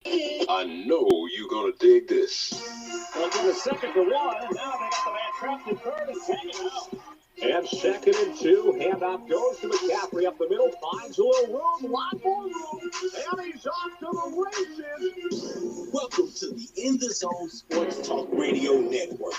I know you're gonna dig this. Well, to the second to one, and now they got the man trapped in third and hanging out. And second and two, handoff goes to McCaffrey up the middle, finds a little room, lot more room, and he's off to the races. Welcome to the In the Zone Sports Talk Radio Network.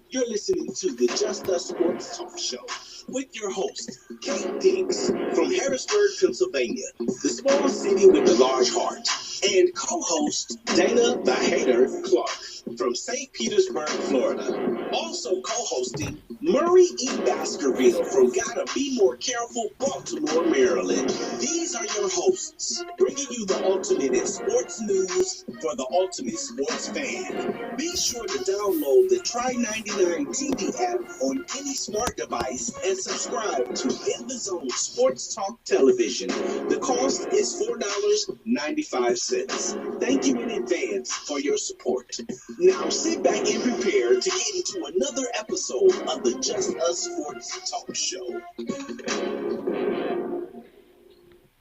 You're listening to the Just Us Sports Talk Show with your host, Kate Diggs from Harrisburg, Pennsylvania, the small city with the large heart, and co-host Dana the Hater Clark from St. Petersburg, Florida. Also co-hosting Murray E. Baskerville from Gotta Be More Careful, Baltimore, Maryland. These are your hosts, bringing you the ultimate in sports news for the ultimate sports fan. Be sure to download the Try 99 TV app on any smart device and subscribe to In the Zone Sports Talk Television. The cost is $4.95. Thank you in advance for your support. Now sit back and prepare to get into another episode of the Just Us Sports Talk Show.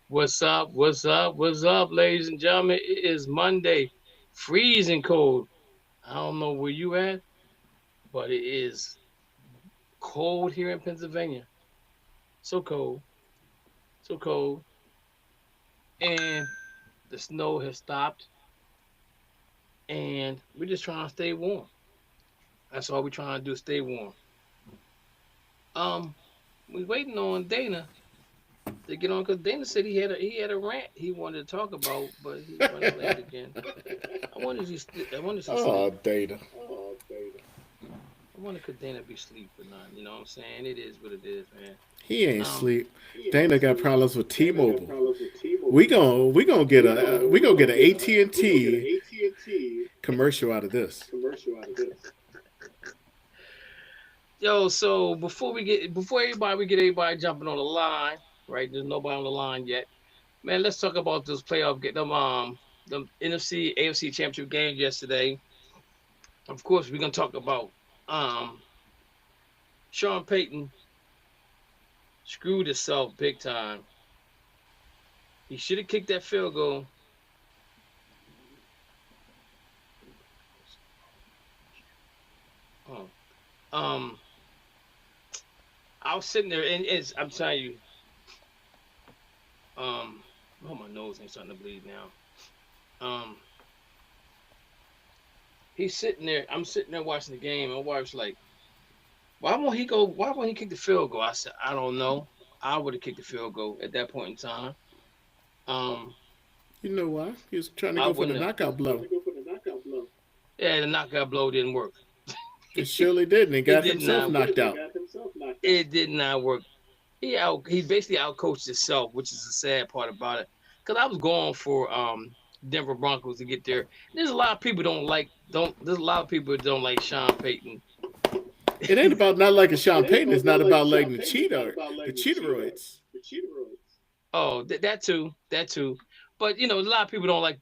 What's up, ladies and gentlemen? It is Monday, freezing cold. I don't know where you at, but it is cold here in Pennsylvania. So cold. And the snow has stopped. And we're just trying to stay warm. That's all we're trying to do, stay warm. We're waiting on Dana to get on, because Dana said he had a rant he wanted to talk about, but he went late again. I wanted to see. Dana. I wonder could Dana be asleep or not? You know what I'm saying? It is what it is, man. He ain't sleep. Dana got problems with T-Mobile. We gonna get an AT&T commercial out of this. Yo, so before we get everybody jumping on the line, right? There's nobody on the line yet. Man, let's talk about this playoff game. The NFC, AFC championship game yesterday. Of course, we're gonna talk about Sean Payton screwed himself big time. He should have kicked that field goal. I was sitting there, and I'm telling you, my nose ain't starting to bleed now. He's sitting there. I'm sitting there watching the game. And my wife's like, why won't he kick the field goal? I said, I don't know. I would have kicked the field goal at that point in time. You know why? He was trying to go for the knockout blow. Yeah, the knockout blow didn't work. It surely didn't. He got himself knocked out. It did not work. He basically outcoached himself, which is the sad part about it. Because I was going for Denver Broncos to get there. There's a lot of people don't like Sean Payton. It ain't about not liking Sean Payton. It's not about liking the cheateroids. Oh, that too. But a lot of people don't like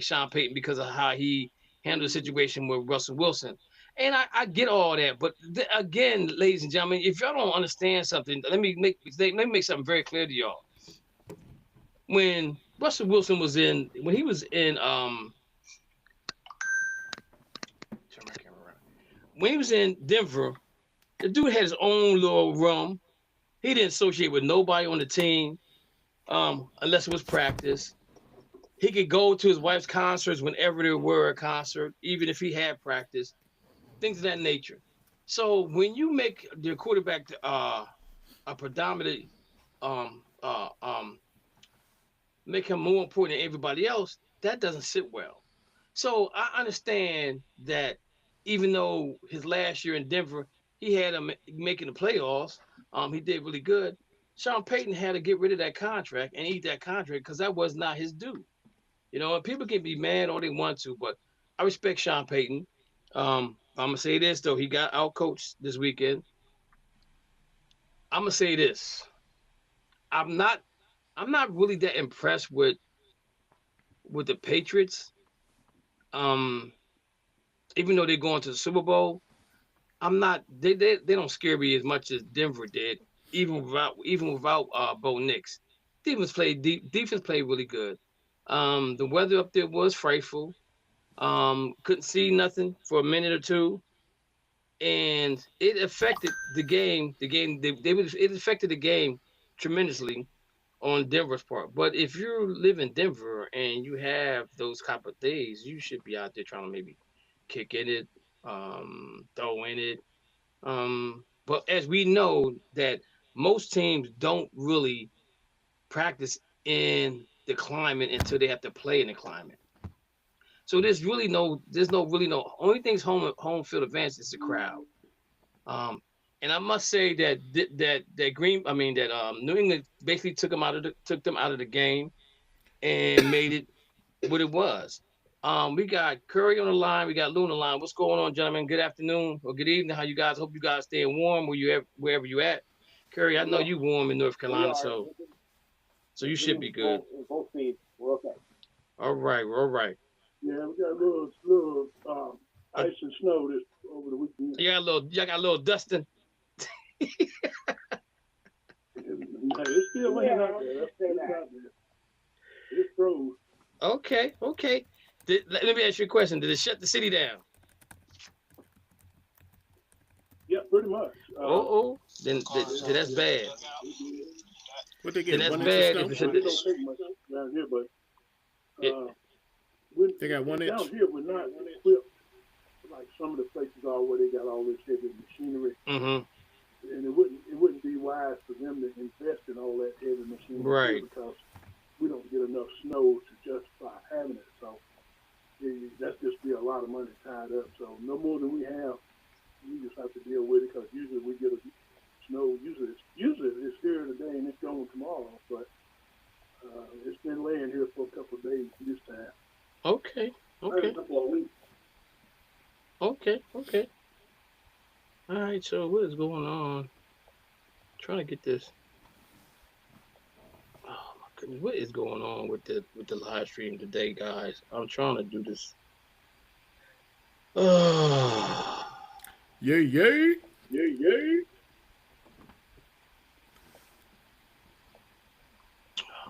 Sean Payton because of how he handled the situation with Russell Wilson. And I get all that, but again, ladies and gentlemen, if y'all don't understand something, let me make something very clear to y'all. When Russell Wilson was in Denver, the dude had his own little room. He didn't associate with nobody on the team, unless it was practice. He could go to his wife's concerts whenever there were a concert, even if he had practice. Things of that nature. So when you make your quarterback a predominant, make him more important than everybody else, that doesn't sit well. So I understand that even though his last year in Denver, he had him making the playoffs, he did really good. Sean Payton had to get rid of that contract and eat that contract because that was not his due. And people can be mad all they want to, but I respect Sean Payton. I'm gonna say this though, he got outcoached this weekend. I'm gonna say this. I'm not really that impressed with the Patriots. Even though they're going to the Super Bowl, I'm not. They don't scare me as much as Denver did, even without Bo Nix. Defense played really good. The weather up there was frightful. Couldn't see nothing for a minute or two, and it affected the game. It affected the game tremendously on Denver's part. But if you live in Denver and you have those type of days, you should be out there trying to maybe kick in it, throw in it. But as we know that most teams don't really practice in the climate until they have to play in the climate. So there's no really no only thing's home field advantage is the crowd. Um, and I must say that New England basically took them out of the game and made it what it was. We got Curry on the line, we got Lou on the line. What's going on, gentlemen? Good afternoon or good evening. How you guys? Hope you guys staying warm wherever you at. Curry, I know you warm in North Carolina, so you should be good. Both feet, we're okay. All right, we're all right. Yeah, we got a little ice and snow this over the weekend. Y'all got a little dusting. It's still laying out there. It's froze. Okay. Let me ask you a question. Did it shut the city down? Yeah, pretty much. Then that's bad. What they get? Then that's 1 inch bad. of If snow? it It don't take much down here, but They got 1 inch. down here we're not equipped like some of the places are where they got all this heavy machinery, Mm-hmm. and it wouldn't be wise for them to invest in all that heavy machinery Right. because we don't get enough snow to justify having it. So that's just be a lot of money tied up. So no more than we have, we just have to deal with it because usually we get a snow. Usually it's here today and it's going tomorrow, but it's been laying here for a couple of days this time. Okay. A couple of weeks. Okay. All right. So what is going on? Trying to get this. Oh my goodness, what is going on with the live stream today, guys? I'm trying to do this. Yay.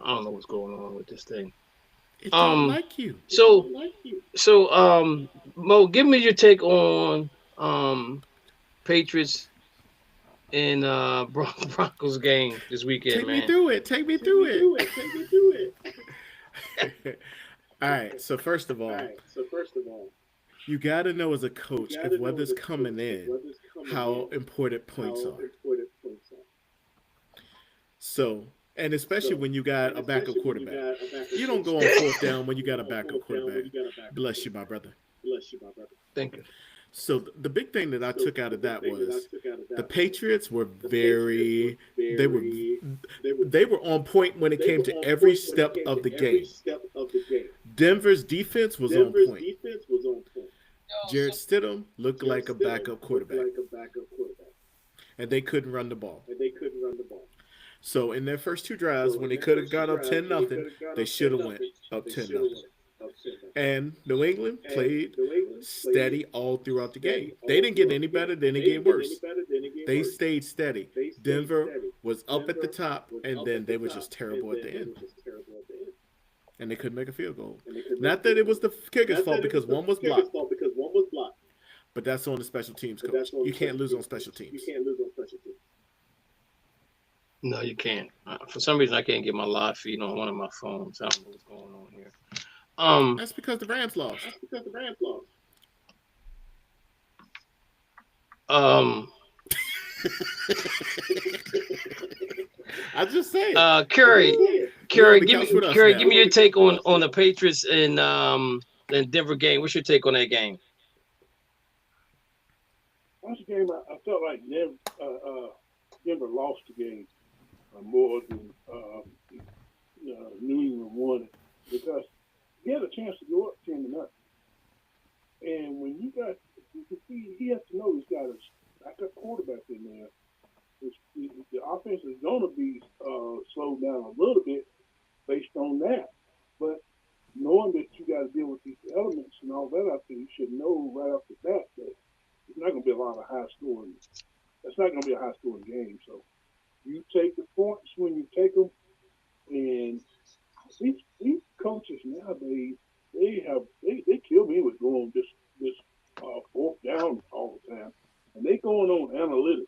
I don't know what's going on with this thing. It don't like you. So Mo, give me your take on Patriots and Broncos game this weekend, Take man. me through it. All right. So first of all, you got to know as a coach if weather's coming in, how important points are. So, and especially when you got a backup quarterback, you don't go on fourth down when you got a backup quarterback. Bless you, my brother. Thank you. So the big thing that I took out of that was the Patriots were they were on point when it came to every step of the game. Denver's defense was on point. Jarrett Stidham looked like a backup quarterback, and they couldn't run the ball. So in their first two drives, when they could have got up 10-0, they should have went up 10-0. And New England played steady all throughout the game. They didn't get any better, then it get worse. They stayed steady. Denver was up at the top, and then they were just terrible at the end. And they couldn't make a field goal. Not that it was the kicker's fault because one was blocked. But that's on the special teams coach. You can't lose on special teams. No, you can't. For some reason, I can't get my live feed on one of my phones. I don't know what's going on here. That's because the Rams lost. I just say it. Curry, give me your take on the Patriots and Denver game. What's your take on that game? That's a game I felt like Denver lost the game more than New England won it because he had a chance to go up 10-0. And when you can see, he has to know he's got a backup quarterback in there. The offense is going to be slowed down a little bit based on that. But knowing that you got to deal with these elements and all that out there, you should know right off the bat that it's not going to be a lot of high scoring. That's not going to be a high scoring game. So you take the points when you take them, and these coaches nowadays, they kill me with going this fourth down all the time, and they going on analytics.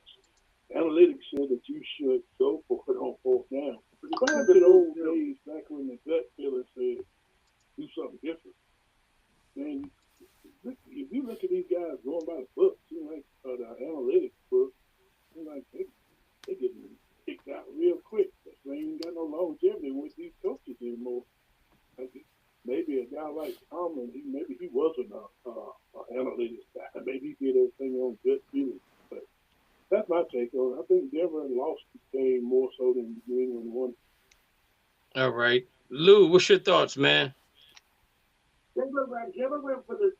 Analytics said that you should go for it on fourth down. But if I had the old days back when the gut feeling said do something different, then if you look at these guys going by the book, seem like the analytics book, seem like they getting kicked out real quick. That's why you ain't got no longevity with these coaches anymore. Like maybe a guy like Tomlin, maybe he wasn't an analytics guy. Maybe he did everything on gut feeling. But that's my take on it. I think Denver lost the game more so than New England won. All right. Lou, what's your thoughts, man? Denver went for the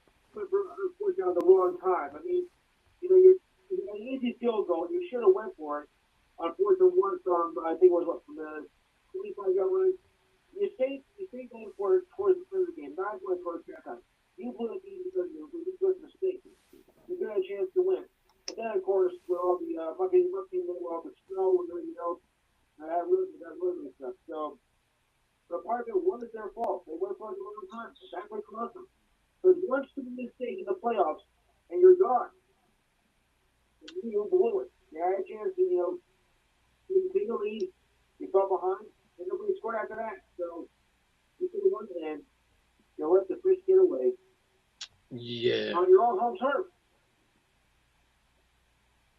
wrong time. I mean, you an easy field goal. You should have went for it. On 4th and 1 from, I think it was from the 25-yard line. You stay going for it towards the end of the game, not going towards halftime. You blew it because you made a mistake. You got a chance to win. But then, of course, with all the mucking with all the snow and everything else, that really stuff. So, but part of it wasn't their fault. They went for it the wrong time. That's what caused them. Because once you make a mistake in the playoffs, and you're gone, you blew it. You had a chance to, you take a lead, you fell behind, and nobody scored after that. So, you could have won the end. You let the fish get away. Yeah. On your own home turf.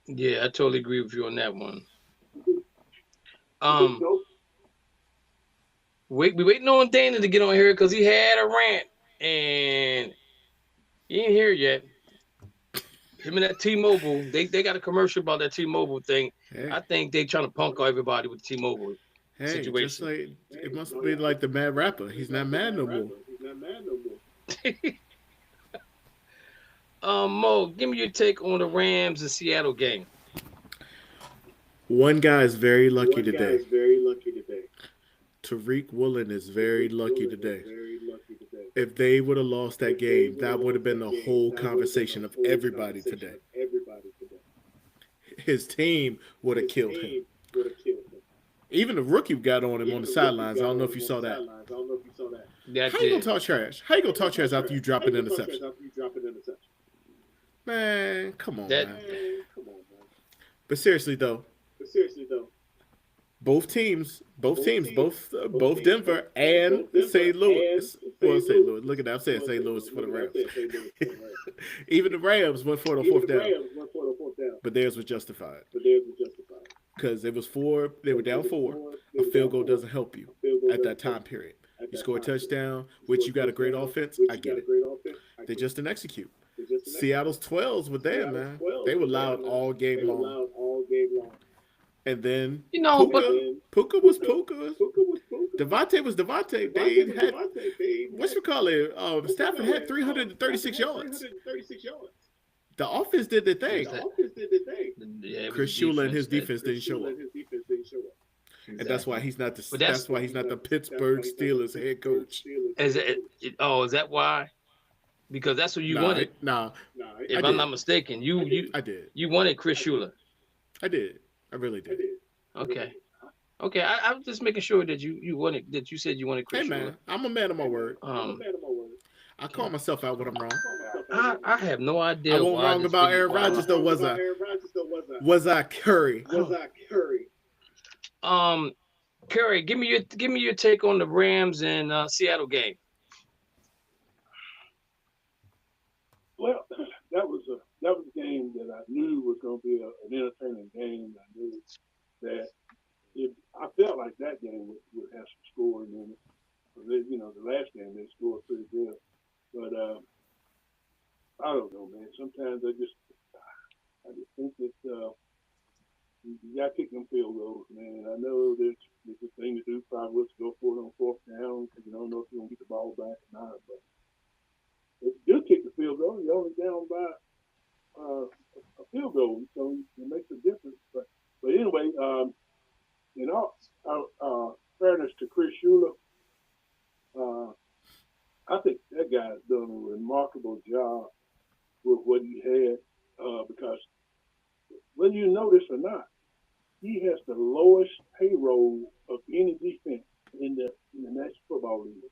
Yeah, I totally agree with you on that one. We waiting on Dana to get on here because he had a rant and he ain't here yet. Him and that T-Mobile, they got a commercial about that T-Mobile thing. Hey. I think they trying to punk everybody with T-Mobile situation. Just like it must be like the mad rapper. He's not mad no more. Mo, give me your take on the Rams and Seattle game. One guy is very lucky today. Tariq Woolen is very lucky today. If they would have lost that game, that would have been the whole conversation of everybody today. His team would have killed him. Even the rookie got on him on the sidelines. I don't know if you saw that. How you gonna talk trash? How you gonna talk trash after you drop an interception? Man, come on, man. But seriously though, both teams, both Denver and St. Louis. Well, St. Louis. Look at that. I'm saying St. Louis for the Rams. Even the Rams went for the fourth down. But theirs was justified. Because it was 4. They were down 4. A field goal doesn't help you at that time period. You score a touchdown, which you got a great offense. I get it. They just didn't execute. Seattle's 12s were there, man. They were loud all game long. And then Puka was Puka. Devontae was Devontae. They had Stafford had 336 yards. The offense did their thing. Chris Shula and his defense didn't show up. And that's why he's not the Pittsburgh Steelers head coach. Is that why? Because that's what you wanted. If I'm not mistaken, I did. You wanted Chris Shula. I did. I really did. Okay. I was just making sure that you said you wanted Chris Shula. Hey man, I'm a man of my word. I call myself out when I'm wrong. I have no idea. I wasn't wrong about Aaron Rodgers though, was I? Was I Curry? Curry, give me your take on the Rams and Seattle game. Well, that was a game that I knew was going to be an entertaining game. I knew that I felt like that game would have some scoring in it. The last game they scored pretty good, but I don't know, man. Sometimes I just think that you got to kick them field goals, man. I know there's a thing to do probably was to go for it on 4th down because you don't know if you're going to get the ball back or not, but if you do kick the field goal, you're only down by a field goal, so it makes a difference. But anyway, in all fairness to Chris Shula, I think that guy's done a remarkable job with what he had because whether you notice or not, he has the lowest payroll of any defense in the in the National Football League.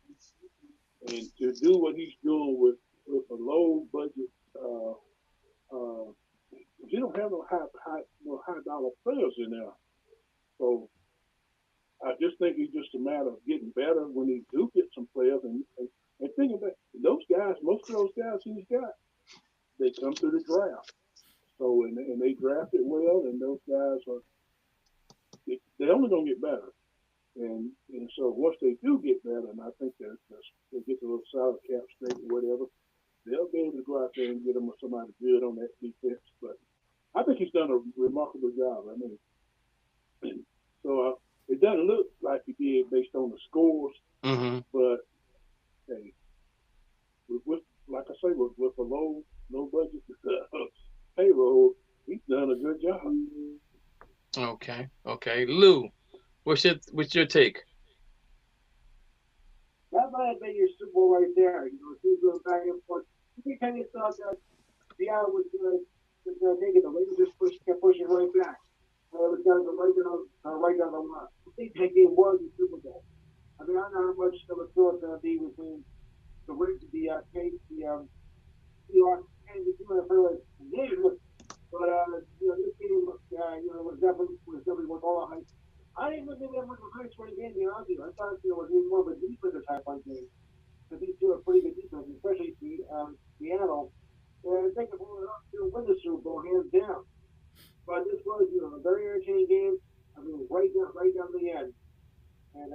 And to do what he's doing with a low budget, you don't have no high dollar players in there. So I just think it's just a matter of getting better when he do get some players. And think about those guys, most of those guys he's got, they come through the draft. So and they drafted well, and those guys they're only gonna get better. And so once they do get better, and I think they get a little salary cap straight or whatever, they'll be able to go out there and get them somebody good on that defense. But I think he's done a remarkable job. I mean, so it doesn't look like he did based on the scores, but hey, with like I say, with a low budget payroll, he's done a good job. Okay. Lou, what's your take? That might have been your Super Bowl right there. You know, he's going back and forth. You kind of thought that Seattle was going to take it. The Lakers just kept pushing right back. It was going to go right down the line. I think that game was the Super Bowl. I mean, I don't know how much of a throw it's going to be between the Seahawks and the game. But you know, this game was definitely worth all the hype. I didn't even think that was a high scoring game, to be honest with you. I thought it was more of a defensive type of game. Because these two are pretty good defense, especially Seattle. And I think if we were up to win the Super Bowl, hands down. But this was, a very entertaining game. I mean, right down to the end. And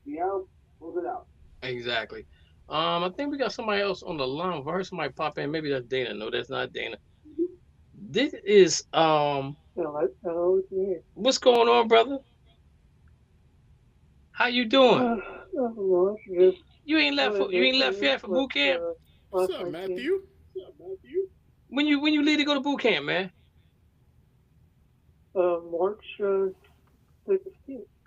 Seattle pulled it out. Exactly. I think we got somebody else on the line. I heard somebody pop in. Maybe that's Dana. No, that's not Dana. This is Hello, it's me. What's going on, brother? How you doing? You ain't left yet for boot camp. What's up, Matthew? When you leave to go to boot camp, man? March 16th.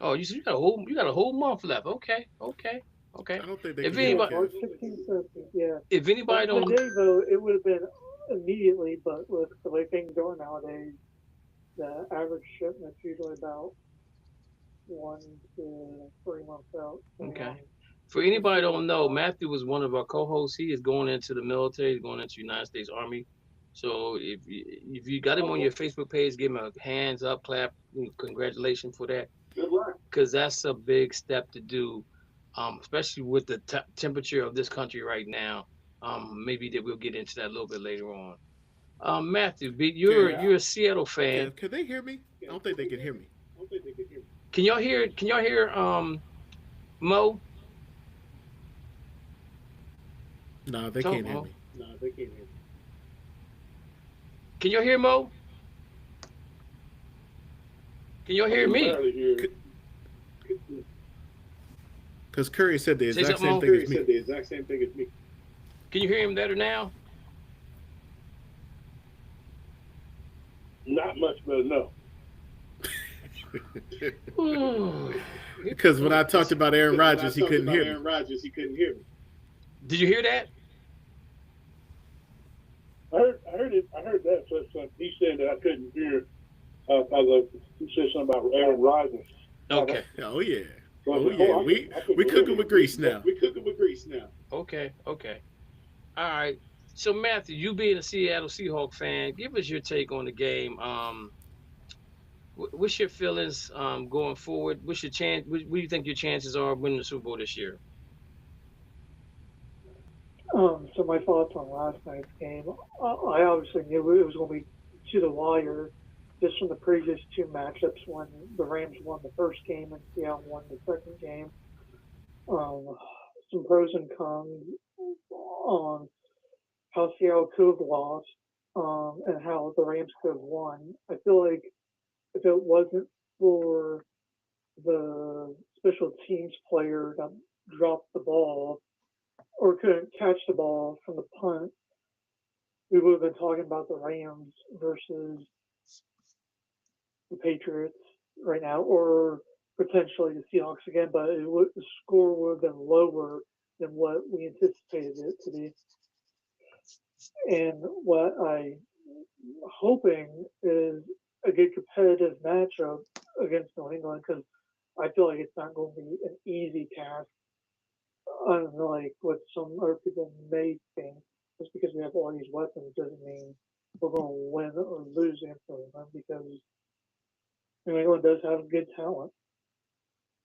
Oh, you got a whole month left. Okay. I don't think they If Yeah, anybody, March 16th, 17th, yeah. if anybody But don't, today, though, it would have been immediately, but with the way things are nowadays, the average shipment's usually about 1 to 3 months out. Okay. For anybody don't know, Matthew was one of our co-hosts. He is going into the military, he's going into the United States Army. So if you got him on your Facebook page, give him a hands up, clap, congratulations for that. Good luck. Because that's a big step to do, especially with the temperature of this country right now. Maybe that we'll get into that a little bit later on. Matthew, you're a Seattle fan. Can they hear me? I don't think they can hear me. Can y'all hear Mo? No, they can't hear me. Can y'all hear Mo? Can y'all hear me? Because Curry said the exact same thing as me. Can you hear him better now? Not much better, no. Because when I talked about Aaron Rodgers, he couldn't hear me. Did you hear that? I heard it. I heard that. So he said that I couldn't hear. He said something about Aaron Rodgers. Okay. Oh yeah. Oh yeah. We cooking with grease now. Okay. All right. So Matthew, you being a Seattle Seahawks fan, give us your take on the game. What's your feelings going forward? What's your chance? What do you think your chances are of winning the Super Bowl this year? So my thoughts on last night's game, I obviously knew it was going to be to the wire just from the previous two matchups when the Rams won the first game and Seattle won the second game. Some pros and cons on how Seattle could have lost and how the Rams could have won. I feel like if it wasn't for the special teams player that dropped the ball or couldn't catch the ball from the punt, we would have been talking about the Rams versus the Patriots right now, or potentially the Seahawks again, but the score would have been lower than what we anticipated it to be. And what I'm hoping is a good competitive matchup against New England, because I feel like it's not going to be an easy task, unlike what some other people may think. Just because we have all these weapons doesn't mean we're going to win or lose instantly, because New England does have good talent.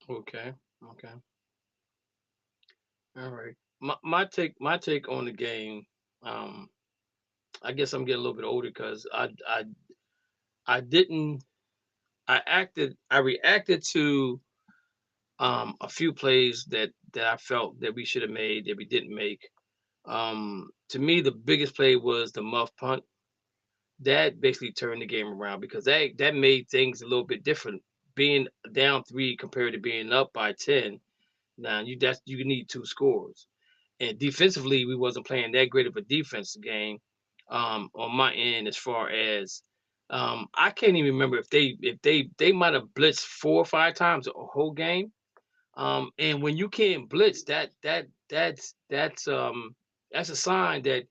Okay. All right. My take on the game. I guess I'm getting a little bit older because I reacted to a few plays that I felt that we should have made that we didn't make. To me, the biggest play was the muff punt. That basically turned the game around because that made things a little bit different. Being down 3 compared to being up by 10. Now you need 2 scores. And defensively, we wasn't playing that great of a defensive game on my end as far as I can't even remember if they might have blitzed 4 or 5 times a whole game. And when you can't blitz, that's a sign that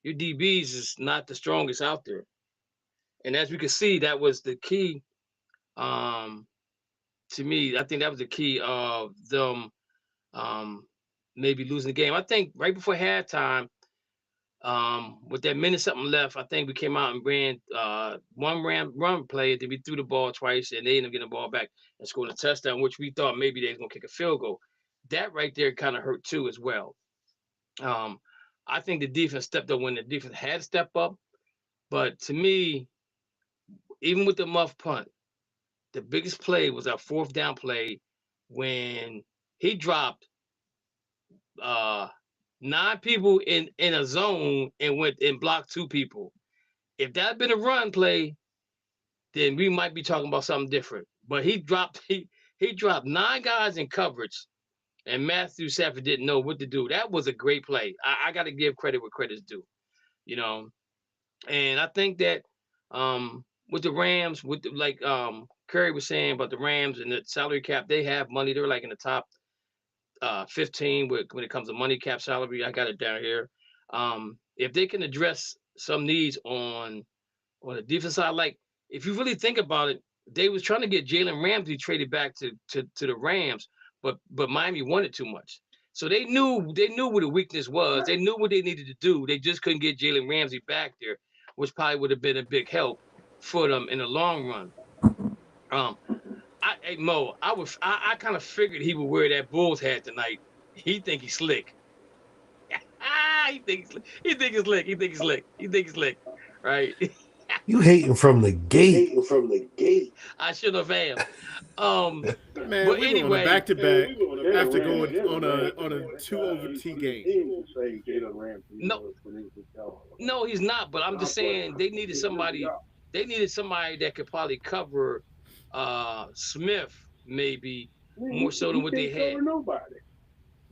your DBs is not the strongest out there. And as we can see, that was the key. To me, I think that was the key of them maybe losing the game. I think right before halftime, with that minute something left, I think we came out and ran one run play. Then we threw the ball twice, and they ended up getting the ball back and scored a touchdown, which we thought maybe they was gonna kick a field goal. That right there kind of hurt too as well. I think the defense stepped up when the defense had to step up, but to me, even with the muff punt, the biggest play was our 4th down play when he dropped 9 people in a zone and went and blocked 2 people. If that had been a run play, then we might be talking about something different. But he dropped 9 guys in coverage, and Matthew Stafford didn't know what to do. That was a great play. I got to give credit where credit's due, And I think that with the Rams, like Curry was saying about the Rams and the salary cap, they have money. They're like in the top 15 when it comes to money cap salary. I got it down here. If they can address some needs on the defense side, like if you really think about it, they was trying to get Jalen Ramsey traded back to the Rams, but Miami wanted too much. So they knew where the weakness was. They knew what they needed to do. They just couldn't get Jalen Ramsey back there, which probably would have been a big help for them in the long run. Mo, I kind of figured he would wear that Bulls hat tonight. He think he's slick. He think he's slick. Right? You hating from the gate. I should have am. Man, but we anyway, were on a back-to-back after going on a 2 overtime game. No, he's not. But I'm just saying they needed somebody. They needed somebody that could probably cover Smith, maybe more so than what they had. Nobody.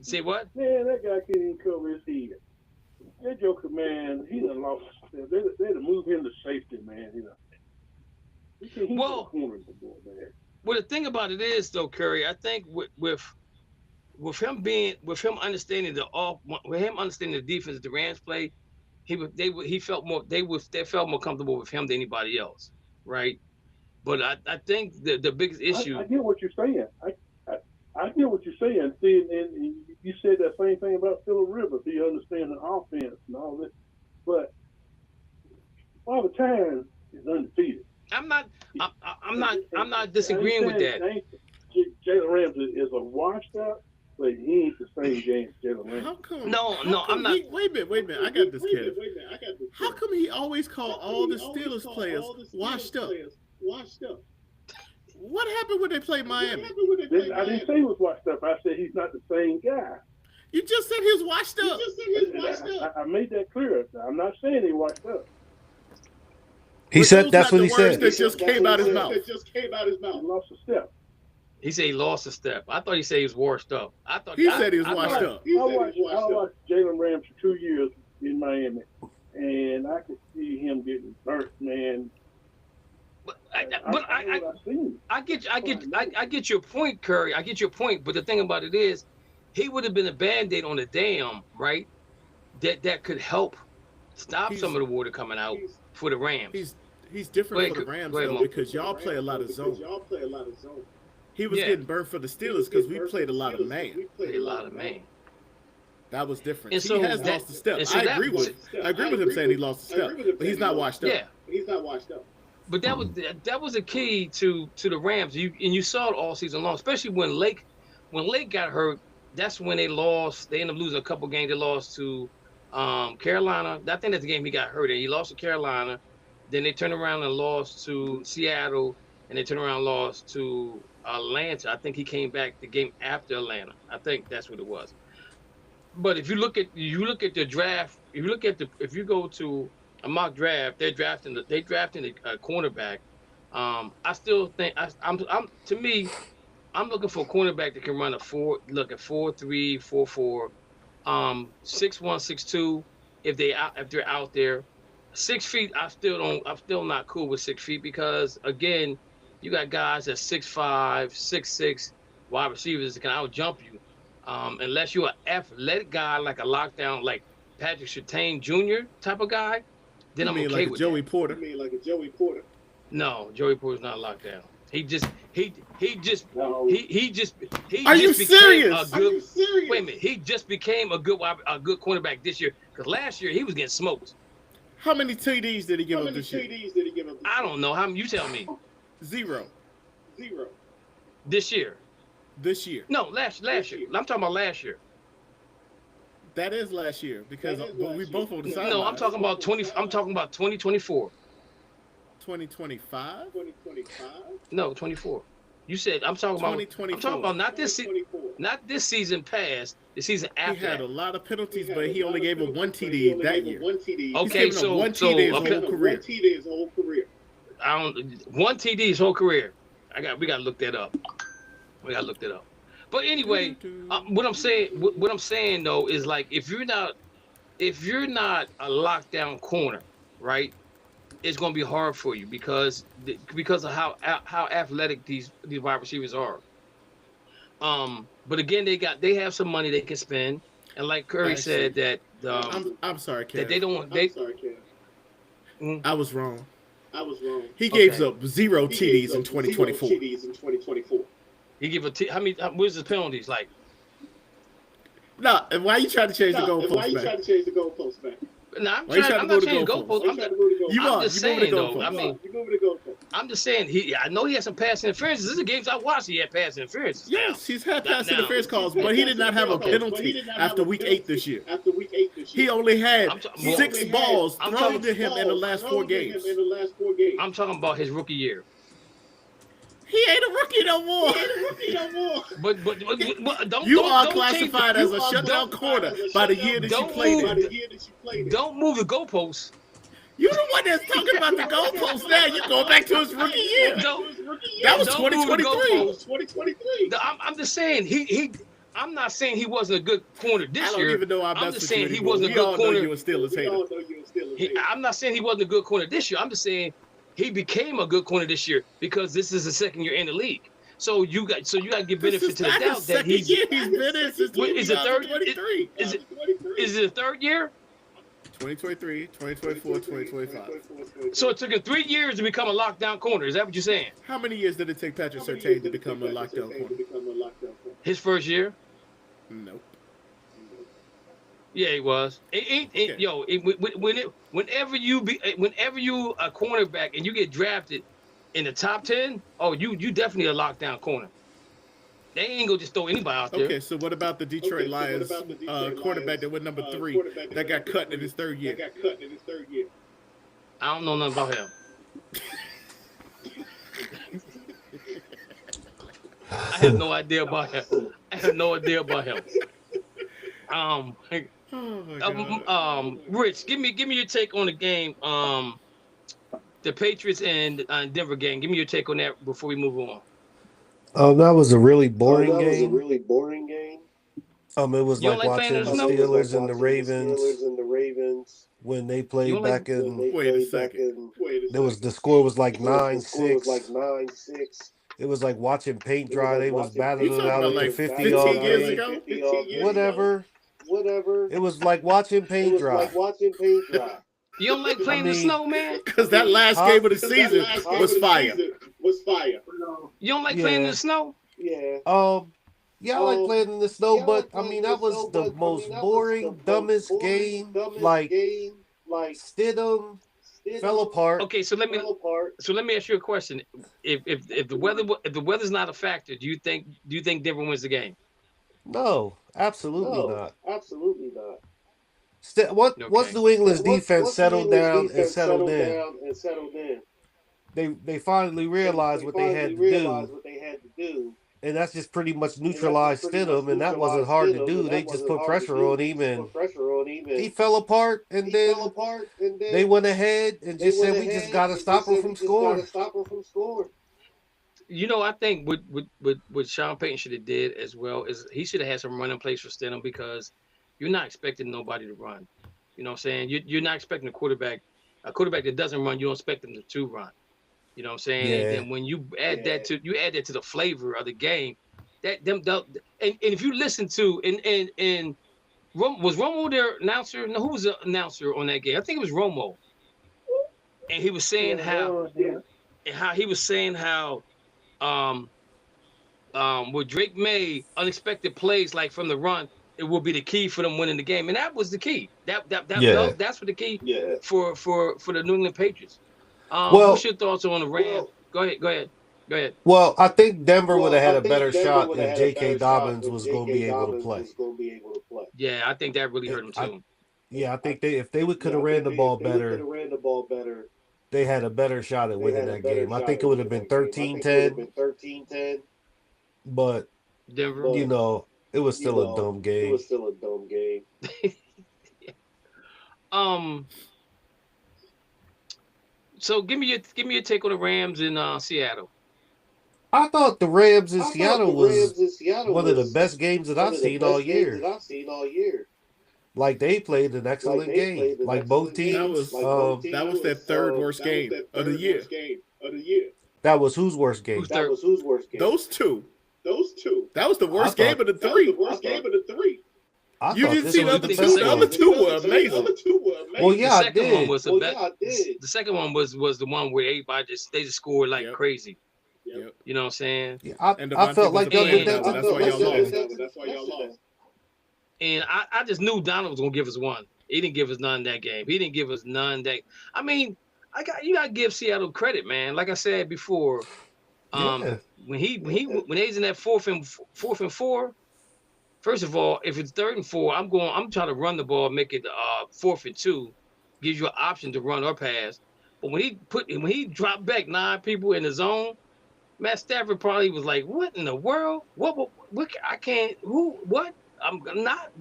Say what? Man, that guy can't even cover his head. That Joker, man, he done lost. They had to move him to safety, man. Well, the thing about it is, though, Curry, I think with him understanding the defense the Rams play, they felt more comfortable with him than anybody else, right? But I think the biggest issue. I get what you're saying. I get what you're saying. See, and you said that same thing about Phillip Rivers. He understands the offense and all this, but all the time is undefeated. I'm not disagreeing with that. Jalen Ramsey is a washed up, but he ain't the same Jalen Ramsey. How come? No, I'm not. Wait a minute. I got this kid. How come he always called all the Steelers players washed up? What happened when they played Miami? I didn't say he was washed up. I said he's not the same guy. You just said he was washed up. I made that clear. I'm not saying he washed up. He said that's what he said. That just came out his mouth. He lost a step. He said he lost a step. I thought he said he was washed up. He said he was washed up. I watched Jalen Ramsey for 2 years in Miami, and I could see him getting burnt, man. I get your point, Curry. I get your point, but the thing about it is, he would have been a Band-Aid on the dam, right? That could help stop some of the water coming out for the Rams. He's different for the Rams though, because y'all play a lot of zone. He was Yeah. getting burned for the Steelers because we played a lot of man. Played a lot of man. That was different. And He so has that- lost the step. and so I that agree was- with him saying he lost the step, but he's not washed up. Yeah. He's not washed up. But that was the key to the Rams. You saw it all season long, especially when Lake got hurt. That's when they lost. They ended up losing a couple games. They lost to Carolina. I think that's the game he got hurt in. He lost to Carolina. Then they turned around and lost to Seattle, and they turned around and lost to Atlanta. I think he came back the game after Atlanta. I think that's what it was. But if you look at the draft, if you go to a mock draft, they're drafting a cornerback. I still think I'm looking for a cornerback that can run a 4.3, 4.4, 6'1", 6'2". If they're out there, 6 feet, I'm still not cool with 6 feet because again, you got guys at 6'5", 6'6", wide receivers that can out jump you. Unless you're an athletic guy like a lockdown, like Patrick Surtain Jr. type of guy, then I'm okay like with Joey that. Porter. No, Joey Porter's not locked down. He just No. Are you serious? Wait a minute. He just became a good cornerback this year because last year he was getting smoked. How many TDs did he give up this year? I don't know. You tell me. Zero. This year. This year. No, last year. I'm talking about last year. That is last year because we both on the sideline. No, I'm talking about 2024. 2025? No, 24. You said I'm talking about 2024. I'm talking about not this season past, the season after. He had a lot of penalties, but he only gave him one TD that year. Okay, so one TD his whole career. One TD his whole career. We gotta look that up. But anyway, what I'm saying though is like if you're not a lockdown corner, right? It's gonna be hard for you because of how athletic these wide receivers are. But again, they have some money they can spend, and like Curry said that. I'm sorry, Kev. That they don't. I was wrong. He gave up zero TDs in 2024. He give how many? Where's the penalties like? No, why are you trying to change the goalpost back? No, I'm not changing goalposts. I'm just saying though. I'm just saying I know he had some pass interference. This is the games I watched. He had pass interference. Yes, he's had pass interference calls, but he did not have a penalty after week 8 this year. He only had 6 balls thrown to him in the last 4 games. I'm talking about his rookie year. He ain't a rookie no more. But don't. You are classified as a shutdown corner by the year that you played it. Don't move the goalposts. You're the one that's talking about the goalposts now. You go back to his rookie year. That was 2023. I'm just saying I'm not saying he wasn't a good corner this year. I don't even know I'm just saying he wasn't a good corner. I'm not saying he wasn't a good corner this year. I'm just saying he became a good corner this year because this is the second year in the league. So you got to give benefit to the doubt that he's been in since 2023. Is it a third year? 2023, 2024, 2025. So it took him 3 years to become a lockdown corner. Is that what you're saying? How many years did it take Patrick Surtain to become a lockdown corner? His first year? Nope. Yeah, he was. Whenever you a cornerback and you get drafted in the top 10, you definitely a lockdown corner. They ain't gonna just throw anybody out there. Okay, so what about the Detroit Lions quarterback that went number 3 that got cut in his third year? I don't know nothing about him. I have no idea about him. Rich, give me your take on the game. The Patriots and Denver game. Give me your take on that before we move on. That was a really boring game. It was like watching the Steelers and the Ravens when they played back in. Wait a second. The score was like 9-6. It was like watching paint dry. They was battling it out at the 50 yard line. Whatever. It was like watching paint dry. You don't like playing in the snow, man? Because that last game of the season was fire. You don't like playing in the snow? Yeah, I like playing in the snow, but I mean that was the most boring, dumbest game. Like Stidham fell apart. Okay, so let me ask you a question. If the weather's not a factor, do you think Denver wins the game? No, absolutely not. Absolutely not. Once New England's defense settled down and settled in, they finally realized what they had to do. And that's just pretty much neutralized Stidham, and that wasn't hard to do. They just put pressure on him, and he fell apart. And then they went ahead and just said, "We just got to stop him from scoring." You know, I think what Sean Payton should have did as well is he should have had some running plays for Stidham, because you're not expecting nobody to run. You know what I'm saying? You're not expecting a quarterback that doesn't run. You don't expect them to run. You know what I'm saying? Yeah. And then when you add that to the flavor of the game, and if you listen to was Romo their announcer? No, who was the announcer on that game? I think it was Romo. And he was saying how with Drake May, unexpected plays like from the run, it will be the key for them winning the game, and that was the key. That's what the key for the New England Patriots. What's your thoughts on the Rams? Go ahead. Well, I think Denver would have had a better shot if J.K. Dobbins was going to be able to play. Yeah, I think that really hurt him too. I think if they could have ran the ball better, they had a better shot at winning that game. I think it would have been 13-10. But Denver, you know, it was still a dumb game. So give me your take on the Rams in Seattle. I thought the Rams in Seattle was one of the best games that I've seen all year. Like they played an excellent game. Like both teams. That was their third worst game of the year. That was whose worst game? Those two. That was the worst game of the three. You didn't see the other two. The other two were amazing. Well, yeah, the second one was the best. The second one was the one where everybody just scored like crazy. Yep. You know what I'm saying? Yeah, I felt like y'all did that. That's why y'all lost. And I just knew Donald was gonna give us one. He didn't give us none that game. He didn't give us none that. I mean, you gotta give Seattle credit, man. Like I said before, when he's in that fourth and 4, first of all, if it's 3rd and 4, I'm trying to run the ball, make it 4th and 2, gives you an option to run or pass. But when he dropped back 9 people in the zone, Matt Stafford probably was like, "What in the world? What? I can't. Who? What? I'm not."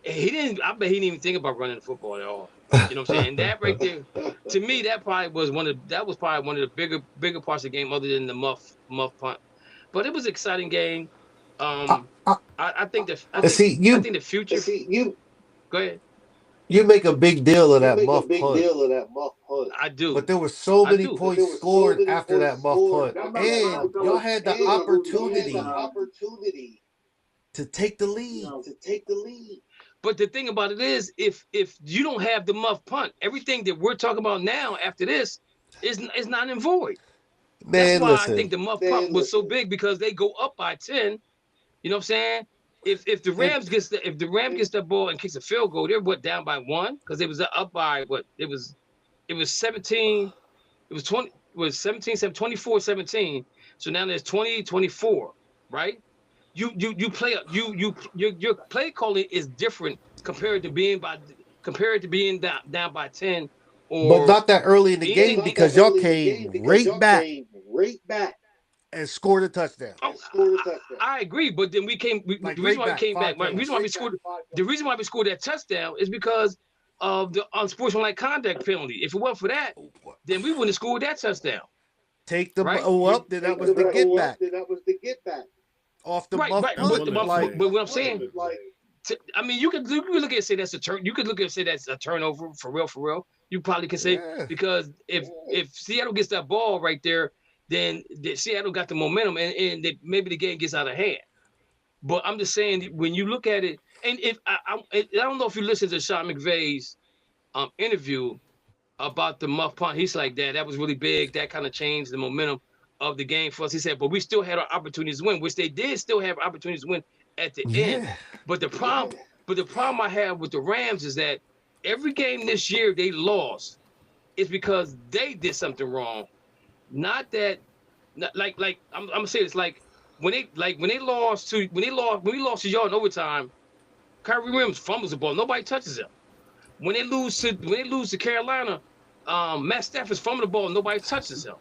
He didn't. I bet he didn't even think about running the football at all. You know what I'm saying? That right there, to me, that was probably one of the bigger parts of the game, other than the muff punt. But it was an exciting game. I think the future. Go ahead. You make a big deal of that muff punt. I do. But there were so many points scored after that muff punt, and y'all had the opportunity to take the lead. But the thing about it is, if you don't have the muff punt, everything that we're talking about now after this is not in void. Man, that's why listen. I think the muff punt was so big, because they go up by 10. You know what I'm saying? If the Rams gets that ball and kicks a field goal, they're down by 1, because it was up by it was 17. It was 20. It was 17, 24-17. So now there's 20-24, right? Your play calling is different compared to being down by 10. But not that early in the game, because y'all came right back and scored a touchdown. I agree, but then the reason why we scored that touchdown is because of the unsportsmanlike conduct penalty. If it wasn't for that, then we wouldn't have scored that touchdown. Take the up, then that was the get back. Off the muff punt. But what I'm saying, I mean, you could look at it and say that's a turn. You could look at it and say that's a turnover for real. You probably could say because if Seattle gets that ball right there, then Seattle got the momentum, and maybe the game gets out of hand. But I'm just saying, when you look at it, and if I don't know if you listened to Sean McVay's interview about the muff punt, he's like that was really big. That kind of changed the momentum of the game for us. He said, but we still had our opportunities to win, which they did still have opportunities to win at the end. But the problem I have with the Rams is that every game this year they lost is because they did something wrong. Not that, like I'm gonna say this, like when we lost to y'all in overtime, Kyrie Williams fumbles the ball, nobody touches him. When they lose to Carolina, Matt Stafford's fumbling the ball, nobody touches him.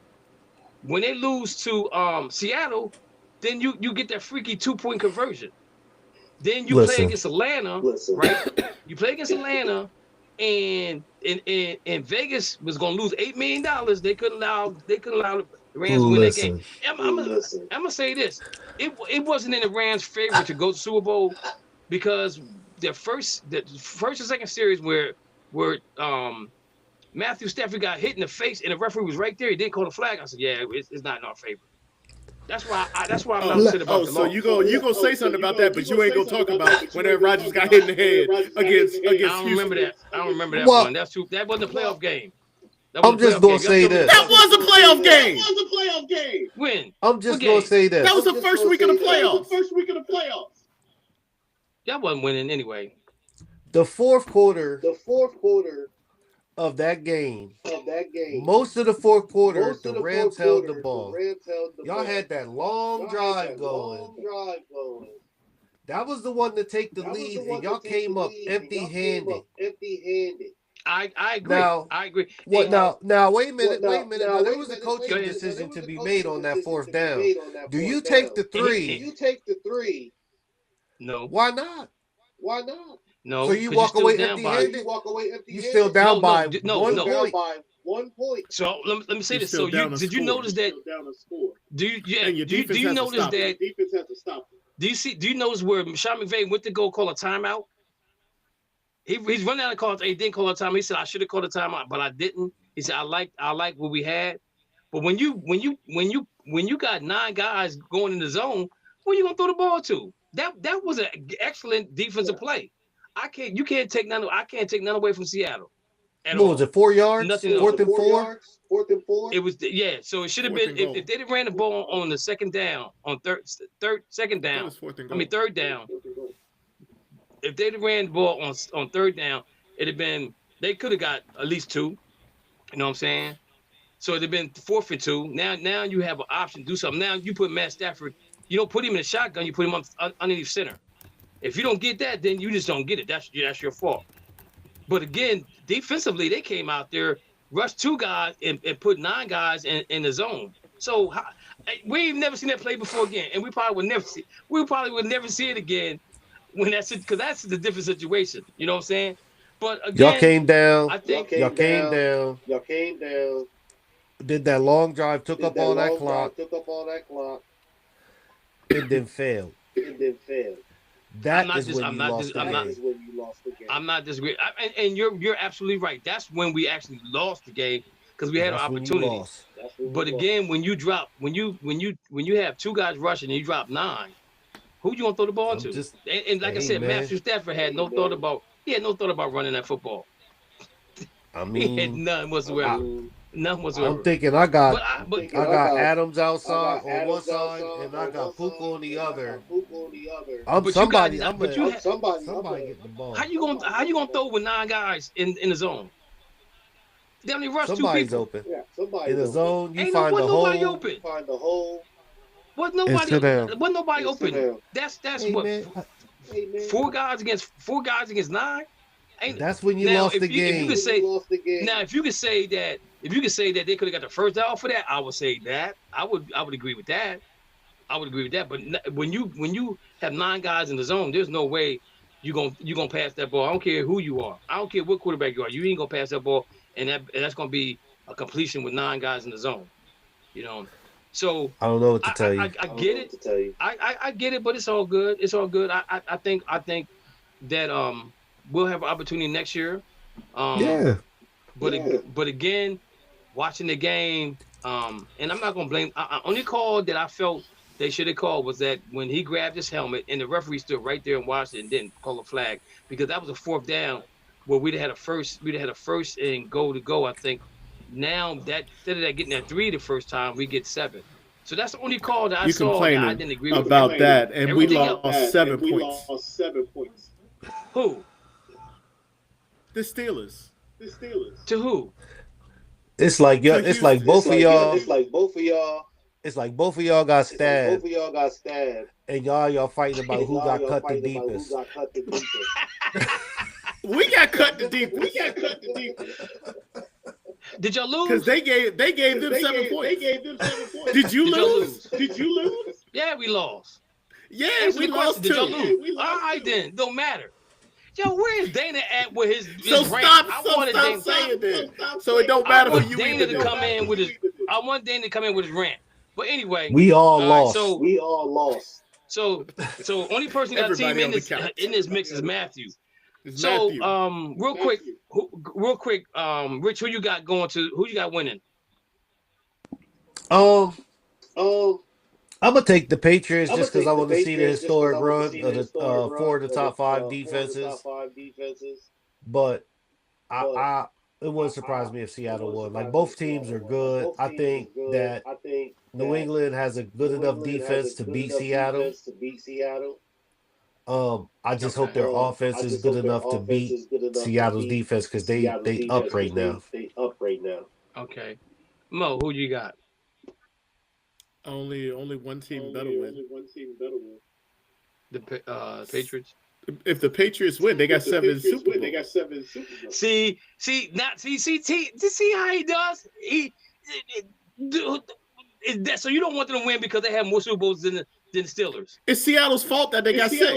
When they lose to Seattle, then you get that freaky 2-point conversion. Then you play against Atlanta, right? You play against Atlanta, and Vegas was gonna lose $8 million. They couldn't allow the Rams to win that game. I'm gonna say this: it wasn't in the Rams' favor to go to Super Bowl because the first and second series where Matthew Stafford got hit in the face and the referee was right there, he didn't call the flag. I said, yeah, it's not in our favor. That's why I'm not upset about the so you gonna say something about that, but you ain't gonna talk about when Aaron Rodgers got hit in the head against I don't remember that. One. That wasn't a playoff game. I'm just gonna say this. That was a playoff game. When? I'm just gonna say this. That was the first week of the playoffs. Y'all wasn't winning anyway. The fourth quarter of that game. Most of the fourth quarter, the Rams held the ball. Y'all had that long drive going. That was the one to take the lead, and y'all came up empty-handed. I agree. I agree. What now? Now wait a minute. Now, there was a coaching decision to be made on that fourth down. Do you take the three? No. Why not? No. So you walk away empty-handed? You still down by 1 point. So let me say this. So did you notice that? Do you notice that? Defense has to stop it. Do you notice where Sean McVay went to go call a timeout? He's running out of calls. He didn't call a timeout. He said I should have called a timeout, but I didn't. He said I like what we had. But when you got 9 guys going in the zone, where you gonna throw the ball to? That was an excellent defensive play. I can't take none away from Seattle. What was it, 4 yards? Nothing. Fourth and four? It was So it should have been if they ran the ball on the second down, on third down. Third down. If they'd ran the ball on third down, they could have got at least 2. You know what I'm saying? So it'd have been 4th and 2. Now you have an option to do something. Now you put Matt Stafford. You don't put him in a shotgun. You put him underneath center. If you don't get that, then you just don't get it. That's your fault. But again, defensively, they came out there, rushed 2 guys, and put 9 guys in the zone. So we've never seen that play before again, and we probably would never see it again when that's it, because that's the different situation. You know what I'm saying? But again, y'all came down. I think y'all came down. Did that long drive, took up all that clock, and then failed. That is when you lost the game. I'm not disagreeing. And you're absolutely right. That's when we actually lost the game because we had an opportunity. But again, when you have 2 guys rushing and you drop 9, who you gonna throw the ball to? And like I said, Matthew Stafford had no thought about running that football. I mean, he had none whatsoever. None whatsoever. I'm thinking I got Adams outside on one side and I got Puka on the other. Somebody getting the ball. How you gonna throw with 9 guys in the zone? They only rush 2 people. Somebody's open. In the zone, you find the hole. Wasn't nobody open. That's what 4 guys against 9. That's when you lost the game. If you could say that they could have got the first down for that, I would say that. I would agree with that. But when you have 9 guys in the zone, there's no way you gonna pass that ball. I don't care who you are. I don't care what quarterback you are. You ain't gonna pass that ball, and that's gonna be a completion with 9 guys in the zone. You know. So I don't know what to tell you. I get it. I get it, but it's all good. It's all good. I think that we'll have an opportunity next year. But again, watching the game, and I'm not gonna blame. Only call that I felt they should have called was that when he grabbed his helmet and the referee stood right there and watched it and didn't call a flag, because that was a 4th down where we'd have had a first and goal to go. I think now that instead of that getting that 3 the first time, we get 7. So that's the only call that I You saw that complaining I didn't agree with. about that, and we Everything lost 7 points. Who? The Steelers. To who? It's like To it's like Houston. both of y'all. It's like both of y'all. It's like both of y'all got stabbed, Both of y'all got stabbed. and y'all fighting about who got cut the fighting about who deepest. got cut the deepest. We got cut the deepest. Did y'all lose? Because they gave them 7 points. Did you lose? Did y'all lose? Yeah, we lost. Yeah, Answer we the question. lost Did y'all too. lose? All right then, don't matter. Yo, where is Dana at with his So rant? stop saying that. So it don't I matter for want you Dana either. to come in with his. I want Dana to come in with his rant. But anyway, We all lost. So We all lost. so only person who got a team Everybody in on the this couch. mix is Matthew. It's So Matthew. real quick, Rich, who you got winning? I'm gonna take the Patriots just because I want to see the Patriots just 'cause historic I wanna run see of the the historic four of run the top of five four of the defenses. top 5 defenses. But I it wouldn't surprise me if Seattle won. Like both teams are good. I think that I think New England has a good enough defense to beat Seattle. I just hope their offense is good enough to beat Seattle's defense because they up right now. They up right now. Okay, Mo, who you got? Only one team better win. The Patriots. If the Patriots win, they got 7 Super Bowls. See how he does. So you don't want them to win because they have more Super Bowls than the Steelers. It's Seattle's fault that they got 6.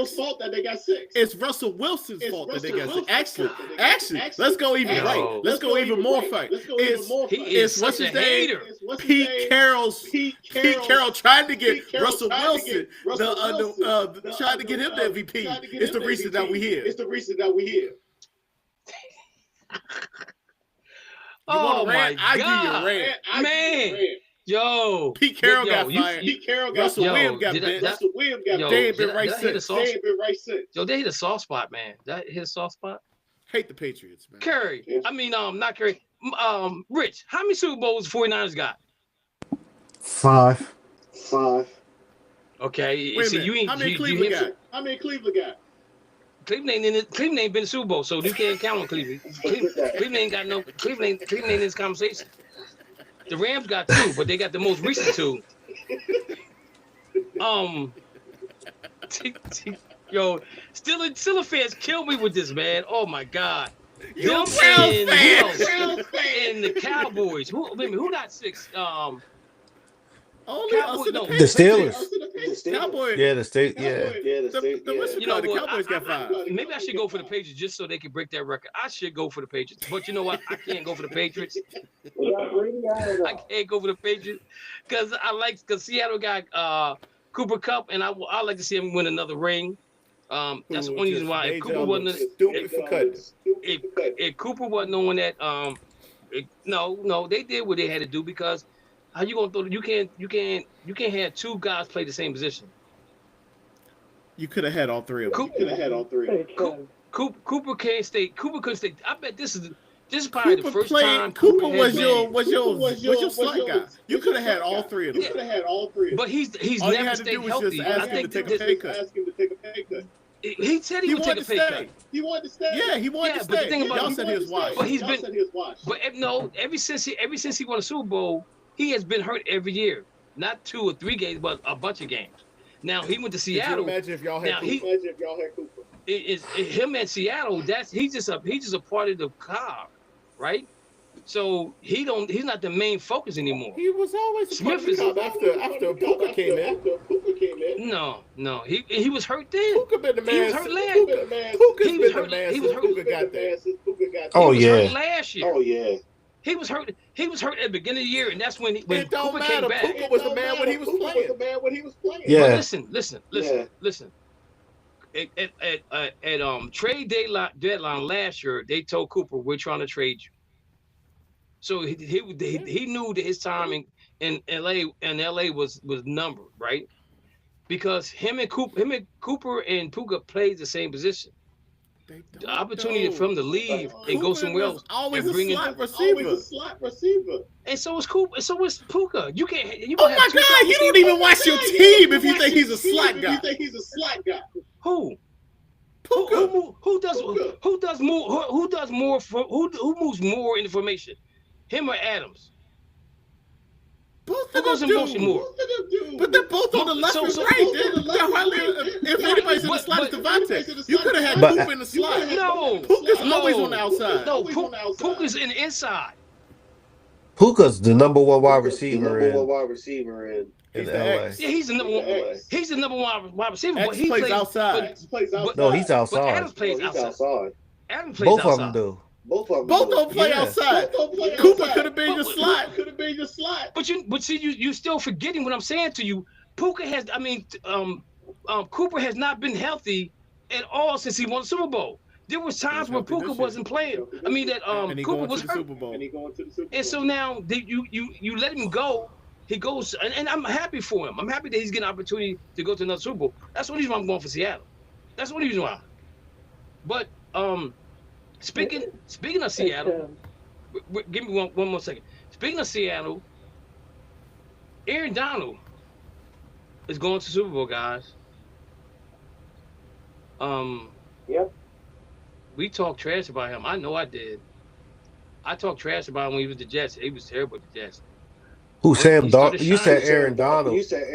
It's Russell Wilson's fault that they got 6. Actually, let's go even Yo. right. Let's go even more fight. He is such a hater. Pete Carroll trying to get Russell Wilson, trying to get him the MVP. It's the reason that we here. Oh my I give you a God, rant. man. Yo, Pete Carroll got you- fired. Russell Williams got benched. They ain't been right since. Yo, they hit a soft spot, man. That hit a soft spot. Hate the Patriots, man. Curry. I mean, not Curry. Rich, how many Super Bowls the 49ers got? 5. Okay. Wait a See, minute. you ain't. How many you Cleveland hit- got? Cleveland ain't been in the Super Bowl, so you can't count on Cleveland. Cleveland ain't got no. Cleveland ain't in this conversation. The Rams got 2, but they got the most recent 2. Yo, Steelers fans kill me with this, man. Oh my God. You a Them Browns and fan. and the Cowboys. Who got 6? Only Cowboys, no. The Steelers. Cowboys. Yeah, the state. Yeah. The Cowboys got 5. Maybe I should go for the Patriots just so they can break that record. I should go for the Patriots, but you know what? I can't go for the Patriots. I can't go for the Patriots because Seattle got Cooper Kupp, and I like to see him win another ring. That's the only reason why. If Cooper wasn't stupid for cutting. if Cooper wasn't on that, no, they did what they had to do because how you gonna throw? You can't have 2 guys play the same position. You could have had all 3 of them. Cooper can't stay. Cooper couldn't stay. I bet this is probably the first time Cooper has was your slot guy. You could have had all 3 of them. But he's All you never had to stayed do was healthy. just I ask him to think take a pay cut. he said he would take a pay cut. He wanted to stay. Yeah, he wanted to but the stay. thing about Y'all said he was washed. But he's been. But ever since he won a Super Bowl, he has been hurt every year. Not 2 or 3 games, but a bunch of games. Now he went to Seattle. Could you imagine if y'all had Cooper? Him and Seattle. He's just a part of the car, right? So he's not the main focus anymore. He was always Smith is after Puka came in. No, he was hurt then. Puka been the man. He was hurt last. Puka's He been was the hurt. man He since was hurt. Puka got there. Oh He was yeah. hurt last year. He was hurt. He was hurt at the beginning of the year, and that's when It don't Cooper matter. came back. Puka was the man when he was playing. Yeah. But listen. At trade deadline last year, they told Cooper, "We're trying to trade you." So he knew that his time in LA was numbered, right? Because him and Cooper and Puka played the same position. the opportunity for him to leave and go somewhere else. Always and a bring in- slot receiver. And so is Cooper. And so is Puka. You can't. You Oh have my two God! You don't even watch your team if you think he's a slot guy. Who? Puka. Who does more? Who moves more in the formation? Him or Adams? Both Who of goes them in motion do. more? But they're both on the left and right. They're hardly, if anybody's in the slot, it's Devontae. You could have had But- Puka in the slot. No. Puka's No. always on the outside. No, Puka's in the inside. Puka's the number one wide receiver in He's the LA. X. Yeah, he's the number one. He's the number one wide receiver. X But he plays outside. No, he's But outside. Adams plays outside. Adams plays Both outside. of them do. Both don't play Yeah. outside. Cooper could have been your slot. But you still forgetting what I'm saying to you. Puka has. I mean, Cooper has not been healthy at all since he won the Super Bowl. There was times where healthy this Puka year. wasn't playing. I mean that And he Cooper going was to the hurt. Super Bowl. And so now you let him go. He goes, and I'm happy for him. I'm happy that he's getting an opportunity to go to another Super Bowl. That's the only reason why I'm going for Seattle. That's the only reason why. But speaking of Seattle, give me one more second. Speaking of Seattle, Aaron Donald is going to Super Bowl, guys. Yep. We talked trash about him. I know I did. I talked trash about him when he was the Jets. He was terrible with the Jets. Who, Sam He Donald? started You said shining.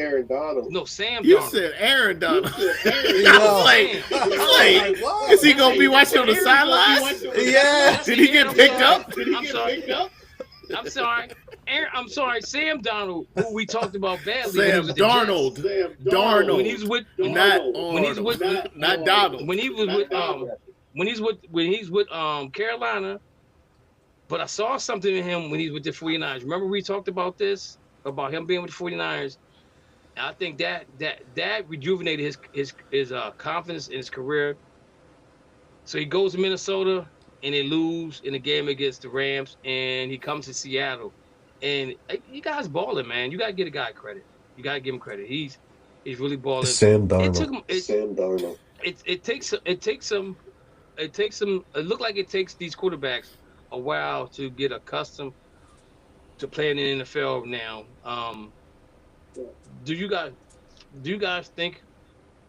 Aaron Donald. No, Sam You Darnold. said Aaron Donald. Yo. I was like, is he going to be watching on the sidelines? Yeah. Did he get picked up? I'm sorry. I'm sorry. Sam Donald, who we talked about badly. when he Sam was with the Jets. Darnold. When he's with Not when he's with not Donald. when he was with when he's with Carolina. But I saw something in him when he's with the 49ers. Remember we talked about this, about him being with the 49ers. And I think that rejuvenated his confidence in his career. So he goes to Minnesota and they lose in the game against the Rams, and he comes to Seattle. And you guys balling, man. You gotta give a guy credit. You gotta give him credit. He's really balling. Sam It took Darnold. him. It takes some. It looked like it takes these quarterbacks a while to get accustomed to playing in the NFL now. Do you guys think?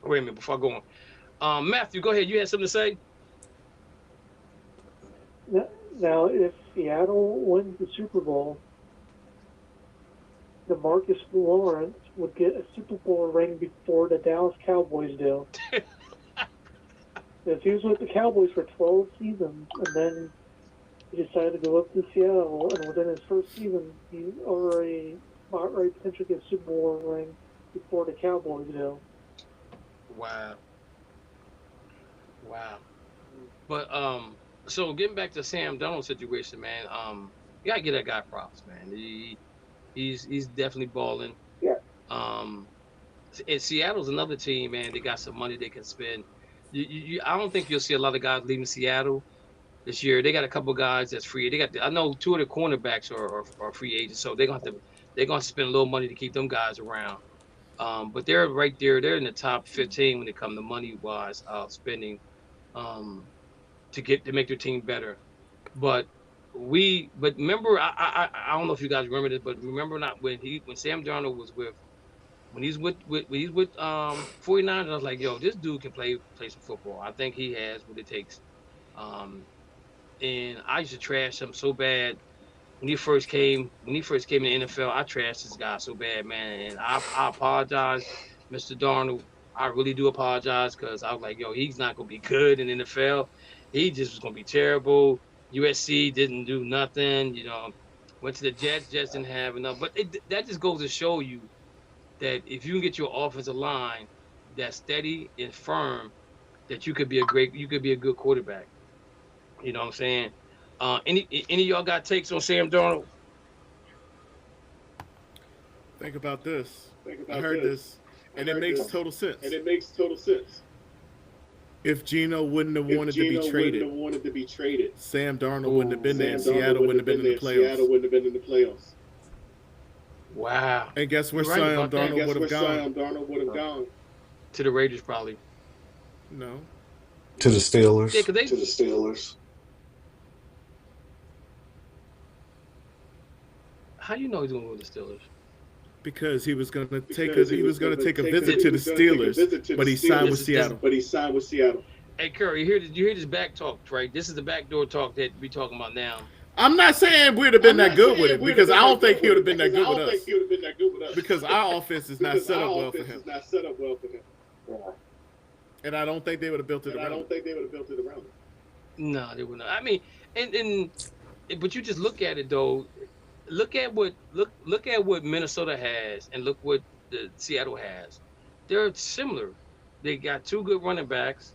Wait a minute before I go on. Matthew, go ahead. You had something to say? Now, if Seattle wins the Super Bowl, DeMarcus Lawrence would get a Super Bowl ring before the Dallas Cowboys do. If he was with the Cowboys for 12 seasons and then he decided to go up to Seattle, and within his first season, he already potentially get a Super Bowl ring before the Cowboys do. Wow. But so getting back to Sam Darnold situation, man. You gotta give that guy props, man. He's definitely balling. Yeah. And Seattle's another team, man. They got some money they can spend. I don't think you'll see a lot of guys leaving Seattle this year. They got a couple guys that's free. I know 2 of the cornerbacks are free agents, so they're gonna spend a little money to keep them guys around. But they're right there. They're in the top 15 when it comes to money wise spending to make their team better. But remember, I don't know if you guys remember this, but remember not when Sam Darnold was when he's with 49ers, I was like, yo, this dude can play some football. I think he has what it takes. And I used to trash him so bad when he first came in the NFL. I trashed this guy so bad, man. And I apologize, Mr. Darnold. I really do apologize, because I was like, yo, he's not gonna be good in the NFL. He just was gonna be terrible. USC didn't do nothing. Went to the Jets. Jets didn't have enough. But that just goes to show you that if you can get your offensive line that's steady and firm, that you could be a good quarterback. You know what I'm saying? Any of y'all got takes on Sam Darnold? Think about this. I heard this, and it makes total sense. If Geno wouldn't have wanted to be traded, Sam Darnold wouldn't have been there, and Seattle wouldn't have been in the playoffs. Wow. And guess where You're right Sam about that. Darnold would have gone? To the Raiders, probably. No. To the Steelers. Yeah, 'cause To the Steelers. how you know he's going to go with the Steelers? Because he was going to take a visit to the Steelers, but he signed with Seattle. Hey, Curry, you hear this back talk, right? This is the backdoor talk that we're talking about now. I'm not saying we'd have been that good with it because I don't think he would have been that good with us. Because our offense is not set up well for him. And I don't think they would have built it around him. No, they would not. I mean, but you just look at it though. Look at what Minnesota has, and look what the Seattle has. They're similar. They got two good running backs,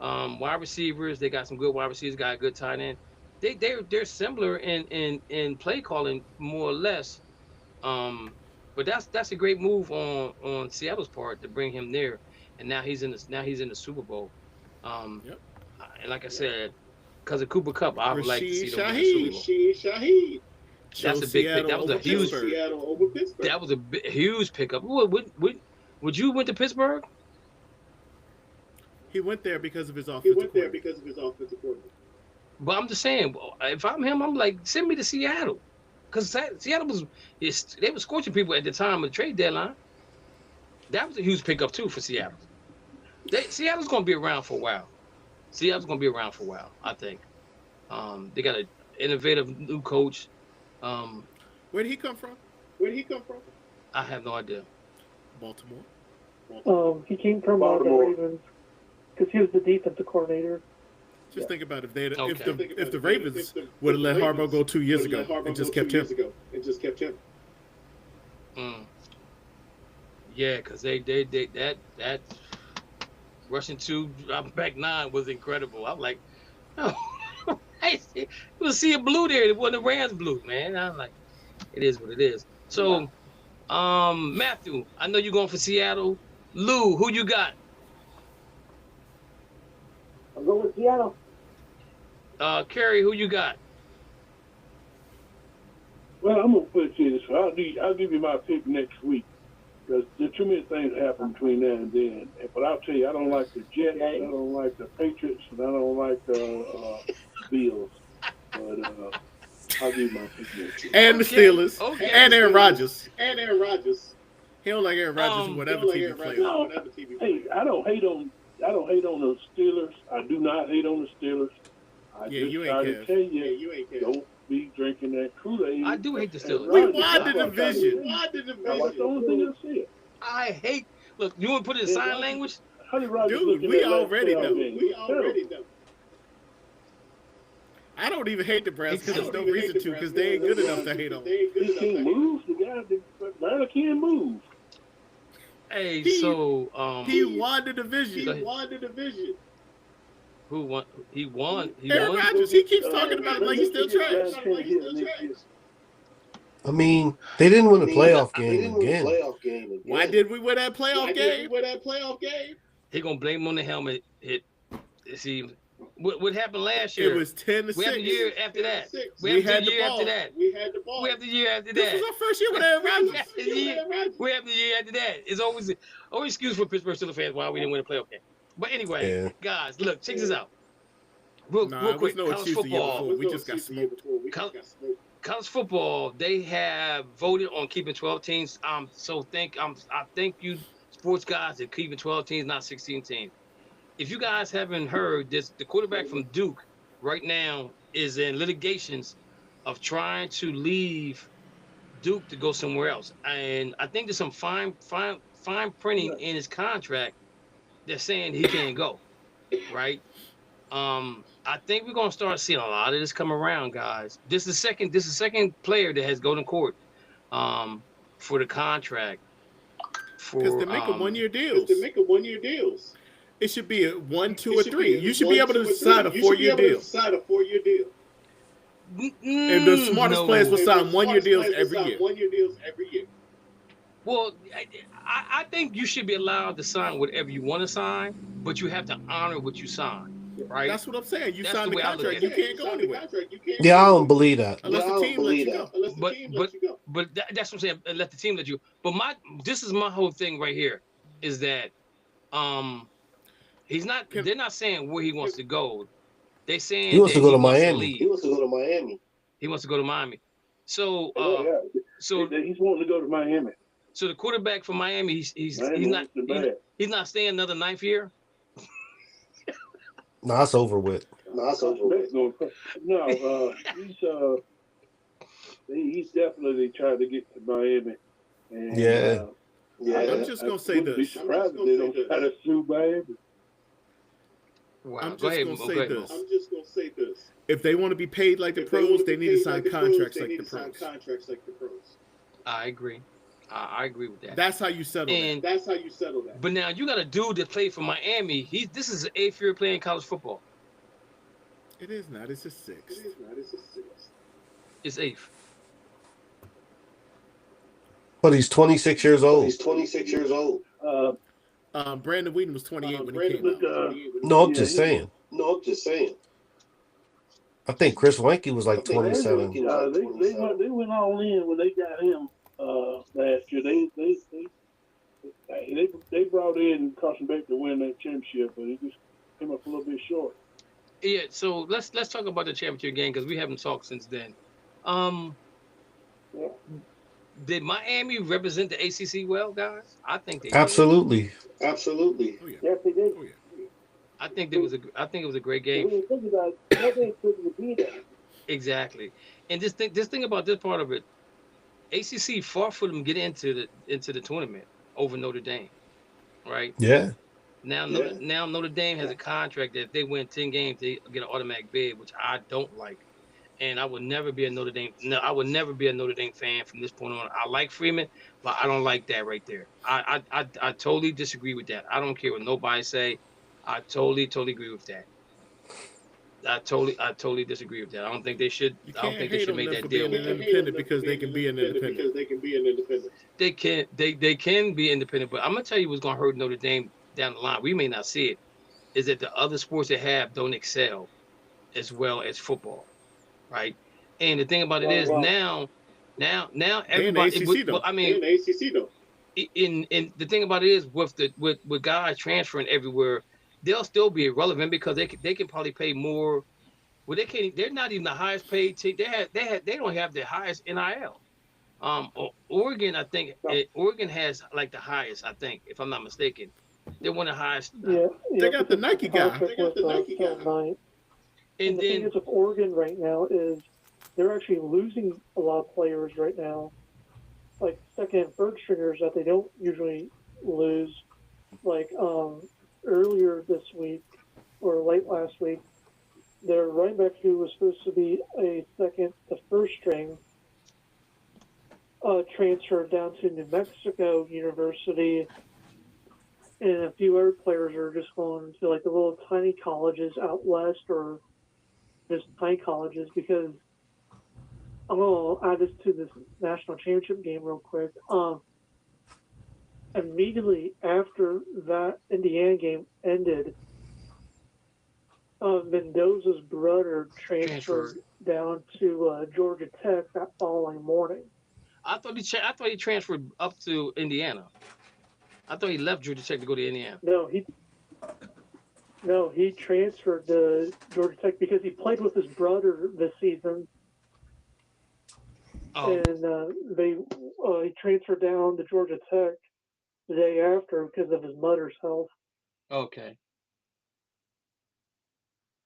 wide receivers. They got some good wide receivers. Got a good tight end. They're similar in play calling more or less. But that's a great move on Seattle's part to bring him there, and now he's in the Super Bowl. And like I said, because of Cooper Kupp, I would like to see them in the Super Bowl. That's a big pick. That was a huge. That was a huge pickup. Would you went to Pittsburgh? He went there because of his offensive coordinator. But I'm just saying, if I'm him, I'm like, send me to Seattle, because Seattle they were scorching people at the time of the trade deadline. That was a huge pickup too for Seattle. Seattle's going to be around for a while. I think. They got an innovative new coach. Where did he come from? I have no idea. Baltimore. He came from the Ravens because he was the defensive coordinator. Just think about if the Ravens would have let Harbaugh go 2 years ago and just kept him. Yeah, because that rushing 2 back 9 was incredible. I'm like, oh, it was sea of blue there. It wasn't the Rams blue, man. I'm like, it is what it is. So, Matthew, I know you're going for Seattle. Lou, who you got? I'm going with Seattle. Kerry, who you got? Well, I'm gonna put it to you this way. I'll give you my pick next week because there's too many things happen between now and then. But I'll tell you, I don't like the Jets, I don't like the Patriots, and I don't like the Bills. But I'll give you my pick next week. And the Steelers. Okay. And Aaron Rodgers. He don't like Aaron Rodgers whatever team he plays. No, hey, I don't hate on the Steelers. I do not hate on the Steelers. I just try to tell you, don't be drinking that Kool-Aid. I do hate the Steelers. We won the division. That's the only thing I see. I hate. Look, you want to put it in sign language? Dude, we already know. I don't even hate the Browns because there's no reason to, because they ain't good enough to hate on. He can't move. The guy can't move. Hey, He won the division. Who won? He won. Aaron Rodgers. He keeps talking about it like he's still trash. I mean, they didn't win a playoff game again. Why did we win that playoff game? He gonna blame on the helmet hit. See, what happened last year? It was 10-6. We have the year after that. We had the ball. We have the year after that. This was our first year with Aaron Rodgers. We have the year after that. It's always excuse for Pittsburgh Steelers fans why we didn't win a playoff game. But anyway, guys, look, check this out. Real quick, no college football. We just got smoked. College football, they have voted on keeping 12 teams. I think you sports guys are keeping 12 teams, not 16 teams. If you guys haven't heard this, the quarterback from Duke right now is in litigations of trying to leave Duke to go somewhere else. And I think there's some fine printing in his contract. They're saying he can't go, right? I think we're gonna start seeing a lot of this come around, guys. This is the second player that has gone to court for the contract. Because they're making 1-year deals. It should be a 1, 2, or 3. You should be able to sign a 4-year deal. And the smartest players will sign 1-year deals every year. Well, I think you should be allowed to sign whatever you want to sign, but you have to honor what you sign, right? That's what I'm saying. You sign the contract, you can't go anywhere. Yeah, I don't believe that. Unless the team lets you go. But that's what I'm saying. Let the team let you. But this is my whole thing right here, is that He's not. They're not saying where he wants to go. They're saying He wants to go to wants Miami. He wants to go to Miami. He wants to go to Miami. So, so he's wanting to go to Miami. So the quarterback for Miami, he's not staying another 9th year. No, it's over with. No, he's definitely trying to get to Miami. And, yeah. I'm just gonna say this. Be surprised if they don't try to sue Miami. Wow. I'm just gonna say this. If they want to be paid like the pros, they need to sign contracts like the pros. I agree. I agree with that. That's how you settle that. But now you got a dude that played for Miami. This is his 8th year playing college football. It is not. It's his 6th. It's 8th. But he's 26 years old. Brandon Whedon was 28 when he came out. No, I'm just saying. I think Chris Weinke was like 27. They went all in when they got him last year. They brought in Carson Baker to win that championship, but he just came up a little bit short. Yeah, so let's talk about the championship game because we haven't talked since then. Did Miami represent the ACC well, guys? I think they absolutely did. Absolutely. Oh, yeah. Yes, they did. Oh, yeah. I think it was a great game. Exactly. And this thing about this part of it, ACC fought for them to get into the tournament over Notre Dame, right? Yeah. Now Notre Dame has a contract that if they win 10 games, they get an automatic bid, which I don't like. And I would never be a Notre Dame. No, I would never be a Notre Dame fan from this point on. I like Freeman, but I don't like that right there. I totally disagree with that. I don't care what nobody say. I totally agree with that. I totally disagree with that. I don't think they should. I don't think they should make that deal with them. Independent because they can be an independent. They can be independent, but I'm gonna tell you what's gonna hurt Notre Dame down the line. We may not see it. Is that the other sports they have don't excel as well as football, right? And the thing about it is now everybody. In the ACC though. In the thing about it is with guys transferring everywhere, they'll still be irrelevant because they can probably pay more. Well, they're not even the highest paid team. They don't have the highest NIL. Oregon, I think Oregon has like the highest. I think, if I'm not mistaken, they're one of the highest. Yeah, they got the Nike guy. And then the thing is with Oregon right now is they're actually losing a lot of players right now, like second and third stringers that they don't usually lose. Like earlier this week or late last week, their running back who was supposed to be a second to first string transferred down to New Mexico University, and a few other players are just going to like the little tiny colleges out west or just tiny colleges because I'm going to add this to this national championship game real quick. Immediately after that Indiana game ended, Mendoza's brother transferred down to Georgia Tech that following morning. I thought he transferred up to Indiana. I thought he left Georgia Tech to go to Indiana. No, he transferred to Georgia Tech because he played with his brother this season. Oh. And he transferred down to Georgia Tech the day after because of his mother's health. Okay.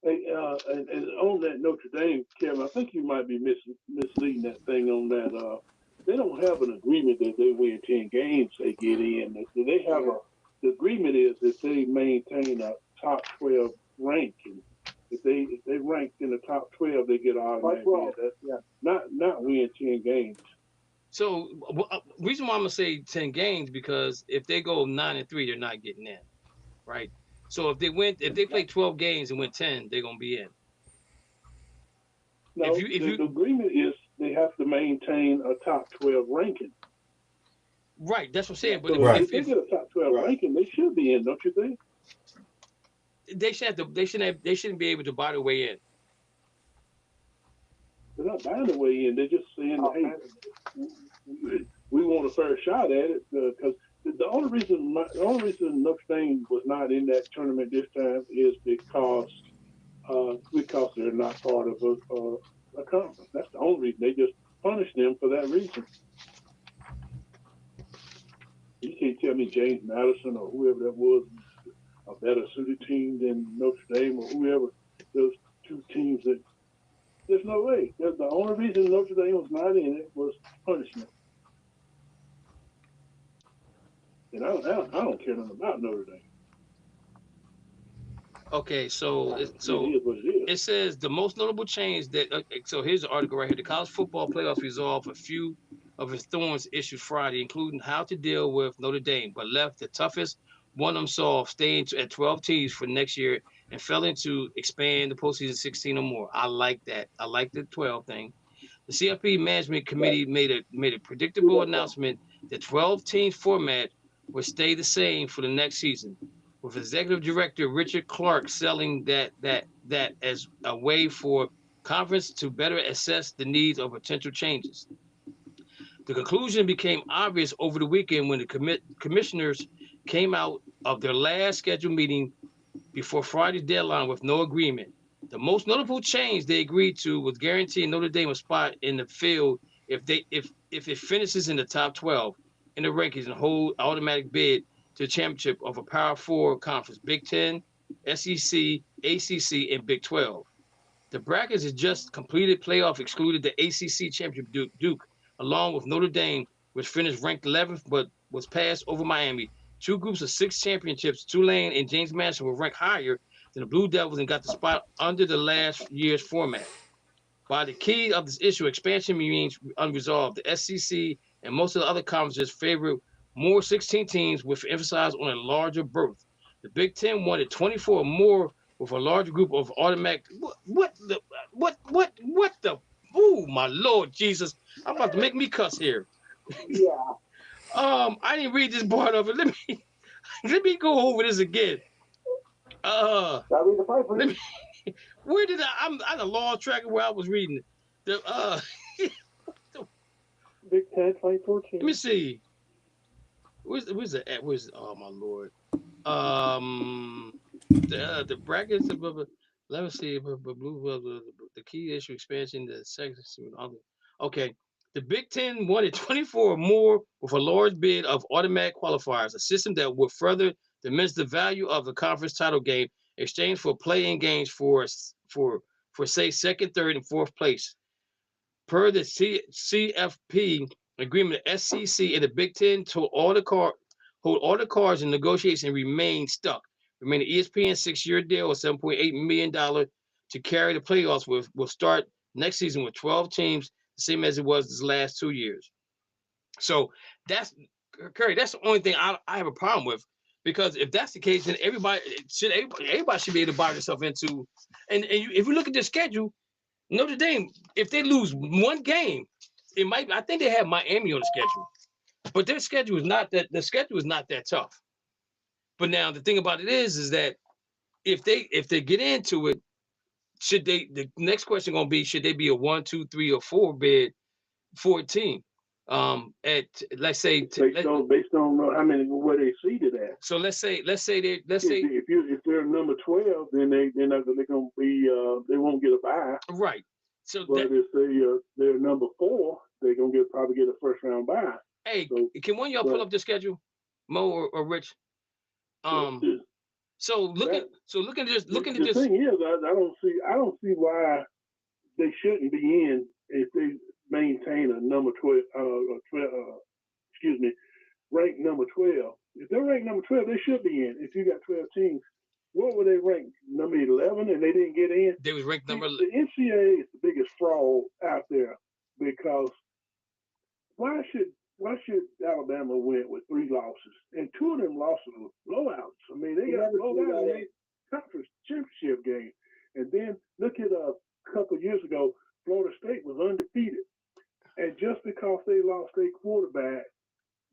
Hey, and on that Notre Dame, Kevin, I think you might be misleading that thing on that. They don't have an agreement that they win 10 games, they get in. They have the agreement is that they maintain a top 12 ranking. If they ranked in the top 12, they get automatic. Not win 10 games. So reason why I'm gonna say 10 games because if they go 9-3, they're not getting in, right? So if they play 12 games and win 10, they're gonna be in. No, the agreement is they have to maintain a top 12 ranking. Right, that's what I'm saying. But so if they get a top 12 ranking, they should be in, don't you think? They shouldn't be able to buy their way in. They're not buying their way in. They're just saying, hey, we want a fair shot at it because The only reason Notre Dame was not in that tournament this time is because they're not part of a conference. That's the only reason. They just punished them for that reason. You can't tell me James Madison or whoever that was a better suited team than Notre Dame or whoever. Those two teams that there's no way. The only reason Notre Dame was not in it was punishment. And I don't care nothing about Notre Dame. Okay, so it says the most notable change that. So here's the article right here. The college football playoffs resolved a few of its thorns issued Friday, including how to deal with Notre Dame, but left the toughest one unsolved, staying at 12 teams for next year and failing to expand the postseason 16 or more. I like that. I like the 12 thing. The CFP Management Committee made a predictable announcement that 12 team format would stay the same for the next season, with Executive Director Richard Clark selling that as a way for conference to better assess the needs of potential changes. The conclusion became obvious over the weekend when the commissioners came out of their last scheduled meeting before Friday's deadline with no agreement. The most notable change they agreed to was guaranteeing Notre Dame a spot in the field if it finishes in the top 12 in the rankings and hold automatic bid to the championship of a Power 4 conference: Big Ten, SEC, ACC, and Big 12. The brackets is just completed playoff excluded the ACC championship Duke, along with Notre Dame, which finished ranked 11th but was passed over Miami. Two groups of 6 championships, Tulane and James Madison, were ranked higher than the Blue Devils and got the spot under the last year's format. By the key of this issue, expansion remains unresolved. The SEC and most of the other conferences favor more 16 teams with emphasis on a larger berth. The Big Ten wanted 24 more with a larger group of automatic. What the? Oh my Lord Jesus! I'm about to make me cuss here. Yeah. I didn't read this part of it. Let me go over this again. Let me, where did I lost track of where I was reading it. Big Ten 2014. Let me see. Where's oh my Lord. The brackets. Let me see. The key issue expansion. The second. Okay. The Big Ten wanted 24 or more with a large bid of automatic qualifiers, a system that would further diminish the value of the conference title game in exchange for play-in games for say second, third, and fourth place. Per the CFP agreement, the SEC and the Big Ten hold all the cards in negotiation and remain stuck. Remain the ESPN 6-year deal of $7.8 million to carry the playoffs will start next season with 12 teams, the same as it was this last 2 years. So that's Curry. That's the only thing I have a problem with, because if that's the case, then everybody should be able to buy themselves into. And if you look at the schedule, Notre Dame, if they lose one game, it might. I think they have Miami on the schedule, but their schedule is not that. The schedule is not that tough. But now the thing about it is that if they get into it, should they? The next question gonna be, should they be a 1, 2, 3, or 4 bid for a team? At let's say based on how many where they seeded at. So let's say if they're number 12, then they're gonna be they won't get a bye. Right. So but if they're number 4, they're gonna probably get a first round bye. Hey, can one of y'all pull up the schedule, Mo or Rich? So look at this. The thing is, I don't see why they shouldn't be in if they maintain a number 12. Ranked number 12. If they're ranked number 12, they should be in. If you got 12 teams, what were they ranked? Number 11, and they didn't get in. They was ranked number. The NCAA is the biggest fraud out there, because why should Alabama win with 3 losses, and 2 of them losses were blowouts? I mean, they got blown out in the conference championship game. And then look at a couple of years ago, Florida State was undefeated, and just because they lost their quarterback,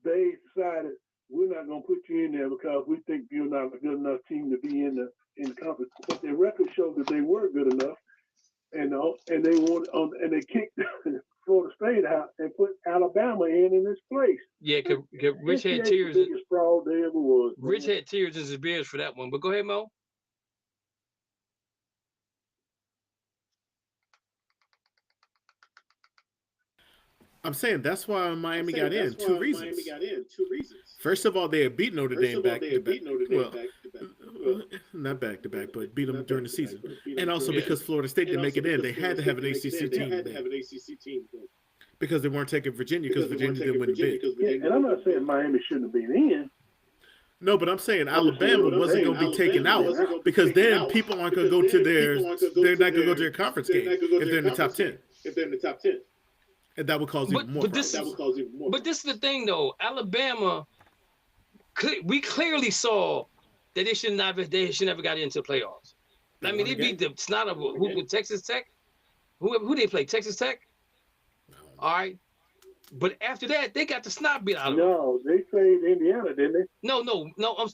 they decided, we're not going to put you in there because we think you're not a good enough team to be in the conference. But their record showed that they were good enough, and and they want and they kicked Florida State out and put Alabama in its place. Yeah, cause Rich had tears. The biggest fraud they ever was. Rich had tears in his beers for that one. But go ahead, Mo. I'm saying that's why Miami got in. Two reasons. First of all, they had beat Notre Dame back to back. Well, not back to back, but beat them during the season. And also because Florida State didn't make it in, they had to have an ACC team. Because they weren't taking Virginia because Virginia didn't win the bid. Yeah, and I'm not saying Miami shouldn't have been in. No, but I'm saying Alabama wasn't going to be taken out because then people aren't going to go to they're not going to go to their conference game if they're in the top 10. And that would cause even more. But this is the thing, though. Alabama, we clearly saw that they should never got into the playoffs. I mean, they beat the snot of who Texas Tech. Who they play? Texas Tech. All right, but after that, they got the snot beat out of them. No, they played Indiana, didn't they? No.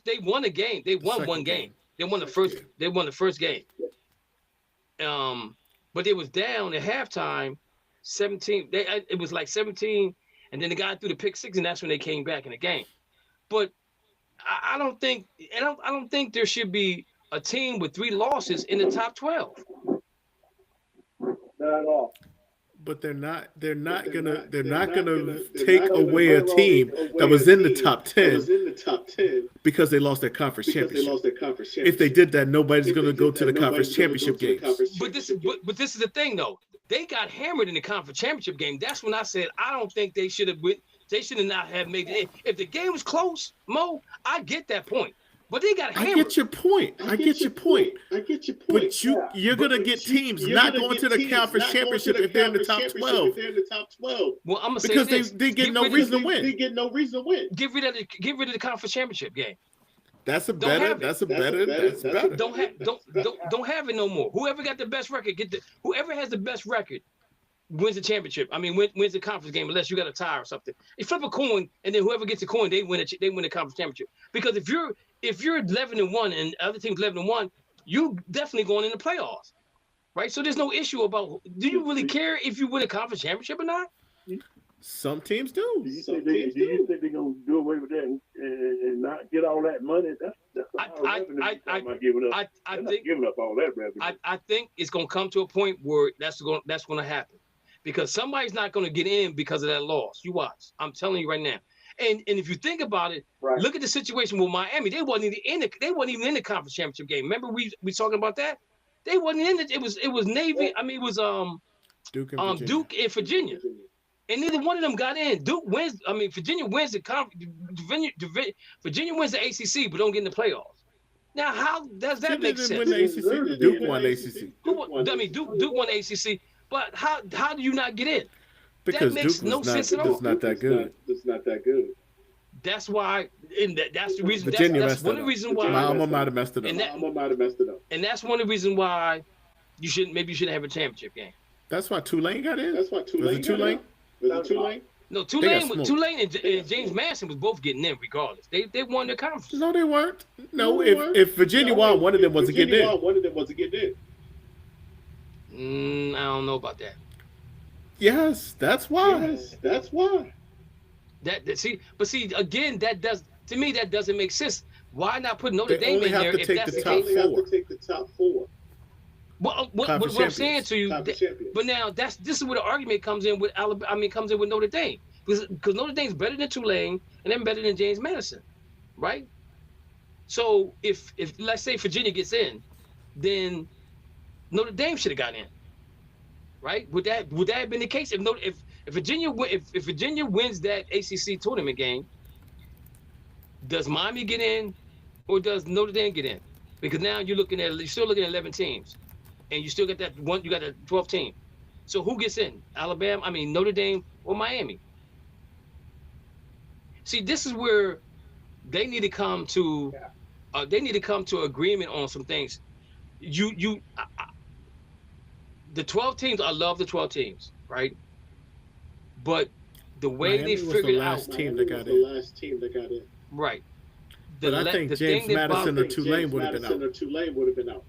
They won a game. They won one game. They won the first. They won the first game. But it was down at halftime. 17. It was like 17, and then they got through the pick six, and that's when they came back in the game. But I don't think there should be a team with 3 losses in the top 12. Not at all. But they're not gonna take away a team that was in the top 10 because they lost their conference championship. If they did that, nobody's gonna go to the conference championship games. But this is the thing, though. They got hammered in the conference championship game. That's when I said I don't think they should have. They should not have made it. If the game was close, Mo, I get that point. But they got hammered. I get your point. But you're gonna get teams not going to the conference championship if they're in the top 12. Well, I'm gonna say because this. they get no reason to win. Get rid of the conference championship game. That's better. Don't have it no more. Whoever got the best record, whoever has the best record wins the championship. I mean, wins the conference game unless you got a tie or something. You flip a coin, and then whoever gets the coin, they win the conference championship. Because if you're 11-1 and the other team's 11-1, you definitely going in the playoffs, right? So there's no issue about. Do you really care if you win a conference championship or not? Some teams do. Do you think they're gonna do away with that and not get all that money? That's I think giving up all that revenue. I think it's gonna come to a point where that's gonna happen, because somebody's not gonna get in because of that loss. You watch. I'm telling you right now. And if you think about it, right. Look at the situation with Miami. They wasn't even in the conference championship game. Remember we talking about that? They wasn't in it. It was Navy. I mean, it was Duke and Virginia. And neither one of them got in. Duke wins. I mean, Virginia wins the Virginia wins the ACC, but don't get in the playoffs. Now, how does that make sense? Win the ACC. Duke won the ACC. Duke won the ACC, but how do you not get in? Because that makes no sense at all. It's not that good. That's why, and that's the reason. That's one of the reasons why. My alma mater messed it up. And that's one of the reasons why you shouldn't have a championship game. That's why Tulane got in. Was it Tulane? No, Tulane and James Madison was both getting in regardless. They won their conference. No, they weren't. No, if Virginia won, one of them wasn't getting in. I don't know about that. Yes, that's why. See again, that doesn't make sense. Why not put Notre Dame in there if that's the case? They only have to take the top 4. What I'm saying to you, but now this is where the argument comes in with Alabama. I mean, comes in with Notre Dame, because Notre Dame's better than Tulane and then better than James Madison, right? So if let's say Virginia gets in, then Notre Dame should have got in, right? Would that have been the case if Virginia wins that ACC tournament game? Does Miami get in, or does Notre Dame get in? Because now you're still looking at 11 teams. And you still got that one. You got a 12 team. So who gets in? Alabama? I mean Notre Dame or Miami? See, this is where they need to come to. They need to come to agreement on some things. The 12 teams. I love the 12 teams, right? But the way Miami they figured the last out. Team that got in. Right. But I think James Madison or Tulane would have been out.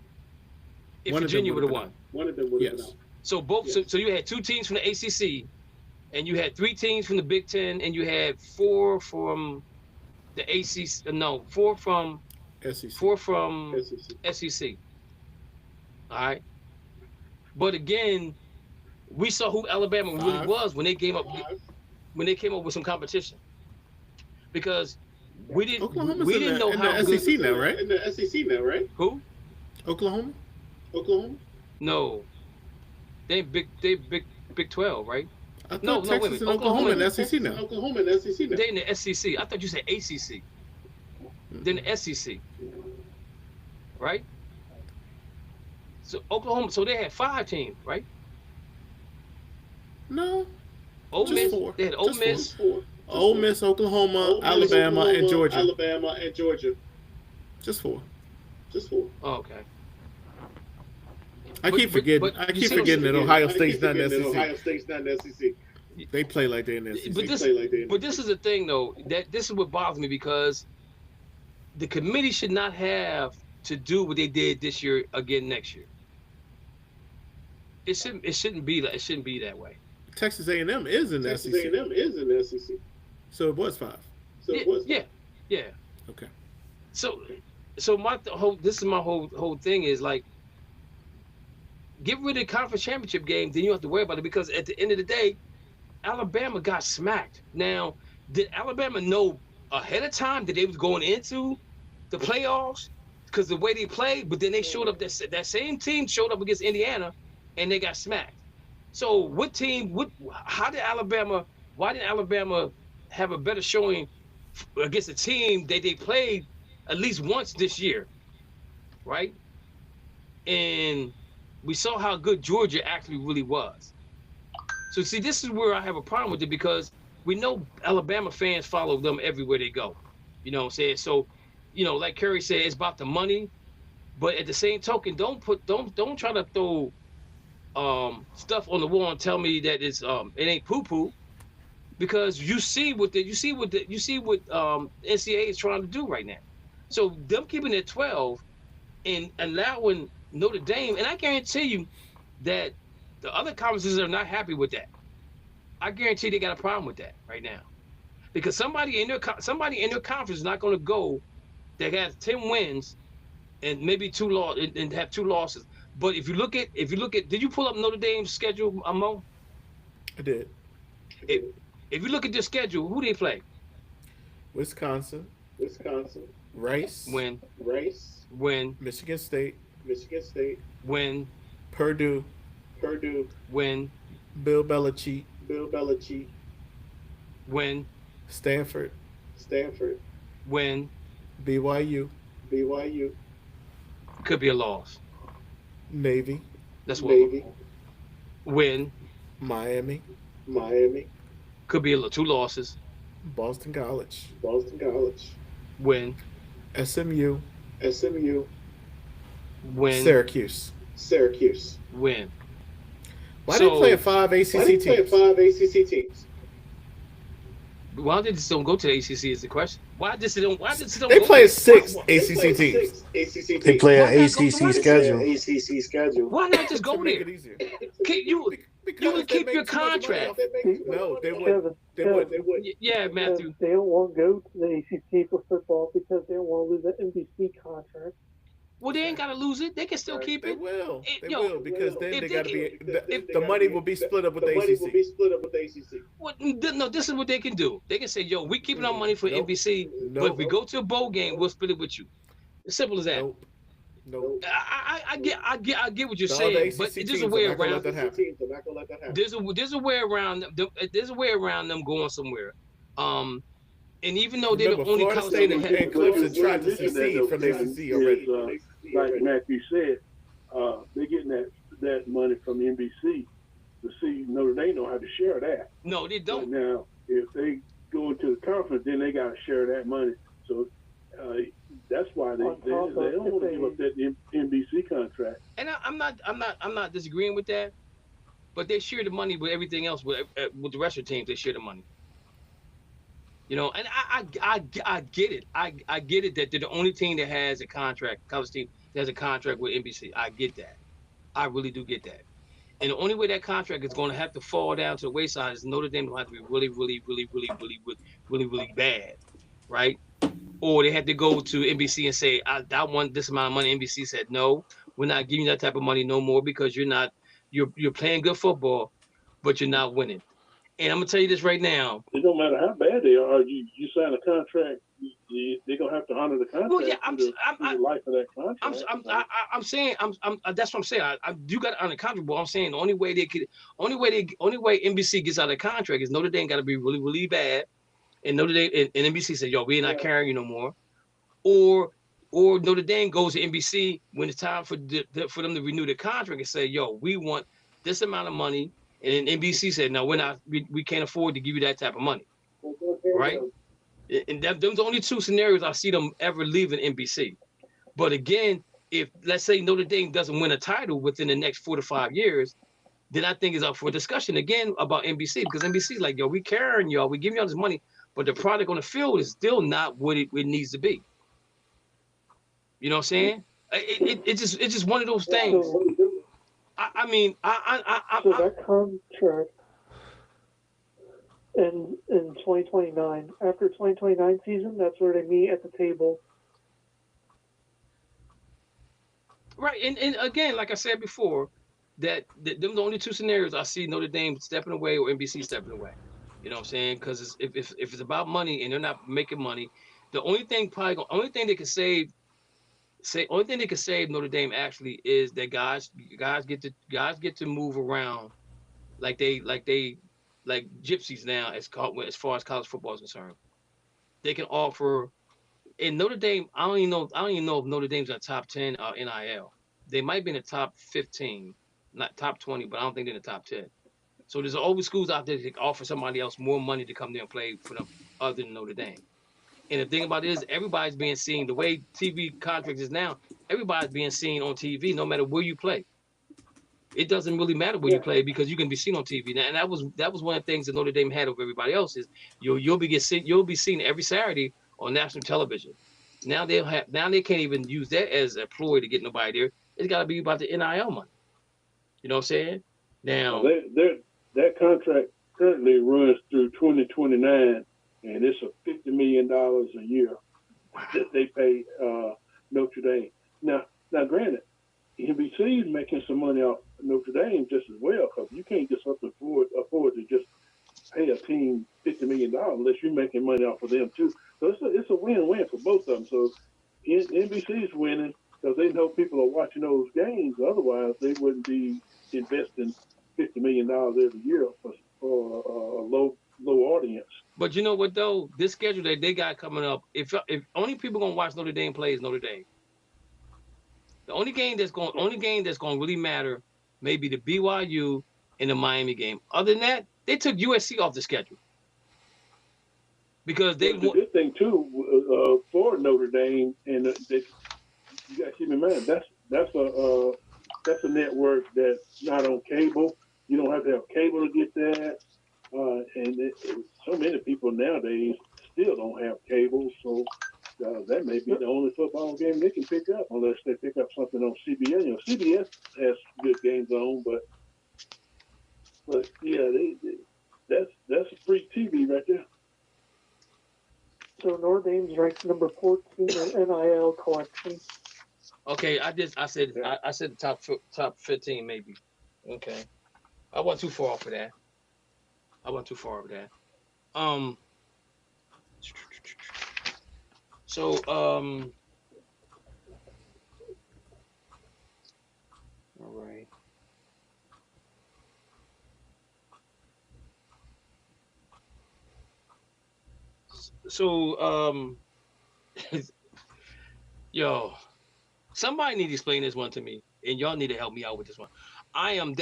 If Virginia would have won. One of them would have been out. So you had 2 teams from the ACC, and you had 3 teams from the Big Ten, and you had 4 from the ACC. No, 4 from SEC. 4 from SEC. All right. But again, we saw who Alabama really was when they came up with some competition. Because we didn't know how in the good SEC now, right? In the SEC now, right? Who? Oklahoma? No. They Big 12, right? I thought No, Texas wait a minute. and Oklahoma in the SEC now. They in the SEC. I thought you said ACC. Then the SEC. Right? So Oklahoma, so they had 5 teams, right? No. Ole Just Miss. 4. They had Ole Miss. Ole Miss, Oklahoma, Alabama, and Georgia. Just 4. Oh, okay. I keep forgetting that Ohio State's not in the SEC. They play like they're in the SEC. But this is the thing, though. That this is what bothers me, because the committee should not have to do what they did this year again next year. It shouldn't be that way. Texas A&M is in the SEC. So it was 5. Yeah. Okay. So this is my whole thing is like, get rid of the conference championship game, then you don't have to worry about it, because at the end of the day, Alabama got smacked. Now, did Alabama know ahead of time that they was going into the playoffs because the way they played? But then they showed up, that same team showed up against Indiana, and they got smacked. So why did Alabama have a better showing against a team that they played at least once this year, right? And we saw how good Georgia actually really was. So see, this is where I have a problem with it, because we know Alabama fans follow them everywhere they go. You know what I'm saying? So, like Curry said, it's about the money, but at the same token, don't try to throw stuff on the wall and tell me that it ain't poo-poo, because you see what NCAA is trying to do right now. So them keeping it 12 and allowing Notre Dame, and I guarantee you that the other conferences are not happy with that. I guarantee they got a problem with that right now, because somebody in their conference is not going to go that has 10 wins and maybe 2 losses and have 2 losses. But if you look at, did you pull up Notre Dame's schedule, Mo? I did. If you look at their schedule, who they play? Wisconsin. Rice. Win. Michigan State. Win. Purdue. Win. Bill Belichick. Win. Stanford. Win. BYU. Could be a loss. Navy. That's what. Win. Miami. Could be 2 losses. Boston College. Win. SMU. Win. Syracuse. Win. Why they playing 5 ACC teams? Why they just don't go to the ACC is the question. Why just they don't They go play there? 6 ACC teams. They play an ACC schedule. Why not just go To make there? it easier. You would they keep make your too much money contract. off that. No, they wouldn't. They wouldn't. Yeah, Matthew. They don't want to go to the ACC for football because they don't want to lose the NBC contract. Well, they ain't gotta lose it. They can still keep They it. will. They Yo, will, because then if they they got to can- be. The money will be split up with the ACC. No, this is what they can do. They can say, "Yo, we keeping our money for Nope. NBC, but if we go to a bowl game, we'll split it with you." As simple as that. Nope. I get what you're The saying, other but ACC there's a teams way are not gonna around. let that happen. There's a way around them. There's a way around them going somewhere. And even though they're the Remember, only Florida college State team that and Clemson tried to secede from the ACC already. Like Matthew said, they're getting that money from NBC. To see Notre Dame don't have to share that. No, they don't. Now, if they go into the conference, then they got to share that money. So that's why they don't want to give up that NBC contract. And I'm not disagreeing with that, but they share the money with everything else with the rest of the teams. They share the money. And I get it. I get it that they're the only team that has a contract, college team that has a contract with NBC. I get that. I really do get that. And the only way that contract is going to have to fall down to the wayside is Notre Dame will have to be really, really, really, really, really, really, really, really bad, right? Or they had to go to NBC and say, I want this amount of money. NBC said, no, we're not giving you that type of money no more because you're playing good football, but you're not winning. And I'm gonna tell you this right now. It don't matter how bad they are. You sign a contract. They're gonna have to honor the contract. Well, yeah, the life of that contract. I'm saying that's what I'm saying. You got to honor the contract, but I'm saying the only way NBC gets out of the contract is Notre Dame got to be really, really bad, and Notre Dame and NBC said, yo, we're not carrying you no more, or Notre Dame goes to NBC when it's time for them to renew the contract and say, yo, we want this amount of money. And then NBC said, no, we can't afford to give you that type of money. Right? And them the only two scenarios I see them ever leaving NBC. But again, if let's say Notre Dame doesn't win a title within the next 4 to 5 years, then I think it's up for discussion again about NBC, because NBC is like, yo, we carrying y'all, we giving y'all this money, but the product on the field is still not what it needs to be. You know what I'm saying? It's just one of those things. So that contract ends in 2029. After 2029 season, that's where they meet at the table. Right, and again, like I said before, them the only two scenarios I see Notre Dame stepping away or NBC stepping away. You know what I'm saying? Because if it's about money and they're not making money, the only thing they can save Notre Dame actually is that guys get to move around like gypsies now as far as college football is concerned. They can offer in Notre Dame. I don't even know if Notre Dame's in the top 10 NIL. They might be in the top 15, not top 20, but I don't think they're in the top 10. So there's always schools out there that can offer somebody else more money to come there and play for them other than Notre Dame. And the thing about it is everybody's being seen the way TV contracts is now. Everybody's being seen on TV, no matter where you play. It doesn't really matter where you play because you can be seen on TV. And that was one of the things that Notre Dame had over everybody else is you'll be seen every Saturday on national television. Now they can't even use that as a ploy to get nobody there. It's got to be about the NIL money. You know what I'm saying? Now that contract currently runs through 2029. And it's $50 million a year that they pay Notre Dame. Now, granted, NBC is making some money off Notre Dame just as well, because you can't just afford to just pay a team $50 million unless you're making money off of them too. So it's a win-win for both of them. So NBC is winning because they know people are watching those games. Otherwise, they wouldn't be investing $50 million every year for a low audience. But you know what though? This schedule that they got coming up, if only people gonna watch Notre Dame play is Notre Dame. The only game that's going to really matter may be the BYU and the Miami game. Other than that, they took USC off the schedule because they want. The good thing too for Notre Dame, and you got to keep in mind that's a network that's not on cable. You don't have to have cable to get that. And so many people nowadays still don't have cable, so that may be the only football game they can pick up, unless they pick up something on CBS. You know, CBS has good games on, but yeah, that's free TV right there. So Notre Dame's ranked number 14 in NIL collection. Okay, I said the top 15 maybe. Okay, I wasn't too far off of that. So all right. So yo, somebody need to explain this one to me, and y'all need to help me out with this one. I'm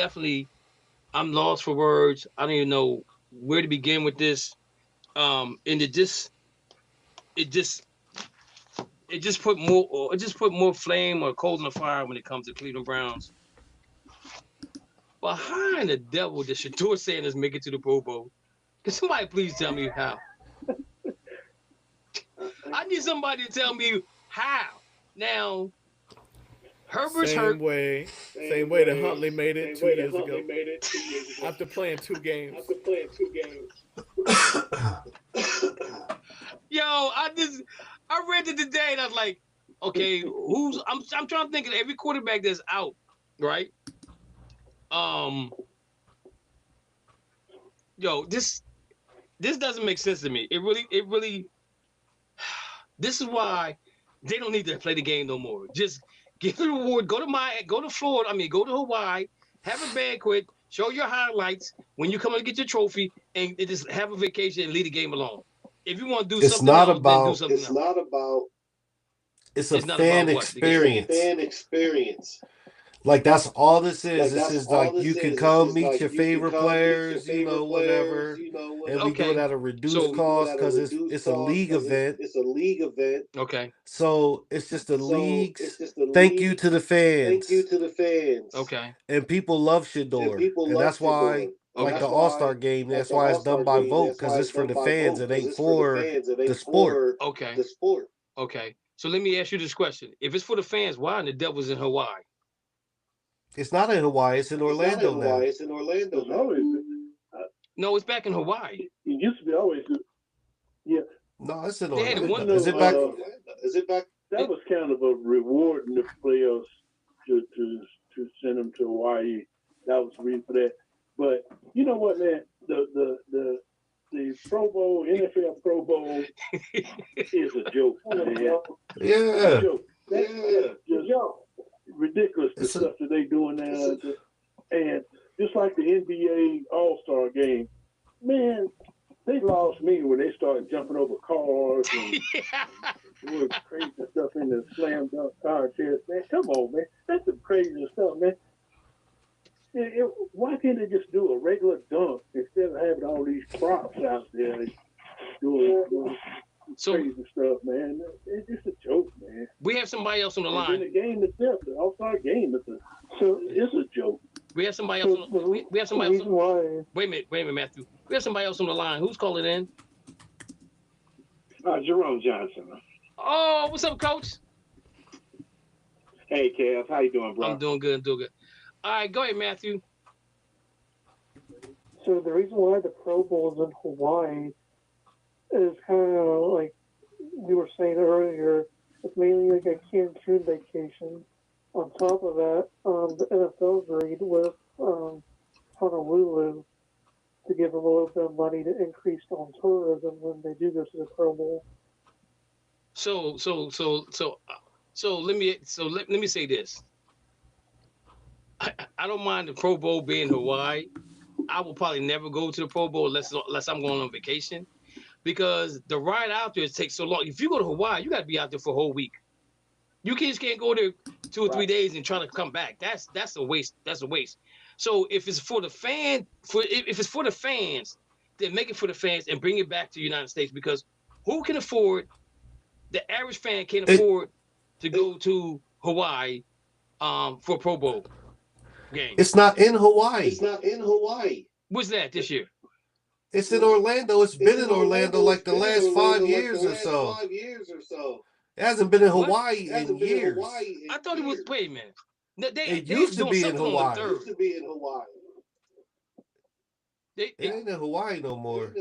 lost for words. I don't even know where to begin with this. And it just put more flame or coal in the fire when it comes to Cleveland Browns. But how in the devil did Shedeur Sanders make it to the Pro Bowl? Can somebody please tell me how? I need somebody to tell me how. Now, Herbert's Same hurt. way that Huntley made it 2 years ago. After playing 2 games. Yo, I read it today and I was like, okay, I'm trying to think of every quarterback that's out, right? Yo, this doesn't make sense to me. It really. This is why they don't need to play the game no more. Just give the reward. Go to Florida. Go to Hawaii. Have a banquet. Show your highlights when you come and get your trophy, and just have a vacation and leave the game alone. If you want to do something else, then do something else. It's a fan experience. Like that's all this is. This is like you can come meet your favorite players, whatever, and we do it at a reduced cost because it's a league event. Okay. So it's just a league. Thank you to the fans. Okay. And people love Shador, and that's why, like the All-Star game, that's why it's done by vote because it's for the fans. It ain't for the sport. Okay. Okay. So let me ask you this question: if it's for the fans, why in the devil's in Hawaii? It's not in Hawaii. It's in Orlando now. No, it's back in Hawaii. It used to be always. Yeah. No, it's in Orlando. Is it back? That was kind of a reward in the players to send them to Hawaii. That was the reason for that. But you know what, man? The Pro Bowl, NFL Pro Bowl is a joke, man. Yeah. Just ridiculous the stuff that they doing now. And just like the NBA All-Star game, man, they lost me when they started jumping over cars and doing crazy stuff in the slam dunk contest. Man, come on, man. That's some crazy stuff, man. Why can't they just do a regular dunk instead of having all these props out there doing crazy stuff, man? It's just a joke, man. We have somebody else on the line. The game itself, the All-Star game, it's a joke. We have somebody else. We have somebody else. Wait a minute, Matthew. We have somebody else on the line. Who's calling in? Jerome Johnson. Oh, what's up, Coach? Hey, Kev. How you doing, bro? I'm doing good. All right, go ahead, Matthew. So the reason why the Pro Bowl is in Hawaii is kind of like you were saying earlier. It's mainly like a Cancun vacation. On top of that, the NFL agreed with Honolulu to give a little bit of money to increase on tourism when they do go to the Pro Bowl. So let me say this. I don't mind the Pro Bowl being Hawaii. I will probably never go to the Pro Bowl unless I'm going on vacation, because the ride out there takes so long. If you go to Hawaii, you got to be out there for a whole week. You just can't go there 2 or 3 days and try to come back. That's a waste. That's a waste. So if it's for the fans, then make it for the fans and bring it back to the United States, because who can afford? The average fan can't afford to go to Hawaii for a Pro Bowl game. It's not in Hawaii. What's that this year? It's in Orlando. It's been in Orlando like the last 5 years or so. It hasn't been in Hawaii in years. I thought it was. Wait a minute. It used to be in Hawaii. It ain't in Hawaii no more.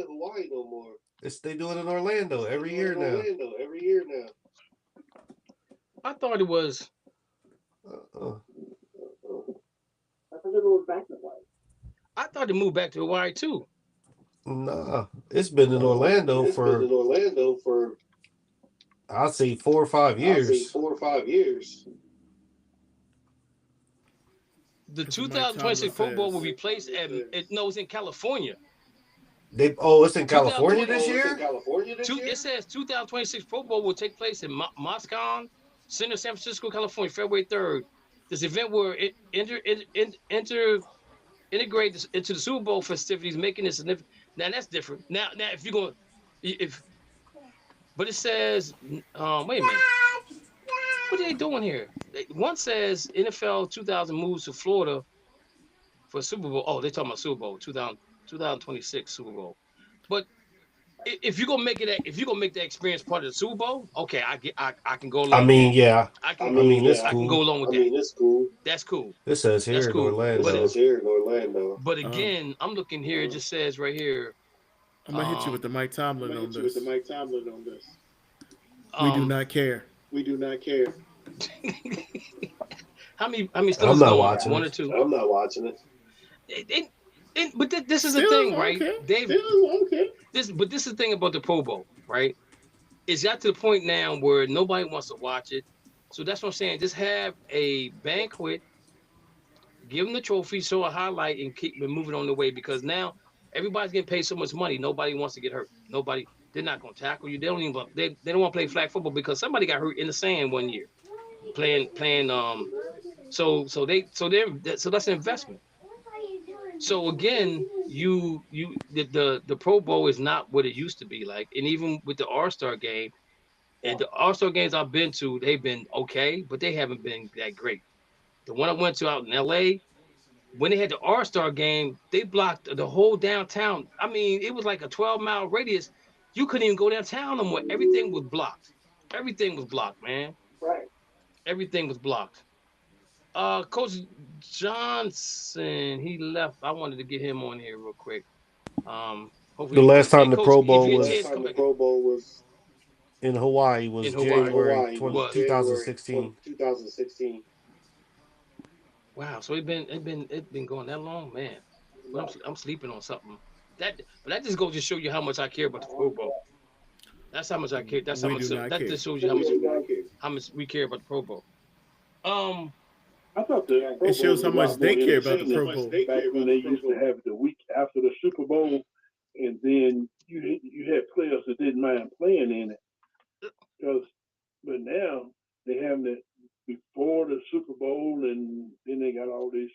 They do it in Orlando every year now. I thought it was. I thought they moved back to Hawaii. I thought they moved back to Hawaii too. Nah, it's been in Orlando for I'd say 4 or 5 years. The 2026 Pro Bowl will be placed at it's in California. It's in California this year? It says 2026 Pro Bowl will take place in Moscone Center, San Francisco, California, February 3rd. This event will integrate into the Super Bowl festivities, making it significant. Now that's different. Now if you're going, but it says, wait a minute, what are they doing here? One says NFL 2000 moves to Florida for Super Bowl. Oh, they're talking about Super Bowl 2026 Super Bowl. But if you're gonna make it, if you're gonna make that experience part of the Super Bowl, okay, I can go along. I mean, with yeah. I I mean, it's I can cool. go along with that. That's cool. That's cool. It says That's here in cool. Orlando. But again, I'm looking here. It just says right here. I'm gonna hit you with the Mike Tomlin on this. We do not care. How many still I'm is not going? watching One it. or two? I'm not watching it. But this is the Still thing, is right? okay. Dave, this is the thing about the Pro Bowl, right? It's got to the point now where nobody wants to watch it. So that's what I'm saying. Just have a banquet, give them the trophy, show a highlight, and keep moving on the way, because now everybody's getting paid so much money. Nobody wants to get hurt. Nobody. They're not going to tackle you. They don't even. They don't want to play flag football because somebody got hurt in the sand one year playing. So that's an investment. So again, the Pro Bowl is not what it used to be like, and even with the All-Star game, and the All-Star games I've been to, they've been okay, but they haven't been that great. The one I went to out in LA, when they had the All-Star game, they blocked the whole downtown. I mean, it was like a 12-mile radius. You couldn't even go downtown no more. Everything was blocked. Everything was blocked, man. Right. Everything was blocked. Coach Johnson, he left. I wanted to get him on here real quick. Hopefully The last time the Coach, Pro if Bowl you get a was chance, come back. in Hawaii was In Hawaii. January Was. 2016. Wow, so it's been going that long, man. But I'm sleeping on something. But that just goes to show you how much I care about the Pro Bowl. That's how much I care. That's how much. That just shows you how much we care about the Pro Bowl. I thought the Pro It shows Bowl how was much a lot they more care about the entertaining Pro Bowl. back when they used to have the week after the Super Bowl, and then you had players that didn't mind playing in it. But now they have it before the Super Bowl, and then they got all this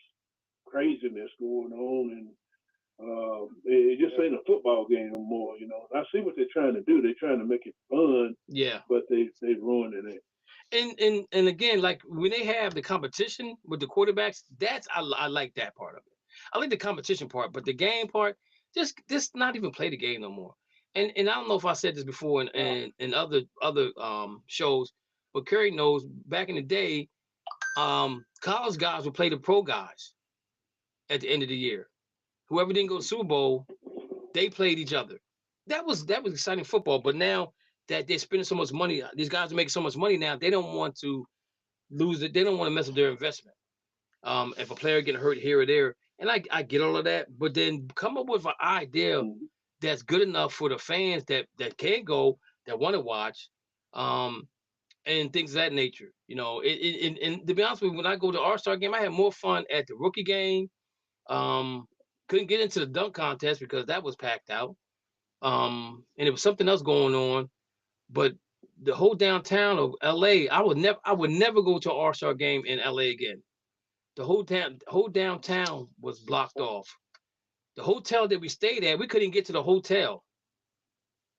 craziness going on, and it just ain't a football game no more. You know, I see what they're trying to do. They're trying to make it fun. Yeah. But they ruined it. And again, like when they have the competition with the quarterbacks, I like that part of it. I like the competition part, but the game part, just not even play the game no more. And I don't know if I said this before in other shows, but Curry knows back in the day, college guys would play the pro guys at the end of the year. Whoever didn't go to Super Bowl, they played each other. That was exciting football. But now that they're spending so much money, these guys are making so much money now, they don't want to lose it. They don't want to mess up their investment. If a player getting hurt here or there, and I get all of that, but then come up with an idea that's good enough for the fans that can go, that want to watch, and things of that nature. You know, and to be honest with you, when I go to All-Star game, I had more fun at the rookie game. Couldn't get into the dunk contest because that was packed out. And it was something else going on. But the whole downtown of LA, I would never go to an All-Star game in LA again. The whole downtown was blocked off. The hotel that we stayed at, we couldn't get to the hotel.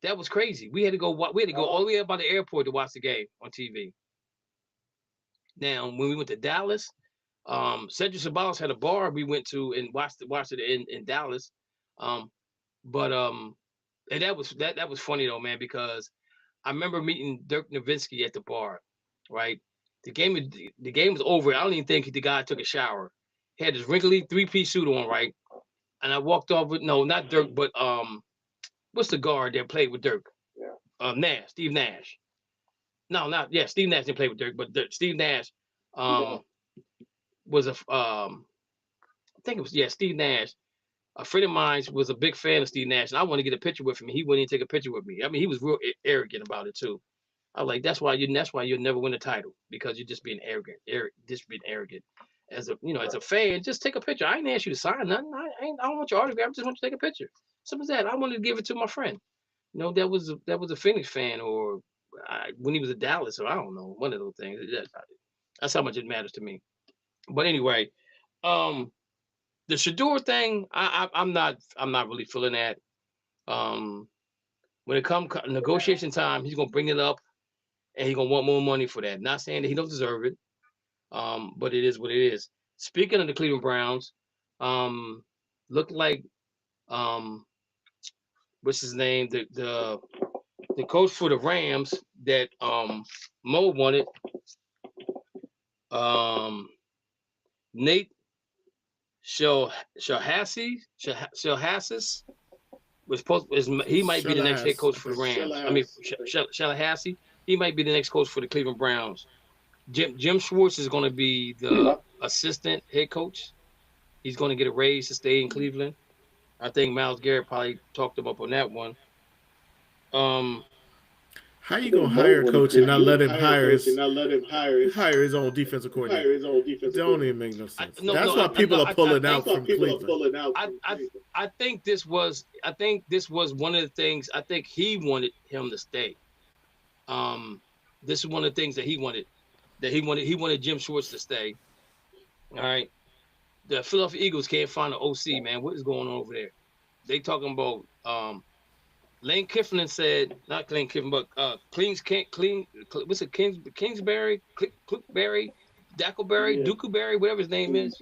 That was crazy. We had to go all the way up by the airport to watch the game on TV. Now, when we went to Dallas, Cedric Sabalos had a bar we went to and watched it in Dallas. And that was funny though, man, because I remember meeting Dirk Nowitzki at the bar, right? The game was over. I don't even think the guy took a shower. He had his wrinkly 3-piece suit on, right? And I walked off with not Dirk, but what's the guard that played with Dirk? Yeah. Nash, Steve Nash. Steve Nash didn't play with Dirk, but Steve Nash was I think it was Steve Nash. A friend of mine was a big fan of Steve Nash, and I wanted to get a picture with him. He wouldn't even take a picture with me. I mean, he was real arrogant about it too. I was like, that's why you'll never win a title, because you're just being arrogant. As a fan, just take a picture. I ain't ask you to sign nothing. I don't want your autograph. I just want you to take a picture. Simple as that. I wanted to give it to my friend. You know, that was a Phoenix fan, or when he was at Dallas, or I don't know, one of those things. That's how much it matters to me. But anyway, the Shador thing, I'm not really feeling that. When it comes negotiation time, he's gonna bring it up, and he's gonna want more money for that. Not saying that he don't deserve it, but it is what it is. Speaking of the Cleveland Browns, looked like what's his name? The coach for the Rams that Mo wanted. Nate Shahassis was supposed he might be the next head coach for the Rams. I mean Shahassis. He might be the next coach for the Cleveland Browns. Jim Schwartz is going to be the assistant head coach. He's going to get a raise to stay in Cleveland. I think Myles Garrett probably talked him up on that one. How you gonna hire a coach and not let him hire his own defensive coordinator? It don't even make no sense. That's why people are pulling out from Cleveland. I think this was one of the things. I think he wanted him to stay. This is one of the things that he wanted. He wanted Jim Schwartz to stay. All right. The Philadelphia Eagles can't find an OC, man. What is going on over there? They talking about Lane Kiffin said, not Lane Kiffin, but what's it, Kingsbury, Clickberry, Dackleberry, Dukeberry, whatever his name is.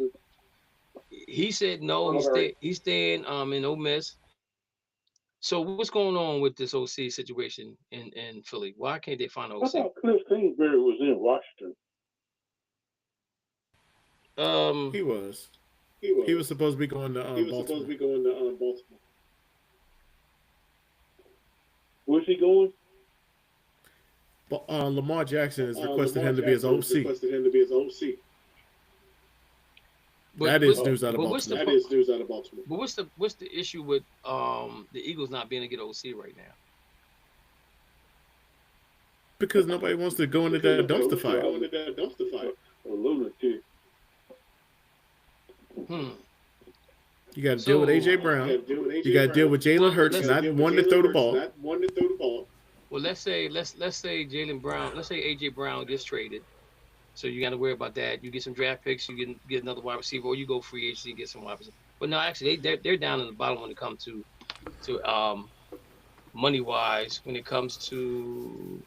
He said no, he's staying in Ole Miss. So what's going on with this OC situation in Philly? Why can't they find an OC? I thought Cliff Kingsbury was in Washington. He was supposed to be going to Baltimore. Where's he going? But Lamar Jackson has requested him to be his OC. That is news out of Baltimore. But what's the issue with the Eagles not being able to get OC right now? Because nobody wants to go into that dumpster fire. A lunatic. You got to deal with AJ Brown. You got to deal with Jalen Hurts not wanting to throw the ball. Well, let's say Jalen Brown. Let's say AJ Brown gets traded. So you got to worry about that. You get some draft picks. You get another wide receiver, or you go free agency and get some wide receiver. But no, actually, they're down in the bottom when it comes to money wise. When it comes to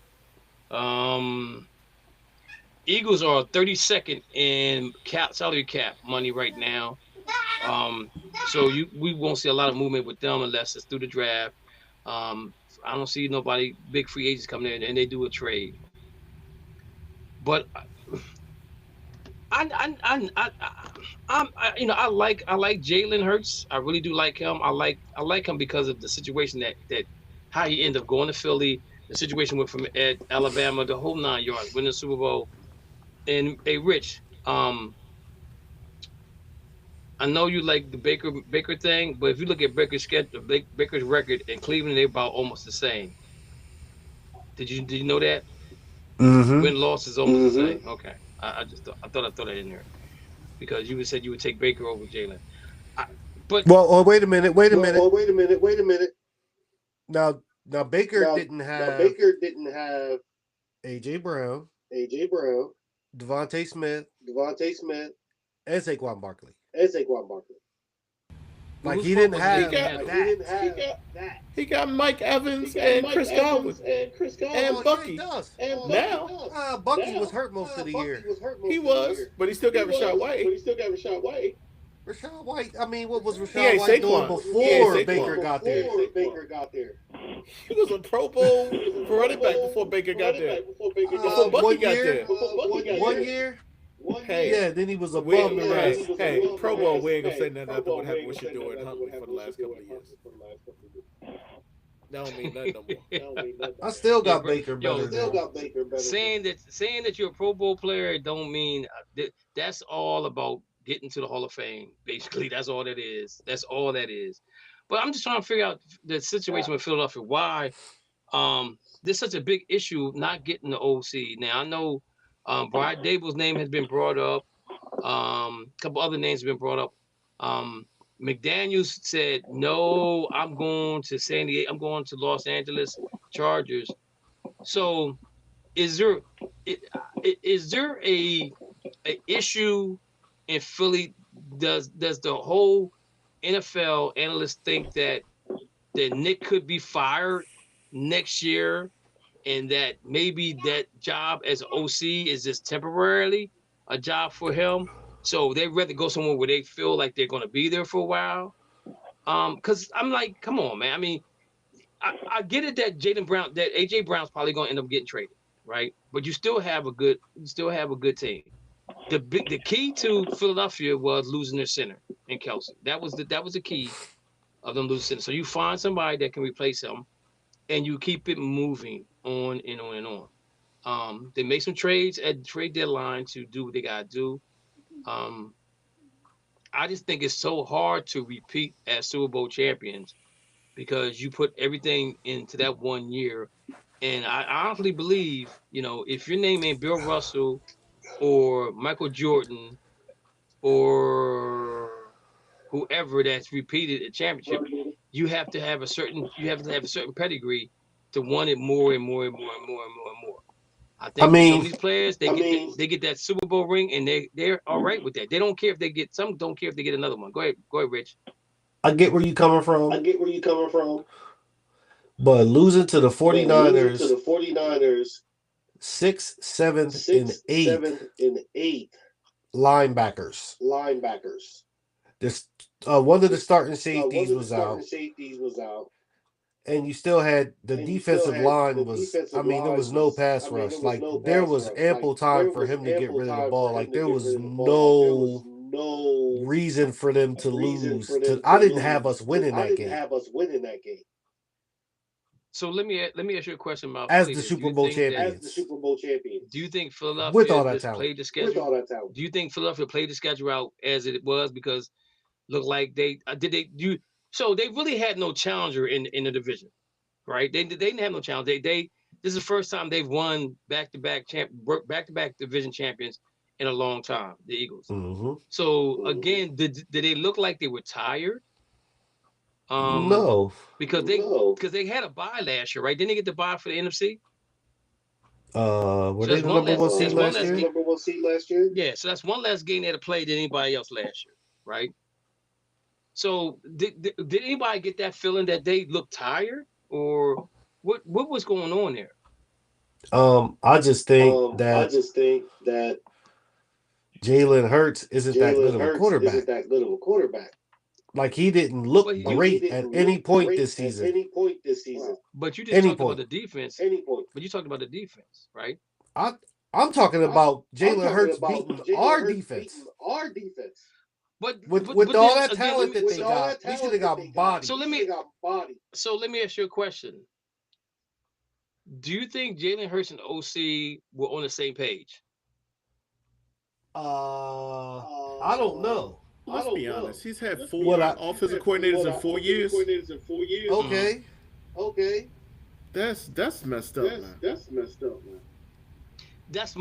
Eagles are 32nd in salary cap money right now. So we won't see a lot of movement with them unless it's through the draft. I don't see nobody big free agents coming in and they do a trade. But I like Jalen Hurts. I really do like him. I like him because of the situation that how he ended up going to Philly, the situation with from at Alabama, the whole 9 yards, winning the Super Bowl. And Rich, I know you like the Baker thing, but if you look at Baker's record in Cleveland, they're about almost the same. Did you know that? Mm-hmm. Win-loss is almost the same. Okay, I thought I'd throw that in there because you said you would take Baker over Jalen. Wait a minute. Now Baker didn't have AJ Brown, Devontae Smith, and Saquon Barkley. Like he didn't have that. He got Mike Evans and Chris Godwin and Bucky. Now Bucky was hurt most of the year. He was, but he still got Rashad White. Rashad White. I mean, what was Rashad White doing before Baker got there? He was a Pro Bowl running back before Baker got there. Before Bucky got there. 1 year. Hey, yeah, then he was above the rest. Hey, Pro Bowl, we ain't gonna say nothing after what happened with Shador and Huntley for the last couple of years. That don't mean nothing no more. I still got Baker better. Saying that you're a Pro Bowl player don't mean that's all about getting to the Hall of Fame. Basically, that's all that is. That's all that is. But I'm just trying to figure out the situation with Philadelphia. Why there's such a big issue not getting the OC. Now I know. Brian Dable's name has been brought up. A couple other names have been brought up. McDaniels said, "No, I'm going to San Diego. I'm going to Los Angeles Chargers." So, is there a issue in Philly? Does the whole NFL analysts think that Nick could be fired next year? And that maybe that job as an OC is just temporarily a job for him. So they'd rather go somewhere where they feel like they're going to be there for a while. Because I'm like, come on, man. I mean, I get it that AJ Brown's probably going to end up getting traded, right? But you still have a good team. The key to Philadelphia was losing their center in Kelsey. That was the key of them losing center. So you find somebody that can replace him, and you keep it moving on and on and on. They make some trades at the trade deadline to do what they gotta do. I just think it's so hard to repeat as Super Bowl champions because you put everything into that 1 year. And I honestly believe, if your name ain't Bill Russell or Michael Jordan or whoever that's repeated a championship, you have to have a certain pedigree to want it more and more and more and more and more and more. I think some of these players they get that Super Bowl ring and they're all right with that. They don't care if they get don't care if they get another one. Go ahead, Rich. I get where you coming from. But losing to the 49ers, 6th, 7th, and 8th linebackers. This one of the starting safeties was out. And you still had the defensive line was, there was no pass rush. Like, there was ample time for him to get rid of the ball. Like, there was no reason for them to lose. I didn't have us winning that game. So let me ask you a question about as the Super Bowl champions. Do you think Philadelphia with all that talent played the schedule? Do you think Philadelphia played the schedule out as it was because looked like so they really had no challenger in the division, right? They didn't have no challenge. This is the first time they've won back-to-back division champions in a long time. The Eagles. Mm-hmm. So again, did they look like they were tired? No, because they had a bye last year, right? Didn't they get the bye for the NFC? Were they the number one seed last year? Yeah, so that's one less game they had to play than anybody else last year, right? So did anybody get that feeling that they looked tired, or what was going on there? I just think that Jalen Hurts isn't that good of a quarterback. Like, he didn't look great at any point this season. But you didn't talk about the defense. But you talked about the defense, right? I'm talking about Jalen Hurts beating our defense. But with all that talent that they got, they should have got bodied. So let me ask you a question. Do you think Jalen Hurts and OC were on the same page? I don't know. Let's be honest. He's had four offensive coordinators in 4 years. Okay. That's messed up, man. That's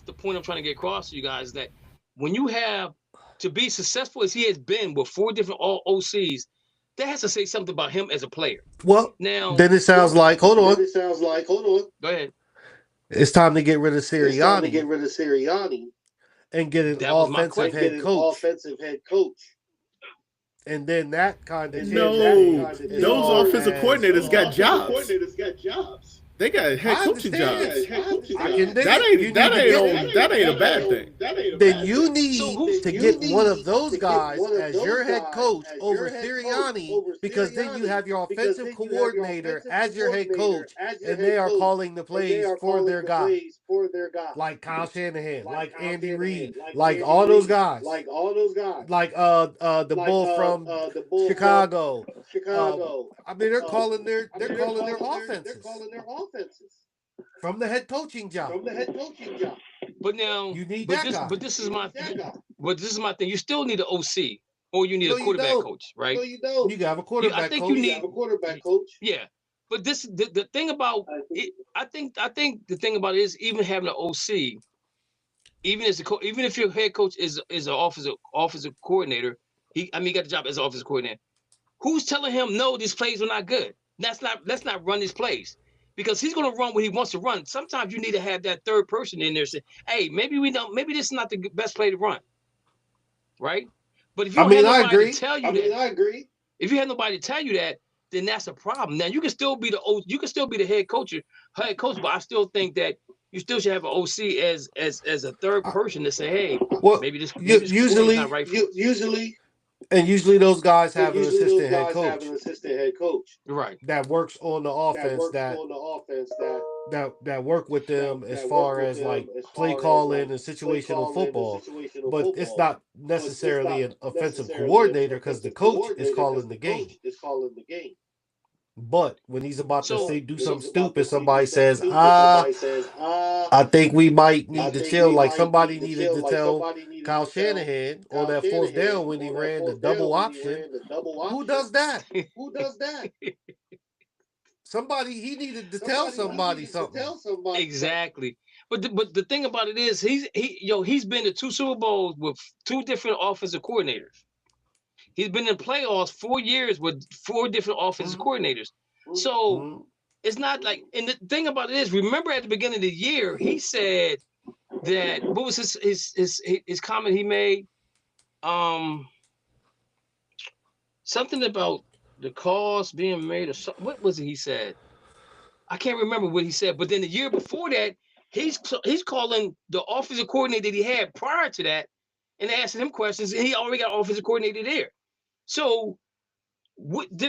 the point I'm trying to get across to you guys, that when you have to be successful as he has been with 4 different OCs, that has to say something about him as a player. Well, now then it sounds like hold on. Go ahead. It's time to get rid of Sirianni. And get an offensive head coach. And then that kind of those offensive coordinators got jobs. They got head coaching jobs. That ain't a bad thing. Then you need to get one of those guys as your head coach over Sirianni, because then you have your offensive coordinator as your head coach, and they are calling the plays for their guy. Like Kyle Shanahan, like Andy Reid, like all those guys. Like the bull from Chicago. They're calling their offenses. From the head coaching job. But now you need that guy. But this is my thing. You still need an OC, or you need a quarterback coach, right? No, you don't. You have a quarterback coach. You have a quarterback coach. Yeah. But the thing about it, I think the thing about it is, even having an OC, even if your head coach is an offensive coordinator, he got the job as an offensive coordinator. Who's telling him no? These plays are not good. Let's not run these plays, because he's going to run what he wants to run. Sometimes you need to have that third person in there say, "Hey, maybe this is not the best play to run." Right? But if you have nobody to tell you I agree. If you have nobody to tell you that, then that's a problem. Now you can still be the head coach, but I still think that you still should have an OC as a third person to say, hey, maybe this usually not right for And usually those guys have an assistant head coach. Right. That works on the offense that work with them as far as like play calling and situational football. But it's not necessarily an offensive coordinator because the coach is calling the game. But when he's about to do something stupid, somebody says, I think we might need to chill. Like somebody needed to tell Kyle Shanahan on that fourth down when he ran the double option. Who does that? He needed to tell somebody something. Exactly. But the thing about it is he's been to 2 Super Bowls with 2 different offensive coordinators. He's been in playoffs 4 years with 4 different offensive coordinators. So it's not like, and the thing about it is, remember at the beginning of the year, he said that, what was his comment he made? Something about the calls being made, or something. What was it he said? I can't remember what he said, but then the year before that, he's calling the offensive coordinator that he had prior to that and asking him questions, and he already got an offensive coordinator there. So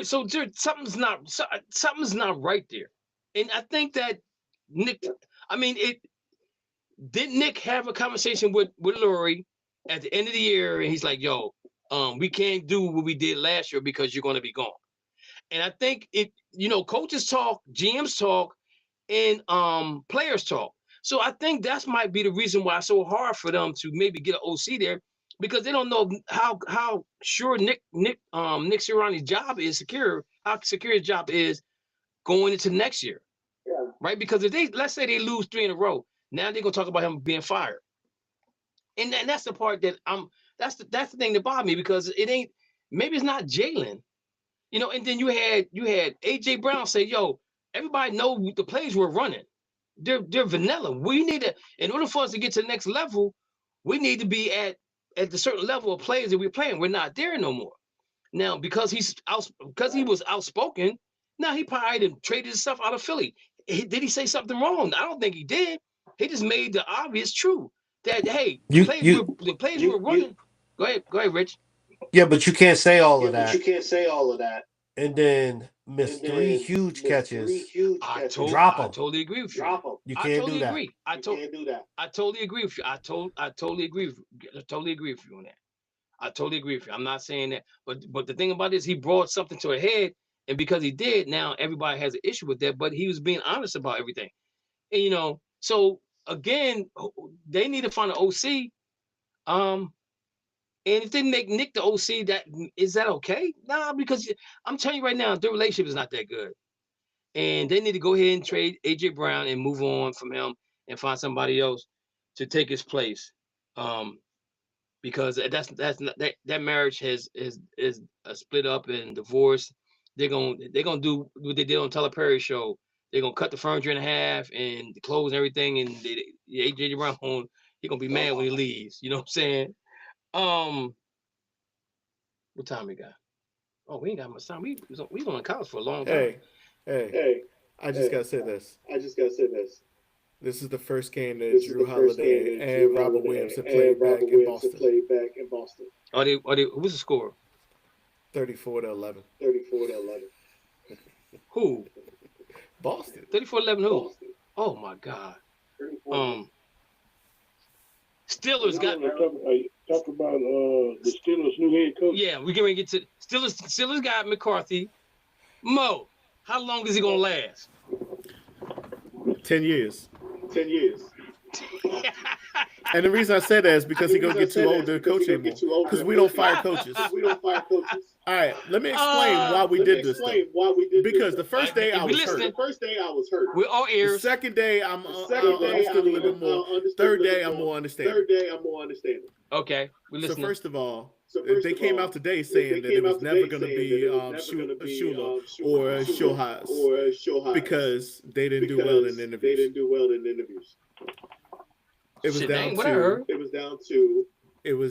something's not right there. And I think that Nick have a conversation with Lurie at the end of the year, and he's like, yo, we can't do what we did last year because you're going to be gone. And I think coaches talk, GMs talk, and players talk. So I think that might be the reason why it's so hard for them to maybe get an OC there, because they don't know how sure Nick Sirianni's job is secure, how secure his job is going into next year. Yeah. Right? Because if let's say they lose 3 in a row, now they're gonna talk about him being fired. And that's the part that that's the thing that bothered me, because maybe it's not Jalen. And then you had AJ Brown say, yo, everybody know the plays we're running. They're vanilla. We need to, in order for us to get to the next level, we need to be at the certain level of players that we're playing. We're not there no more. Now, because he was outspoken, now he probably traded his stuff out of Philly. Did he say something wrong? I don't think he did. He just made the obvious true that, hey, the plays we're running. Go ahead, Rich. Yeah, but you can't say all of that. And then miss 3 huge catches. Drop them. I totally agree with you. You can't do that. I totally agree with you. I totally agree with you. I totally agree with you on that. I totally agree with you. I'm not saying that, but the thing about it is, he brought something to a head, and because he did, now everybody has an issue with that. But he was being honest about everything, and so again, they need to find an OC. And if they make Nick the OC, is that okay? Nah, because I'm telling you right now, their relationship is not that good. And they need to go ahead and trade AJ Brown and move on from him and find somebody else to take his place. Because that marriage is split up and divorced. They're gonna do what they did on Tyler Perry show. They're gonna cut the furniture in half and the clothes and everything, and AJ Brown, he's gonna be mad when he leaves. You know what I'm saying? What time we got? Oh, we ain't got much time. We was on college for a long time. Hey! I just gotta say this. This is the first game that Drew Holiday and Robert Williams have played back in Boston. Are they? Who's the score? 34-11. Who? Boston. 34-11. Who? Oh my God. Steelers got. Talk about the Steelers' new head coach. Yeah, we're going to get to Steelers. Steelers got McCarthy. Mo, how long is he going to last? 10 years. And the reason I say that is because he's going to get too old to coach anymore. Because we don't fire coaches. All right, let me explain why we did this thing. Because the first day I was hurt. We're all ears. The second day I understood a little bit more. Third day I'm more understanding. Okay, we listening. So first of all, they came out today saying that it was never going to be Shula or Shohaz because they didn't do well in interviews. It was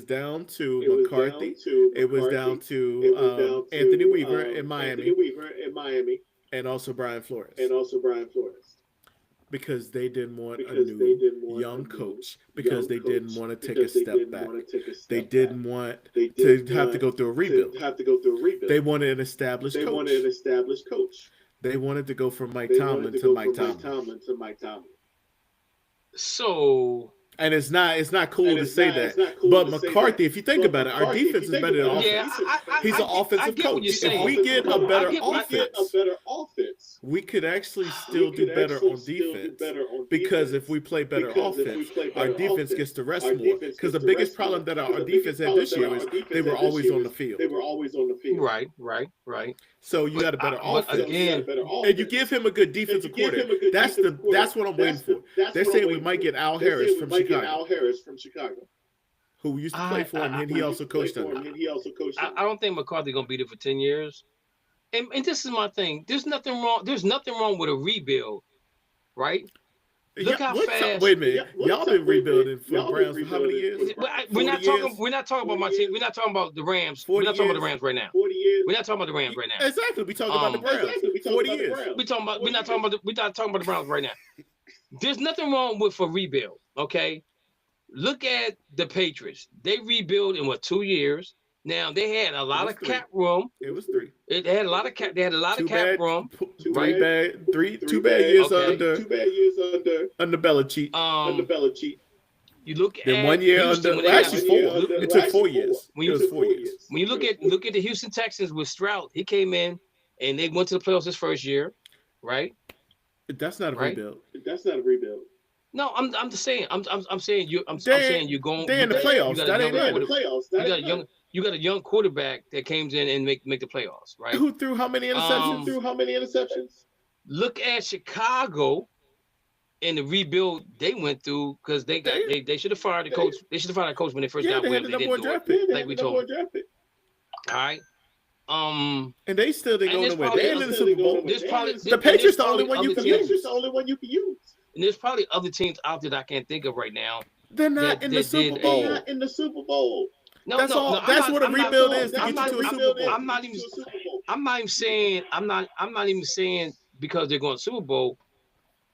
down to McCarthy. It was down to Anthony Weaver in Miami, and also Brian Flores. Because they didn't want a new young coach. Because they didn't want to take a step back. They didn't want to have to go through a rebuild. They wanted an established coach. They wanted to go from Mike Tomlin to Mike Tomlin. So. And it's not cool to say that. But McCarthy, if you think about it, our defense is better than offense. He's an offensive coach. If we get a better offense, we could actually still do better on defense. Because if we play better offense, our defense gets to rest more. Because the biggest problem that our defense had this year is they were always on the field. Right. So you got a better offense. And you give him a good defensive coordinator. That's what I'm waiting for. They're saying we might get Al Harris from Chicago. Who used to play for him, and he also coached under him. I don't think McCarthy gonna be there for 10 years. And this is my thing. There's nothing wrong with a rebuild, right? Look how fast. Wait a minute. Y'all been rebuilding for the Browns for how many years? We're not talking about my team. We're not talking about the Rams. We're not talking about the Rams right now. We're not talking about the Rams right now. Exactly. We talking about the Browns. 40 years. We're not talking about the Browns right now. There's nothing wrong with a rebuild. Okay. Look at the Patriots. They rebuild in 2 years. Now they had a lot of cap room. It was 3. They had a lot of cap. They had a lot of cap room. Two bad years under Belichick. You look at then 1 year Houston, under. Actually, 4. It took 4 years. It was 4 years. When you look at the Houston Texans with Stroud, he came in and they went to the playoffs his first year, right? That's not a rebuild. No, I'm just saying. I'm saying you're going. They're in the playoffs. That ain't right. You got a young quarterback that came in and make the playoffs, right? Who threw how many interceptions? Look at Chicago and the rebuild they went through because they should have fired the coach. They should have fired the coach when they first got where they didn't do it, like we told them. All right. And they still didn't go nowhere. They ended the Super Bowl. The Patriots the only one you can use. And there's probably other teams out there that I can't think of right now. They're not in the Super Bowl. No, that's all. That's what a rebuild is to get you to a Super Bowl. I'm not even saying because they're going to Super Bowl,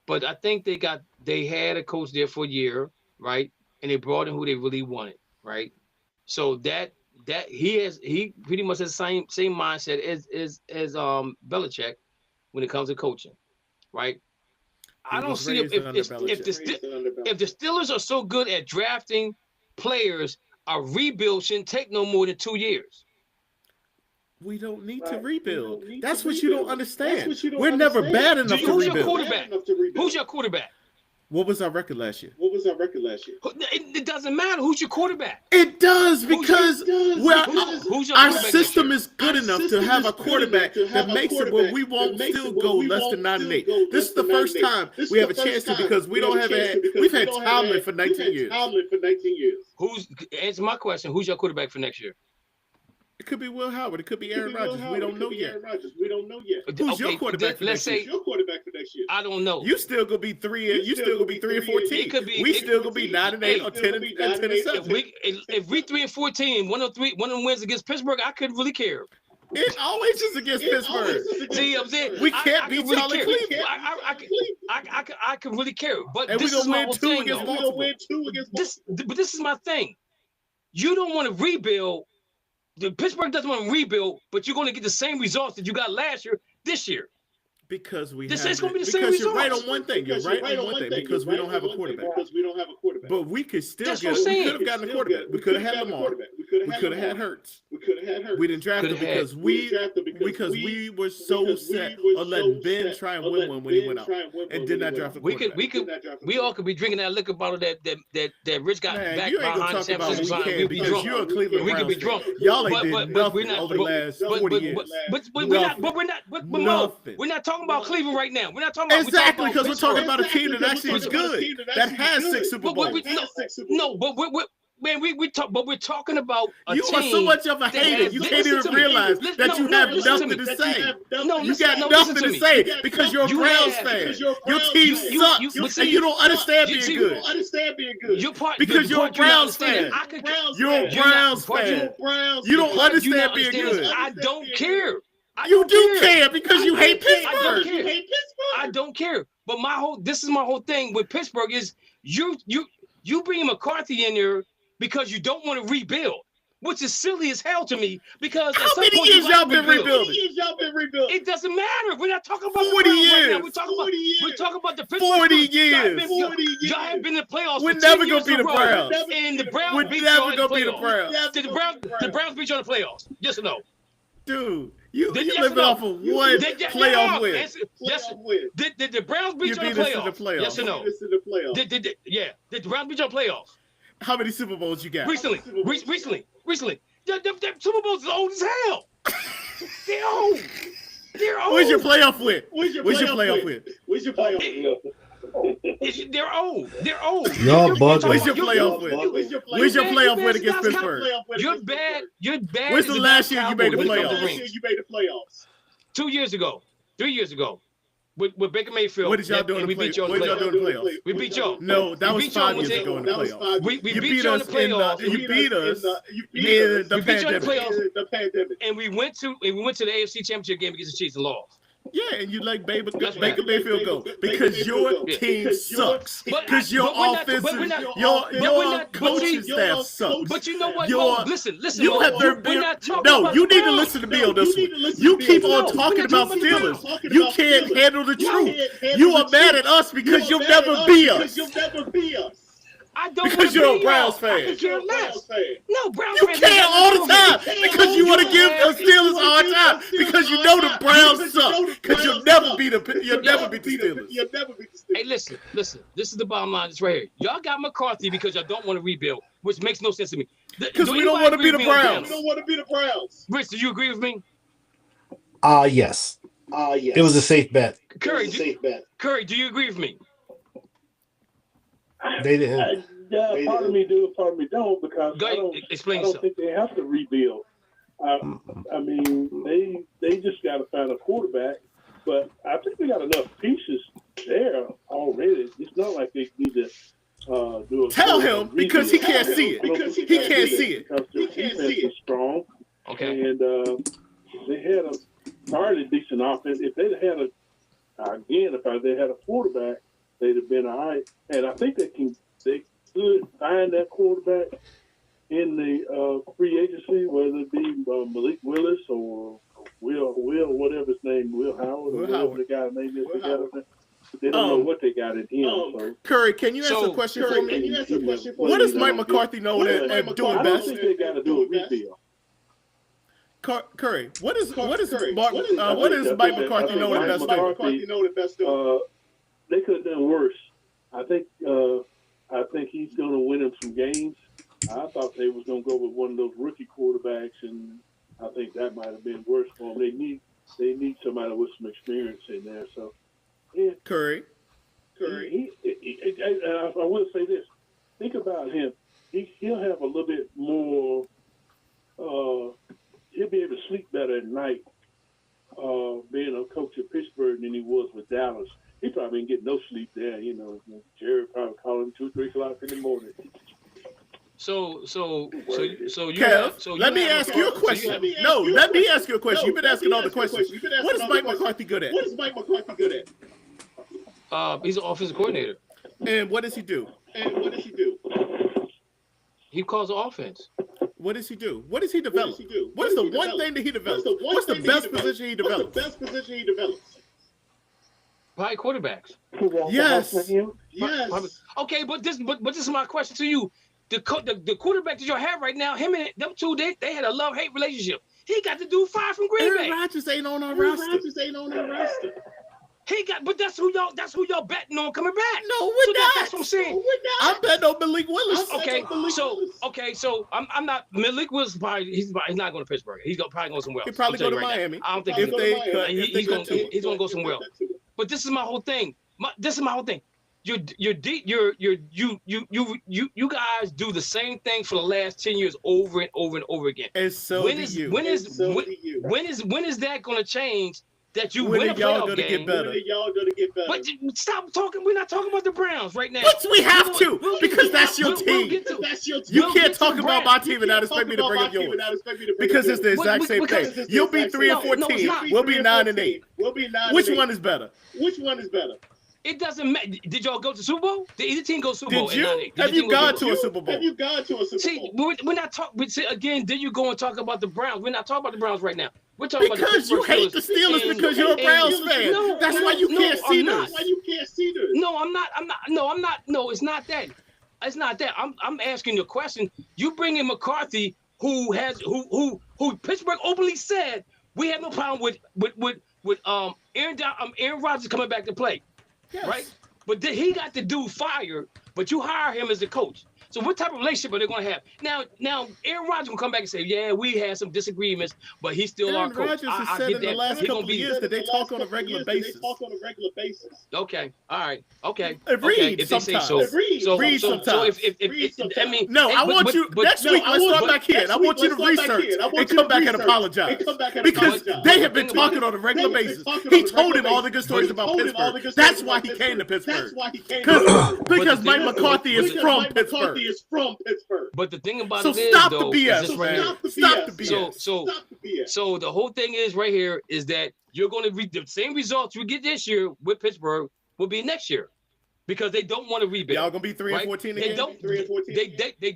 but I think they had a coach there for a year, right? And they brought in who they really wanted, right? So that he pretty much has the same mindset as Belichick when it comes to coaching, right? I don't see if the Steelers are so good at drafting players, a rebuild shouldn't take no more than 2 years. We don't need to rebuild. That's what you don't understand. We're never bad enough to rebuild. Who's your quarterback? What was our record last year? It doesn't matter. Who's your quarterback? It does because our system is good enough to have a quarterback that makes it where we won't still go less than 9-8. This is the first time we have a chance to because we don't have we've had Tomlin for 19 years. Answer my question. Who's your quarterback for next year? It could be Will Howard. It could be Aaron Rodgers. We don't know yet. Who's your quarterback for next year? I don't know. You still gonna be 3. You still gonna be 3 and 14. We still gonna be 9-8 or 10 and 7. If we 3 and 14, one of them wins against Pittsburgh, I couldn't really care. It always is against Pittsburgh. See, I'm saying we can't beat y'all in Cleveland. I can really care, but and this we're is my gonna thing. win 2 against Baltimore. But this is my thing. You don't want to rebuild. The Pittsburgh doesn't want to rebuild, but you're going to get the same results that you got last year this year. Because we this is going to be the same results. You're right on one thing. You're right on one thing. Because we don't have a quarterback. But we could still get. We could have gotten a quarterback. We could have had Lamar. We could have had Hurts. We didn't draft him because we were so set on letting Ben try and win one when he went out and did not draft a quarterback. We all could be drinking that liquor bottle that Rich got back behind San Francisco. We'd be drunk. You're a Cleveland we could be drunk. Y'all ain't did nothing over the last 40 years. But we're not talking about Cleveland right now. We're not talking about exactly because we're talking about a team that actually is good, that has 6 Super Bowls. No, but we're talking about a you team. are so much of a hater. You can't even realize that you have nothing to say. You got nothing to say because you're a Browns fan. Your team sucks, and you don't understand being good. Because you're a Browns fan. You're a Browns fan. You don't understand being good. I don't care. You do care because you hate Pittsburgh. I don't care. But this is my whole thing with Pittsburgh is you bring McCarthy in there because you don't want to rebuild, which is silly as hell to me. Because how many years y'all been rebuilding? It doesn't matter. We're not talking about 40 years. Right, we're talking about the Pittsburgh 40 years. Y'all have been in the playoffs. We're never gonna be the Browns. And the Browns We're never gonna be the Browns. Did the Browns beat you in the playoffs? Yes or no? Dude, you living off of one playoff win. Yes. Did the Browns beat you in the playoffs? Yes or no? Did the Browns beat you in the playoffs? How many Super Bowls you got? Recently. The Super Bowls is old as hell. They're old. Where's your playoff win? Where's your playoff win? They're old. Y'all bugging. Where's your playoff win? Where's your playoff win against Pittsburgh? You're bad. When's the last year you made the playoffs? 2 years ago. 3 years ago. With Baker Mayfield. What did y'all do in the playoffs? We beat y'all. No, that was 5 years ago in the playoffs. We beat y'all in the playoffs. You beat us in the pandemic. And we went to the AFC Championship game against the Chiefs and lost. Yeah, and you let Baker Mayfield go because your team sucks. Because your offensive, your coaching staff sucks. But you know what? Listen. You have you need to listen to me on this one. You keep on talking about Steelers. You can't handle the truth. You are mad at us because you'll never be us. I don't because you're a Browns fan. I care less. No, Browns you fans. You care all the time because you want to give the Steelers a hard time because you know the Browns suck. Because you'll never beat the Steelers. Hey, listen. This is the bottom line. It's right here. Y'all got McCarthy because y'all don't want to rebuild, which makes no sense to me. Because we don't want to be the Browns. Rich, do you agree with me? Yes. It was a safe bet. Curry, do you agree with me? They didn't. Part of me do, part of me don't, because I don't think they have to rebuild. I mean, they just got to find a quarterback, but I think they got enough pieces there already. It's not like they need to do a. Tell him because he can't see it. Because he can't see it. Because their defense is strong. Okay. And they had a fairly decent offense. If they had if they had a quarterback, they'd have been all right. And I think they could find that quarterback in the free agency, whether it be Malik Willis or Will, whatever his name, Will Howard, or whatever the guy's name is. They don't know what they got in him. So. Curry, can you answer a question for me? What does Mike McCarthy know and doing best? I don't think they got to do a rebuild. Curry, what is Mike McCarthy know and best doing? They could have done worse. I think he's going to win them some games. I thought they was going to go with one of those rookie quarterbacks, and I think that might have been worse for them. They need somebody with some experience in there. So, yeah. Curry. I will say this: think about him. He'll have a little bit more. He'll be able to sleep better at night, being a coach at Pittsburgh than he was with Dallas. He probably didn't get no sleep there, Jerry probably called him 2-3 o'clock in the morning. So let me ask you a question. Let me ask you a question. You've been asking all the questions. What is Mike McCarthy good at? He's an offensive coordinator. And what does he do? He calls the offense. What does he do? What does he develop? What is the one thing that he develops? What's the best position he develops? Probably quarterbacks. Yes. Okay, but this is my question to you. The quarterback that you have right now, him and them two, they had a love-hate relationship. He got the dude fired from Green Bay. Aaron Rodgers ain't on our roster. But that's who y'all betting on coming back. No, we're not. That's what I'm saying. I'm betting on Malik Willis. So I'm not Malik Willis. He's not going to Pittsburgh. He's probably going somewhere else. He'll probably go to Miami. I don't think he's going to go somewhere else. But this is my whole thing. You guys do the same thing for the last 10 years over and over and over again. And so when is that going to change? That you win a playoff game. But stop talking. We're not talking about the Browns right now. But we have to because that's your team. You can't talk about my team and not expect me to bring up yours because it's the exact same thing. You'll be 3-14. We'll be 9-8. Which one is better? It doesn't matter. Did y'all go to Super Bowl? Did either team go to Super Bowl? Did you? Have you gone to a Super Bowl? Have you gone to a Super Bowl? See, we're not talking. Again, then you go and talk about the Browns. We're not talking about the Browns right now. We're talking because about the you hate the Steelers because you're a Browns fan. No, that's why you can't see this. Why you can't see this? No, I'm not. No, it's not that. It's not that. I'm asking you a question. You bring in McCarthy, who Pittsburgh openly said we have no problem with Aaron Rodgers coming back to play, yes. right? But then he got the dude fired, but you hire him as the coach. So what type of relationship are they going to have? Now Aaron Rodgers will come back and say, yeah, we had some disagreements, but he's still our coach. Aaron Rodgers has said in the last couple of years that they talk on a regular basis. Okay, all right, okay. Agreed. If they say sometimes. so, Agreed sometimes. So if I mean, no, I want you next week. Let's start back here. I want you to research and come back and apologize because they have been talking on a regular basis. He told him all the good stories about Pittsburgh. That's why he came to Pittsburgh. Because Mike McCarthy is from Pittsburgh. But the thing about it is, stop though, the BS, is man. Right stop the BS. So the whole thing is right here is that you're going to read the same results you get this year with Pittsburgh will be next year, because they don't want to rebuild. Y'all gonna be 3-14 again. They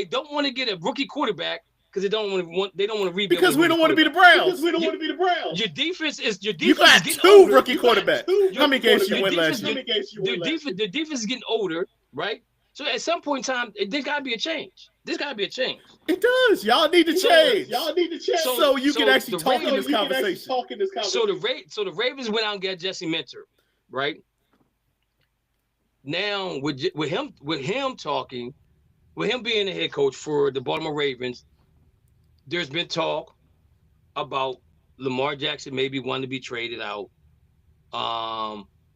don't want to get a rookie quarterback because they don't want to rebuild. Because we don't want to be the Browns. Your defense is You got two rookie quarterbacks. How many games you win last year? The defense is getting older, right? So at some point in time, there's got to be a change. There's got to be a change. It does. Y'all need to change. So you can actually talk in this conversation. So the Ravens went out and got Jesse Minter, right? Now with him talking, with him being the head coach for the Baltimore Ravens, there's been talk about Lamar Jackson maybe wanting to be traded out,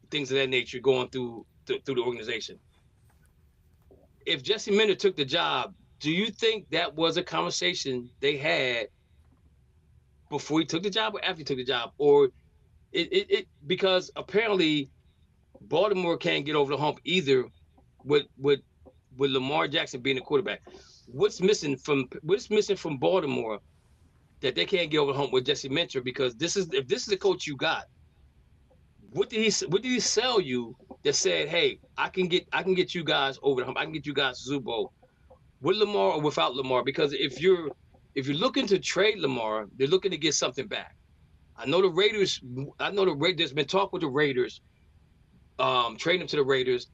things of that nature going through the organization. If Jesse Minter took the job, do you think that was a conversation they had before he took the job or after he took the job? Or it because apparently Baltimore can't get over the hump either with Lamar Jackson being the quarterback. What's missing from Baltimore that they can't get over the hump with Jesse Minter? Because if this is the coach you got, what did he sell you that said, hey, I can get you guys over the hump, I can get you guys to Super Bowl with Lamar or without Lamar? Because if you're looking to trade Lamar, they're looking to get something back. I know the Raiders. There's been talk with the Raiders, trading him to the Raiders,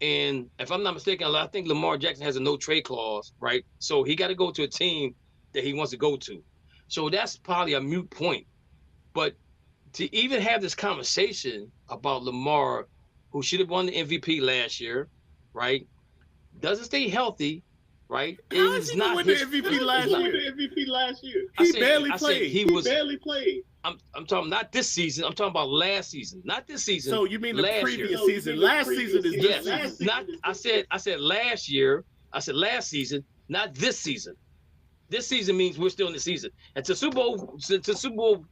and if I'm not mistaken, I think Lamar Jackson has a no trade clause, right? So he got to go to a team that he wants to go to. So that's probably a moot point. But to even have this conversation about Lamar, who should have won the MVP last year, right? Doesn't stay healthy, right? How is he not win the MVP last year? He barely played. He barely played. I'm talking not this season. I'm talking about last season, not this season. So you mean the previous season? Last season is this season. Not. I said last year. I said last season, not this season. This season means we're still in the season. And to Super Bowl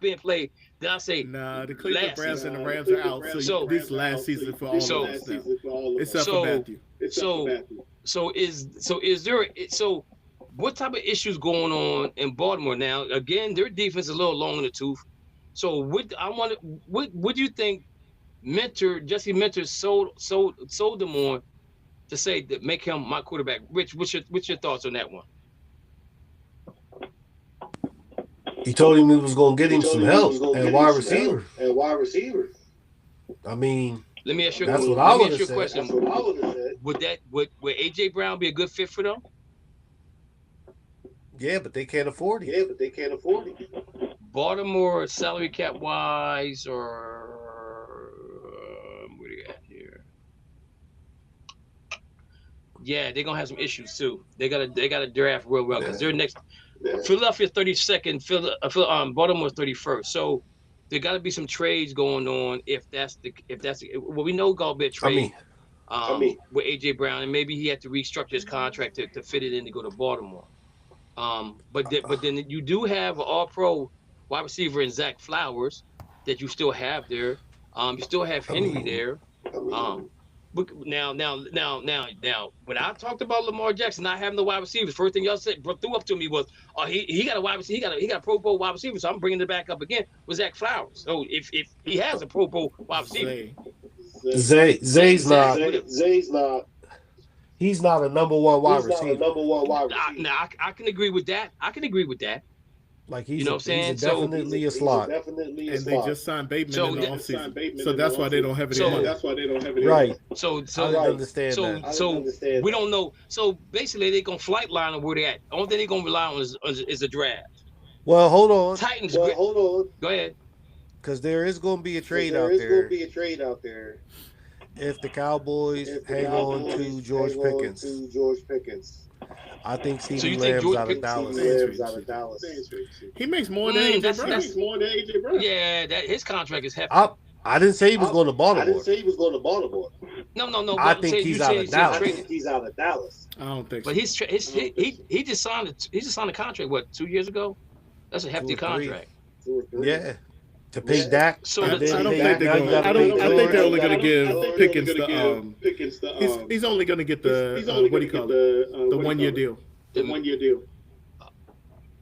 being played, then I say the Cleveland Browns and the Rams are out. So this last season for all of us now. It's up for Matthew. So what type of issues going on in Baltimore now? Again, their defense is a little long in the tooth. So what do you think Jesse Minter sold them on to say that make him my quarterback? Rich, what's your thoughts on that one? He told him he was going to get him some help and wide receiver. I mean, let me ask you that's a what I would have question. said. Would AJ Brown be a good fit for them? Yeah, but they can't afford it. Baltimore salary cap wise, or what do you got here? Yeah, they're gonna have some issues too. They gotta draft real well because they're next. Philadelphia 32nd, Baltimore 31st. So there got to be some trades going on if that's well, we know got to be a trade with AJ Brown, and maybe he had to restructure his contract to fit it in to go to Baltimore. But then you do have an All-Pro wide receiver in Zach Flowers that you still have there. You still have Henry there. Now, when I talked about Lamar Jackson not having the wide receivers, first thing y'all threw up to me was, oh, he got a wide receiver, he got a Pro Bowl wide receiver, so I'm bringing it back up again with Zach Flowers. So if he has a Pro Bowl wide receiver, Zay's not. Zay's not. He's not a number one wide receiver. I can agree with that. Like he's, you know what I'm saying? Definitely a slot. And they just signed Bateman in the offseason. So that's why they don't have any. Right. So I understand that. So we don't know. So basically, they're gonna flight line on where they at. The only thing they're gonna rely on is a draft. Well, hold on. Titans. Go ahead. Because there is going to be a trade out there. If the Cowboys hang on to George Pickens. I think Stevie Lamb's out of Dallas. He makes more than AJ Brown. Yeah, his contract is hefty. I didn't say he was going to Baltimore. No. I think he's out of Dallas. I don't think so. But he just signed a contract, what, 2 years ago? That's a hefty contract. Yeah. To pay Dak. So I think they're only going to give Pickens the he's only going to get the what do you call it? The 1 year deal. The 1 year deal.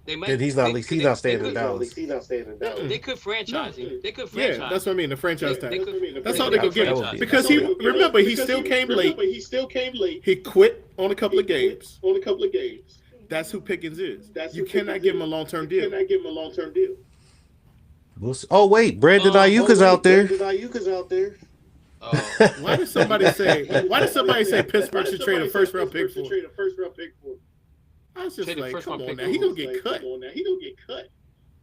Then he's not staying in Dallas. They could franchise him. Yeah, that's what I mean. The franchise tag. That's all they could give him. Because he still came late. He quit on a couple of games. That's who Pickens is. You cannot give him a long-term deal. Oh wait, Brandon Ayuk is out there. Why did somebody say Pittsburgh should trade a first round pick for? I was just like, come on now, he gonna get cut.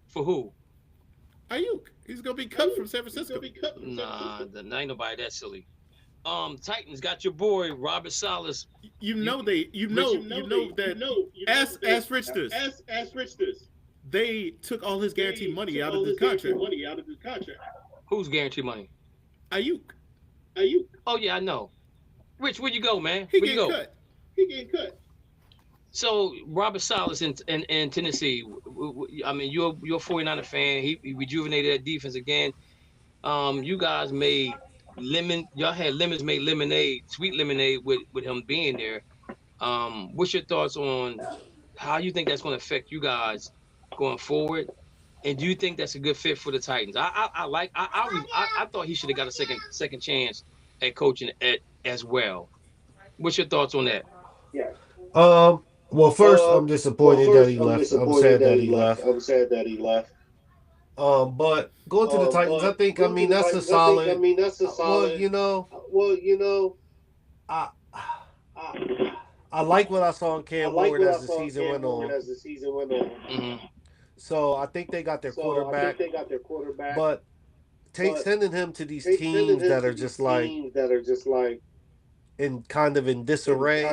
For who? Ayuk. He's gonna be cut from San Francisco. Nah, ain't nobody that silly. Titans got your boy Robert Salas. Ask Rich this. They took all his guaranteed money out of his contract. Who's guaranteed money? Ayuk. Oh yeah, I know. Rich, where'd you go, man? He Where'd you go? He getting cut. So Robert Salas in Tennessee. I mean, you're a 49er fan. He rejuvenated that defense again. You guys made y'all had lemons made lemonade, sweet lemonade with him being there. What's your thoughts on how you think that's going to affect you guys going forward? And do you think that's a good fit for the Titans? I thought he should have got a second chance at coaching as well. What's your thoughts on that? Yeah. Well, first, I'm disappointed that he left. I'm sad that he left. But going to the Titans, I think. I mean, that's a solid. Well, you know. I like what I saw in Cam Ward as the season went on. Mm-hmm. So I think they got their quarterback. But sending him to these teams that are just like in kind of in disarray.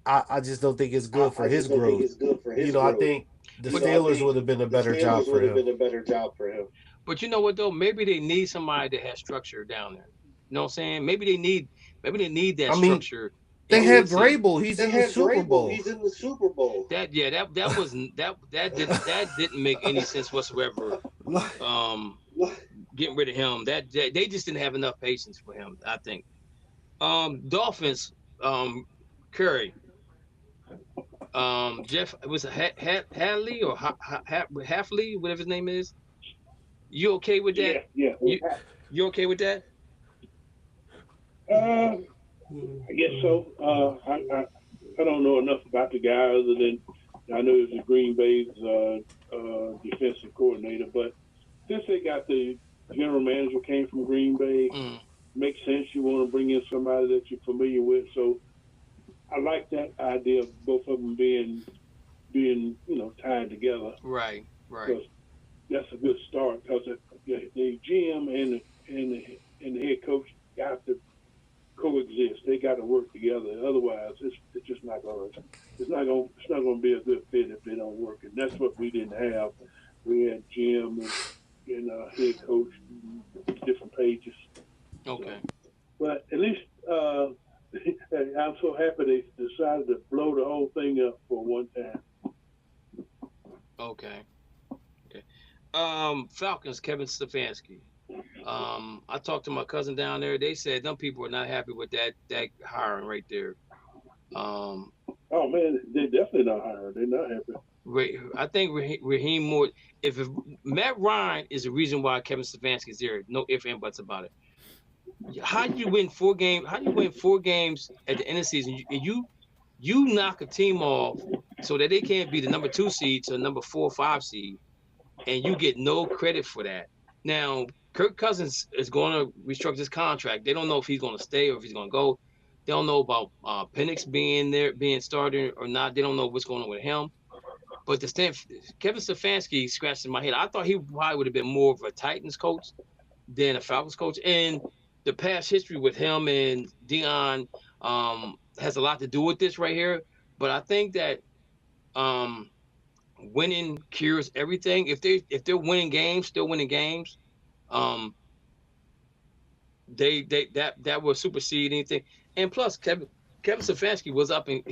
I just don't think it's good for his growth. I think the Steelers would have been a better job for him. But you know what though? Maybe they need somebody that has structure down there. You know what I'm saying? Maybe they need that structure. They had Vrabel. He's in the Super Bowl. That didn't make any sense whatsoever. Getting rid of him. That they just didn't have enough patience for him, I think. Dolphins, Curry. Jeff was Hadley or Hafley, whatever his name is. You okay with that? Yeah. You okay with that? I guess so. I don't know enough about the guy other than I know he was the Green Bay's defensive coordinator. But since they got the general manager came from Green Bay, makes sense. You want to bring in somebody that you're familiar with. So I like that idea of both of them being tied together. Right. That's a good start because the GM and the head coach got to coexist. They got to work together. Otherwise, it's just not going to be a good fit if they don't work. And that's what we didn't have. We had GM and head coach, different pages. Okay. But at least I'm so happy they decided to blow the whole thing up for one time. Okay. Falcons, Kevin Stefanski. I talked to my cousin down there. They said them people are not happy with that hiring right there. Oh man, they're definitely not hiring. They're not happy. I think Raheem Moore. If Matt Ryan is the reason why Kevin Stefanski is there, no ifs and buts about it. How do you win 4 games? How do you win 4 games at the end of the season? You knock a team off so that they can't be the number 2 seed to the number 4 or 5 seed, and you get no credit for that. Now, Kirk Cousins is going to restructure his contract. They don't know if he's going to stay or if he's going to go. They don't know about Penix being started or not. They don't know what's going on with him. But Kevin Stefanski scratched in my head. I thought he probably would have been more of a Titans coach than a Falcons coach. And the past history with him and Dion has a lot to do with this right here. But I think that winning cures everything. If they're winning games, still winning games, that will supersede anything. And plus, Kevin Stefanski was up in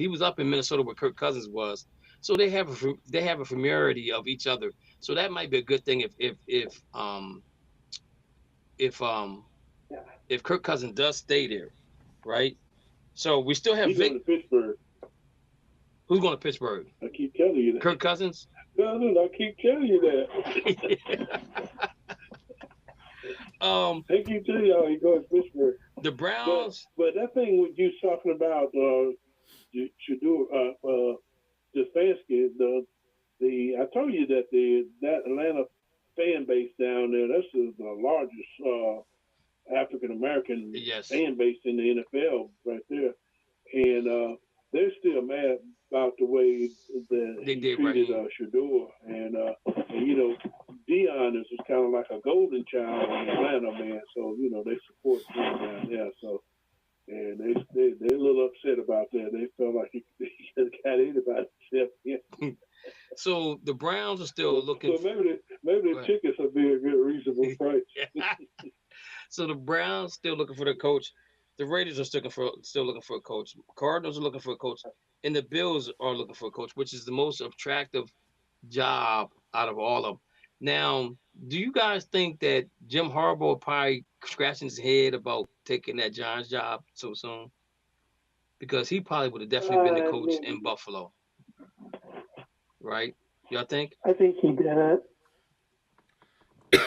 Minnesota where Kirk Cousins was, so they have a familiarity of each other. So that might be a good thing if Kirk Cousins does stay there, right? So we still have He's going to Pittsburgh. Who's going to Pittsburgh? I keep telling you that. Kirk Cousins? I keep telling you that. I keep telling you how he goes to Pittsburgh. The Browns. But that thing what you was talking about, Stefanski, I told you that that Atlanta fan base down there, that's the largest African American fan base in the NFL right there, and they're still mad about the way that he treated Shador, and you know, Dion is just kind of like a golden child in Atlanta, man. So you know they support him down there. So and they're a little upset about that. They felt like he got anybody except him. So the Browns are still looking. So maybe the tickets will be a good reasonable price. So the Browns still looking for their coach. The Raiders are still looking for a coach. Cardinals are looking for a coach, and the Bills are looking for a coach, which is the most attractive job out of all of them. Now, do you guys think that Jim Harbaugh probably scratching his head about taking that Giants job so soon? Because he probably would have definitely been the coach in Buffalo, right? Y'all think? I think he did it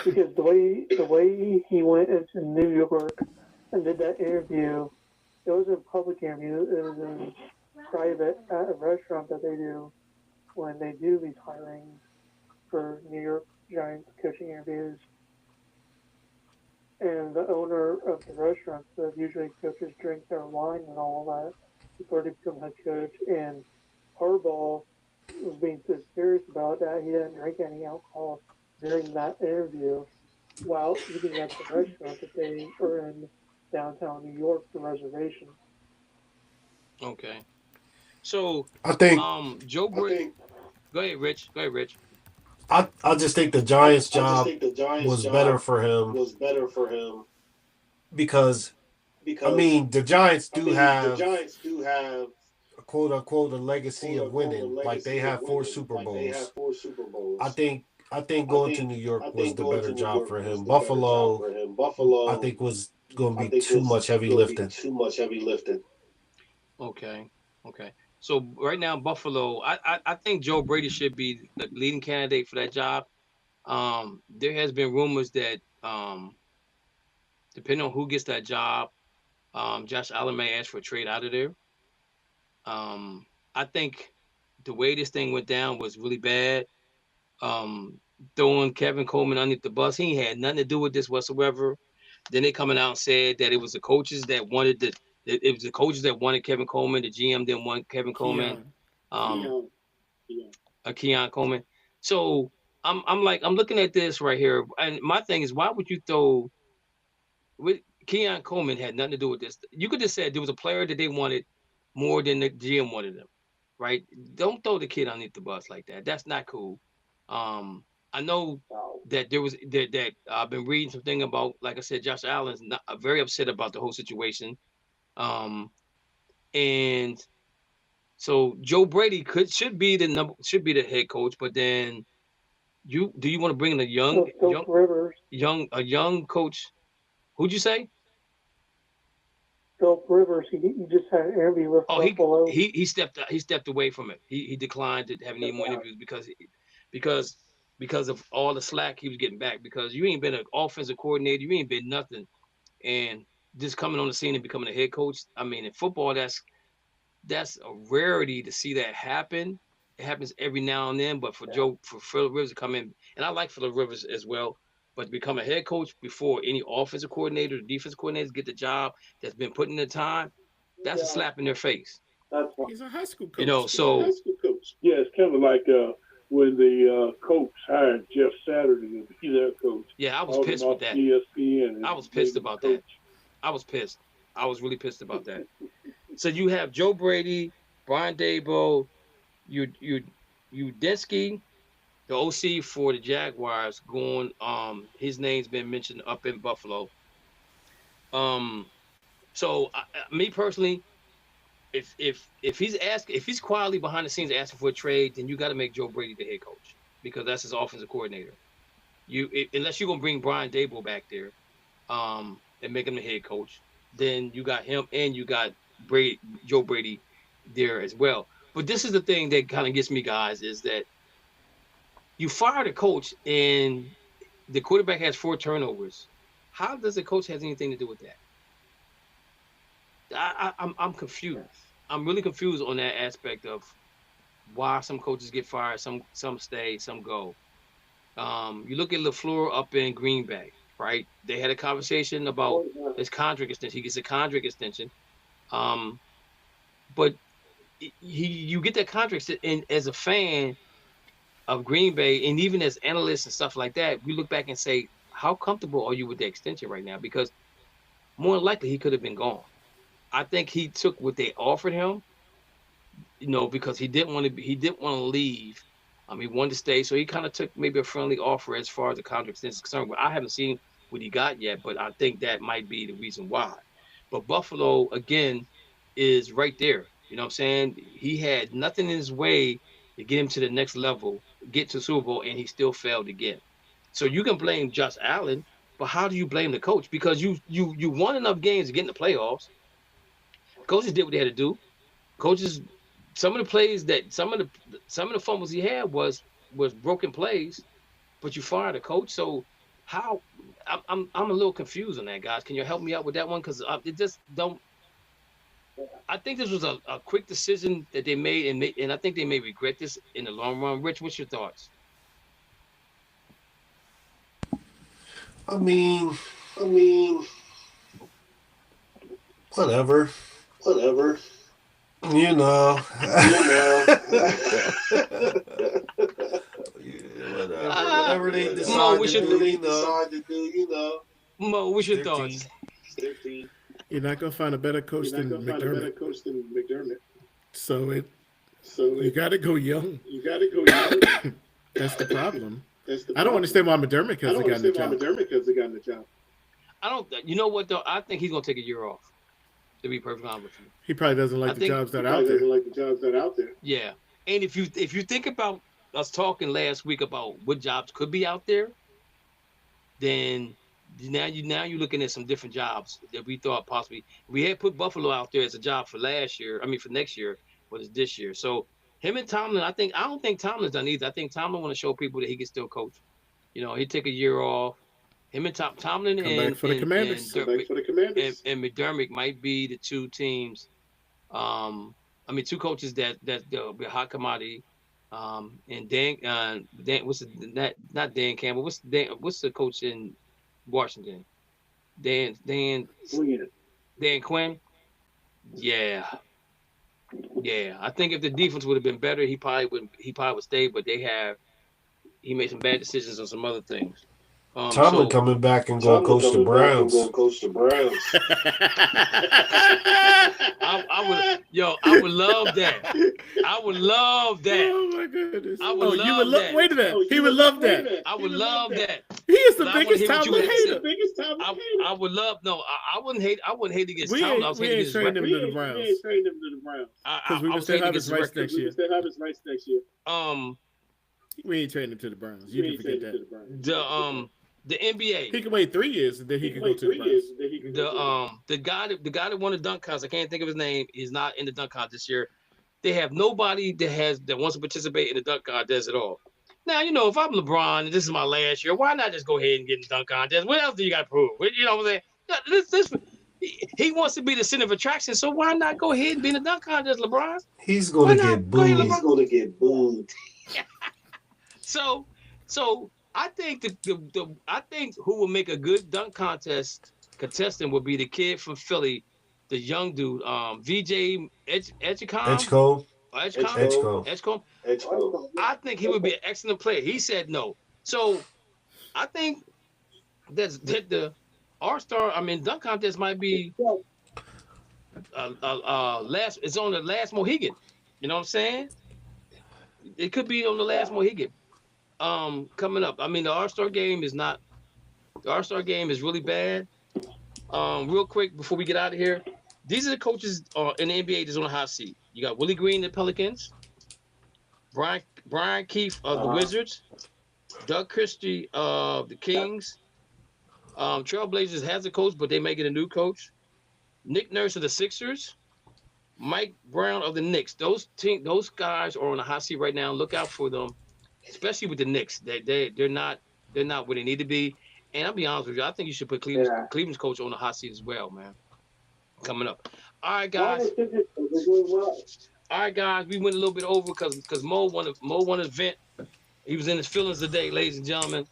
because the way he went into New York and did that interview, it wasn't a public interview. It was in private at a restaurant that they do when they do these hirings for New York Giants coaching interviews. And the owner of the restaurant said usually coaches drink their wine and all that before they become head coach. And Harbaugh was being so serious about that he didn't drink any alcohol during that interview while eating at the restaurant that they were in downtown New York, the reservation. Okay. So I think Joe Brady. Go ahead, Rich. I just think the Giants job was better for him because I mean the Giants do have a quote unquote a legacy of winning. Like they have 4 Super Bowls. I think going to New York was the better job for him. Buffalo, I think was going to be too much heavy lifting. Okay. So right now, Buffalo, I think Joe Brady should be the leading candidate for that job. There has been rumors that depending on who gets that job, Josh Allen may ask for a trade out of there. I think the way this thing went down was really bad. Throwing Kevin Coleman underneath the bus, he had nothing to do with this whatsoever. Then they coming out and said that it was the coaches that wanted Kevin Coleman. The GM didn't want Kevin Coleman. Keon Coleman. So I'm looking at this right here, and my thing is, why would you throw? Keon Coleman had nothing to do with this. You could just say there was a player that they wanted more than the GM wanted them, right? Don't throw the kid underneath the bus like that. That's not cool. I know that there was that I've been reading something about, like I said, Josh Allen's not very upset about the whole situation. And so Joe Brady should be the head coach, but then do you want to bring in a young coach? Who'd you say? Philip Rivers. He just had an interview with Buffalo. He stepped away from it. He declined to have any more interviews because of all the slack he was getting back. Because you ain't been an offensive coordinator, you ain't been nothing, and just coming on the scene and becoming a head coach. I mean, in football, that's a rarity to see that happen. It happens every now and then, but for Philip Rivers to come in, and I like Philip Rivers as well, but to become a head coach before any offensive coordinator or defensive coordinators get the job that's been put in the time, that's a slap in their face. He's a high school coach. You know, so yeah, it's kind of like when the coach hired Jeff Saturday to be their coach. Yeah, I was pissed with that. ESPN I was pissed about that. I was pissed. I was really pissed about that. So you have Joe Brady, Brian Daboll, Udinski, the OC for the Jaguars, going. His name's been mentioned up in Buffalo. So me personally, if he's quietly behind the scenes asking for a trade, then you got to make Joe Brady the head coach because that's his offensive coordinator. Unless you're gonna bring Brian Daboll back there, and make him the head coach, then you got him and you got Joe Brady there as well. But this is the thing that kind of gets me, guys, is that you fired a coach and the quarterback has 4 turnovers. How does the coach have anything to do with that? I'm confused. I'm really confused on that aspect of why some coaches get fired, some stay, some go. You look at LaFleur up in Green Bay, right? They had a conversation about his contract extension. He gets a contract extension, but you get that contract, and as a fan of Green Bay, and even as analysts and stuff like that, we look back and say, how comfortable are you with the extension right now? Because more than likely he could have been gone. I think he took what they offered him, because he didn't want to leave. He wanted to stay, so he kind of took maybe a friendly offer as far as the contract extension is concerned. But I haven't seen what he got yet, but I think that might be the reason why. But Buffalo, again, is right there. You know what I'm saying? He had nothing in his way to get him to the next level, get to Super Bowl, and he still failed again. So you can blame Josh Allen, but how do you blame the coach? Because you won enough games to get in the playoffs. Coaches did what they had to do. Coaches, some of the plays that some of the fumbles he had was broken plays, but you fired a coach. So how? I'm a little confused on that, guys. Can you help me out with that one? Because it just don't. I think this was a quick decision that they made, and I think they may regret this in the long run. Rich, what's your thoughts? I mean, whatever. You know. Whatever they decide to do, Mo, what's your thoughts? You're not gonna find a better coach than McDermott. So you got to go young. That's the problem. I don't understand why McDermott hasn't gotten the job. I don't. You know what though? I think he's gonna take a year off. To be perfectly honest with you, he probably doesn't like the jobs that are out there. Yeah, and if you think about us talking last week about what jobs could be out there, then now you're looking at some different jobs that we thought possibly we had put Buffalo out there as a job for next year, but it's this year. So him and Tomlin, I don't think Tomlin's done either. I think Tomlin want to show people that he can still coach. He'd take a year off. Him and Tomlin and Commanders. And McDermott might be the two teams. Two coaches that they'll be a hot commodity. And Dan, not Dan Campbell. What's the coach in Washington? Dan Quinn. Yeah. I think if the defense would have been better, he probably would stay. But he made some bad decisions on some other things. Tomlin coming back and going to coach the Browns. I would love that. I would love that. Oh my goodness! I would love that. Wait a minute. He would love that. I would love that. He is the biggest Tomlin hater. I would love. No, I wouldn't hate. I wouldn't hate against Tomlin. I was hating against him to the Browns. We ain't trading him to the Browns because we will still have his rights next year. We ain't trading him to the Browns. You can forget that. The NBA. He can wait 3 years and then he can go to the Browns. The guy that won the dunk contest, I can't think of his name, is not in the dunk contest this year. They have nobody that wants to participate in the dunk contest at all. Now, if I'm LeBron and this is my last year, why not just go ahead and get in the dunk contest? What else do you got to prove? You know what I'm saying? He wants to be the center of attraction, so why not go ahead and be in the dunk contest, LeBron? He's going to get booed. He's going to get booed. So I think I think who will make a good dunk contestant would be the kid from Philly, the young dude, VJ Edgecombe. Edgecombe. I think he would be an excellent player. He said no. So I think that the All-Star, dunk contest might be it's on the last Mohegan. You know what I'm saying? It could be on the last Mohegan. Coming up. The All-Star game is really bad. Real quick before we get out of here, these are the coaches in the NBA that's on the hot seat. You got Willie Green, the Pelicans, Brian Keefe of the Wizards, Doug Christie of the Kings. Trailblazers has a coach, but they may get a new coach. Nick Nurse of the Sixers, Mike Brown of the Knicks. Those guys are on the hot seat right now. Look out for them, especially with the Knicks. They're not where they need to be. And I'll be honest with you, I think you should put Cleveland's coach on the hot seat as well, man. Coming up. All right, guys. We went a little bit over because Mo won an event. He was in his feelings today, ladies and gentlemen.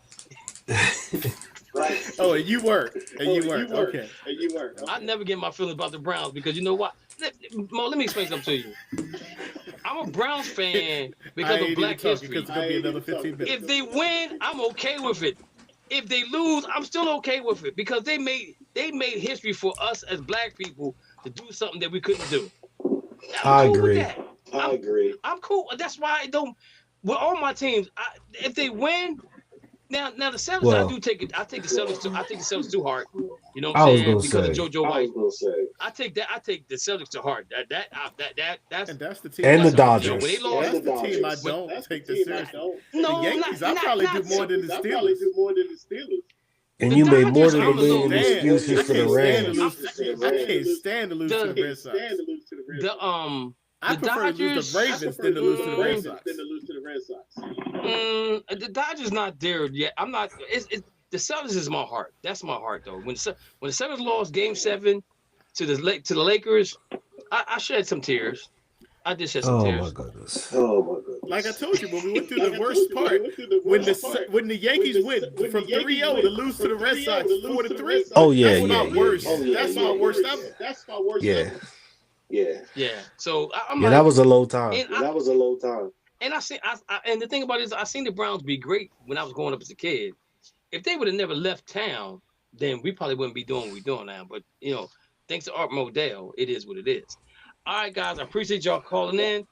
Right. Oh, and you were. Okay. And you were. I never get my feelings about the Browns because you know what? Mo, let me explain something to you. I'm a Browns fan because of Black history. It's gonna be another 15 minutes. If they win, I'm okay with it. If they lose, I'm still okay with it because they made history for us as Black people to do something that we couldn't do. I agree. I agree. I'm cool. That's why I don't. With all my teams, if they win. Now the Celtics, well, I take the Celtics too hard. You know what I'm saying? Because of JoJo White. I take the Celtics to heart. That's the team. And the Dodgers. That's the team I don't take this seriously. The Yankees, I probably do more than the Steelers. And you made more than a million excuses for the Rams. I can't stand to lose to the Red Sox. I prefer to lose to the Ravens than to lose to the Red Sox. The Dodgers not there yet. I'm not. The Celtics is my heart. That's my heart though. When the Celtics lost Game 7 to the Lakers, I shed some tears. I did shed some tears. Oh my goodness. Like I told you, when we went through the worst part, when the Yankees went from 3-0 to lose to the Red Sox 4-3. Oh yeah, that's my worst. That's my worst ever. That's my worst. Yeah. Yeah. So that was a low time. That was a low time. And and the thing about it is, I seen the Browns be great when I was growing up as a kid. If they would have never left town, then we probably wouldn't be doing what we're doing now. But thanks to Art Modell, it is what it is. All right, guys, I appreciate y'all calling in.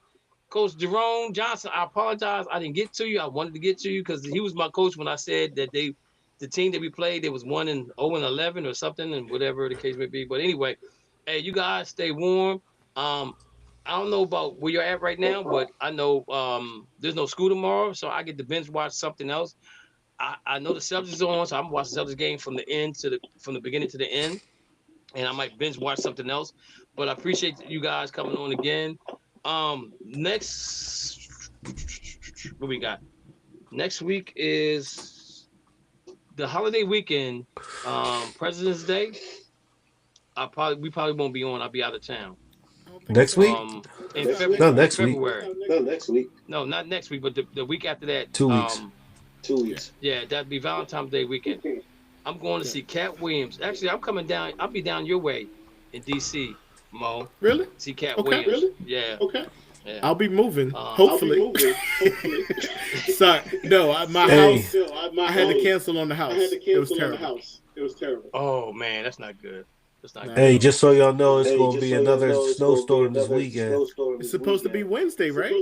Coach Jerome Johnson, I apologize. I didn't get to you. I wanted to get to you because he was my coach when I said that the team that we played, there was 1-0-11 or something, and whatever the case may be. But anyway, hey, you guys stay warm. I don't know about where you're at right now, but I know there's no school tomorrow, so I get to binge watch something else. I know the Celtics is on, so I'm watching the Celtics game from the beginning to the end, and I might binge watch something else. But I appreciate you guys coming on again. Next, what we got? Next week is the holiday weekend, President's Day. We probably won't be on. I'll be out of town. Next week? No, next week. No, next week. No, not next week, but the week after that. 2 weeks. 2 weeks. Yeah, that'd be Valentine's Day weekend. I'm going to see Cat Williams. Actually, I'm coming down. I'll be down your way in D.C., Mo. Really? See Cat Williams. Really? Yeah. Okay. Yeah. I'll be moving. Hopefully. Sorry. No, my house. I had to cancel on the house. It was terrible. Oh man, that's not good. Hey, just so y'all know, it's going to be another snowstorm this weekend. It's supposed to be Wednesday, right?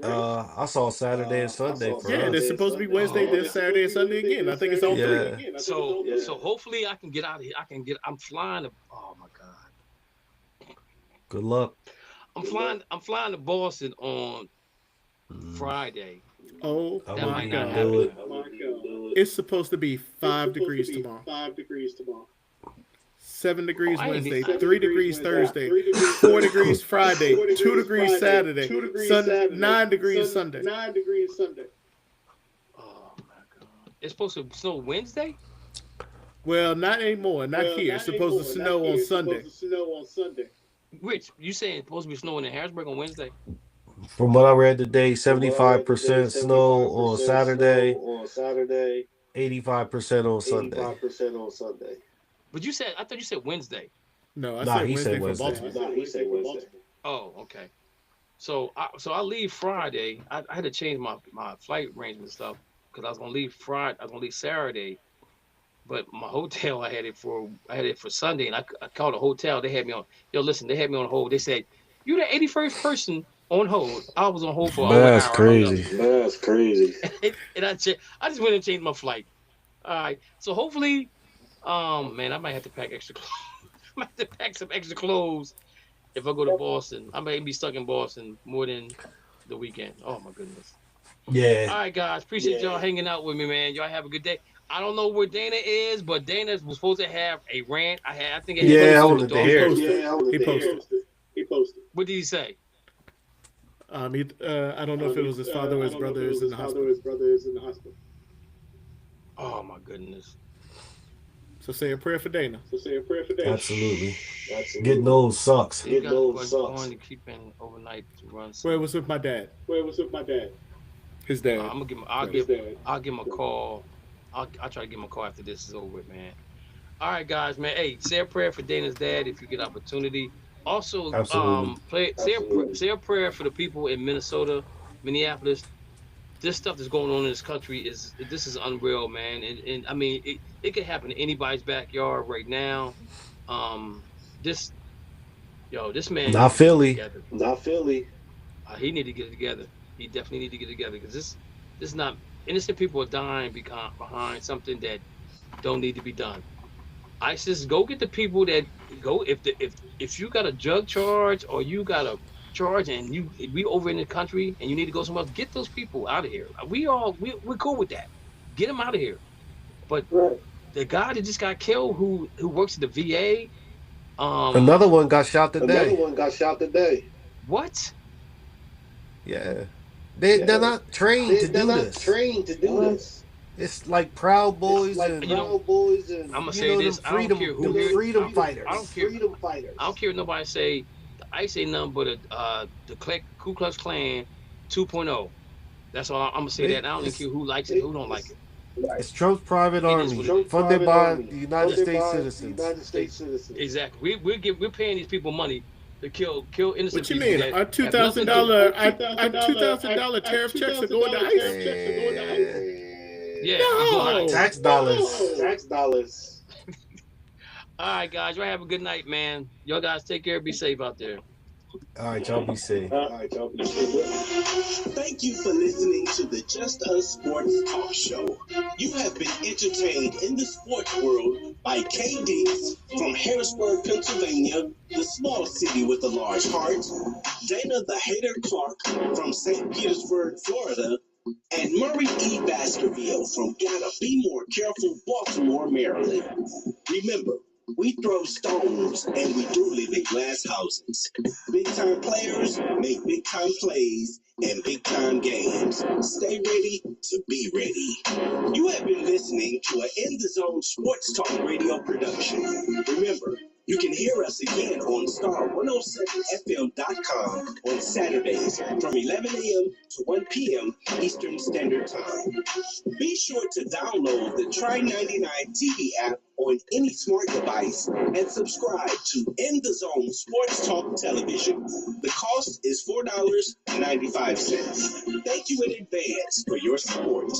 I saw Saturday and Sunday for us. It's supposed to be Wednesday, then Saturday and Sunday again. I think it's on 3. So hopefully I can get out of here. I'm flying to. Oh my God. Good luck. I'm flying to Boston on Friday. Oh that my might God. not happen. It's supposed to be 5 degrees tomorrow. 7 degrees Wednesday, 3 degrees Thursday, 4 degrees Friday, 2 degrees Saturday, 9 degrees Sunday. Oh my God! It's supposed to snow Wednesday. Well, not anymore. Not here. It's supposed to snow on Sunday. Rich, you saying it's supposed to be snowing in Harrisburg on Wednesday? From what I read today, 75% snow on Saturday, 85% on Sunday. But you said, I thought you said Wednesday. No, I Nah, said he Wednesday said for Wednesday. Baltimore. Oh, okay. So I leave Friday. I had to change my flight arrangement and stuff because I was gonna leave Friday. I was gonna leave Saturday, but my hotel I had it for Sunday, and I called a hotel. They had me on. Listen, they had me on hold. They said, "You're the 81st person on hold." I was on hold for over an hour. That's crazy. And I just went and changed my flight. All right. So hopefully, man, I might have to pack extra clothes. I might have to pack some extra clothes if I go to Boston. I may be stuck in Boston more than the weekend. Oh my goodness. Yeah. All right, guys. Appreciate y'all hanging out with me, man. Y'all have a good day. I don't know where Dana is, but Dana was supposed to have a rant. I think. I wanted to hear. He posted. What did he say? I don't know if it was his father or his brother is in the hospital. Oh my goodness. So say a prayer for Dana. Absolutely. Getting old sucks. Going to keep in overnight to run. Where was with my dad? His dad. I'll give him a call. I'll try to give him a call after this is over with, man. All right, guys, man. Hey, say a prayer for Dana's dad if you get opportunity. Also, say a prayer for the people in Minnesota, Minneapolis. This stuff that's going on in this country is unreal, man. And I mean, it could happen in anybody's backyard right now. This man. Not Philly. He need to get it together. He definitely need to get it together because this is not innocent people are dying behind something that don't need to be done. ISIS, go get the people that go if you got a drug charge or you got a charge and we over in the country and you need to go somewhere else, get those people out of here. We're cool with that. Get them out of here. But the guy that just got killed who works at the VA, another one got shot today. What? Yeah. They're not trained to do this. It's like Proud Boys and I'm gonna say this. I don't care who freedom fighters. I don't care what nobody say. I say nothing but the Ku Klux Klan 2.0. That's all I'm gonna say. That I don't care who likes it, who don't like it. It's Trump's private army, funded by the United States citizens. Exactly. We're paying these people money to kill innocent people. What you mean? Our $2,000 tariff checks are going to ICE. Yeah. No. Tax dollars. All right, guys. Y'all have a good night, man. Y'all guys take care. Be safe out there. All right, y'all be safe. Thank you for listening to the Just Us Sports Talk Show. You have been entertained in the sports world by K. Diggs from Harrisburg, Pennsylvania, the small city with a large heart, Dana the Hater Clark from St. Petersburg, Florida, and Murray E. Baskerville from Gotta Be More Careful, Baltimore, Maryland. Remember, we throw stones and we do live in glass houses. Big time players make big time plays and big time games. Stay ready to be ready. You have been listening to an In the Zone Sports Talk Radio production. Remember, you can hear us again on star107fm.com on Saturdays from 11 a.m. to 1 p.m. Eastern Standard Time. Be sure to download the Try99 TV app on any smart device and subscribe to In the Zone Sports Talk Television. The cost is $4.95. Thank you in advance for your support.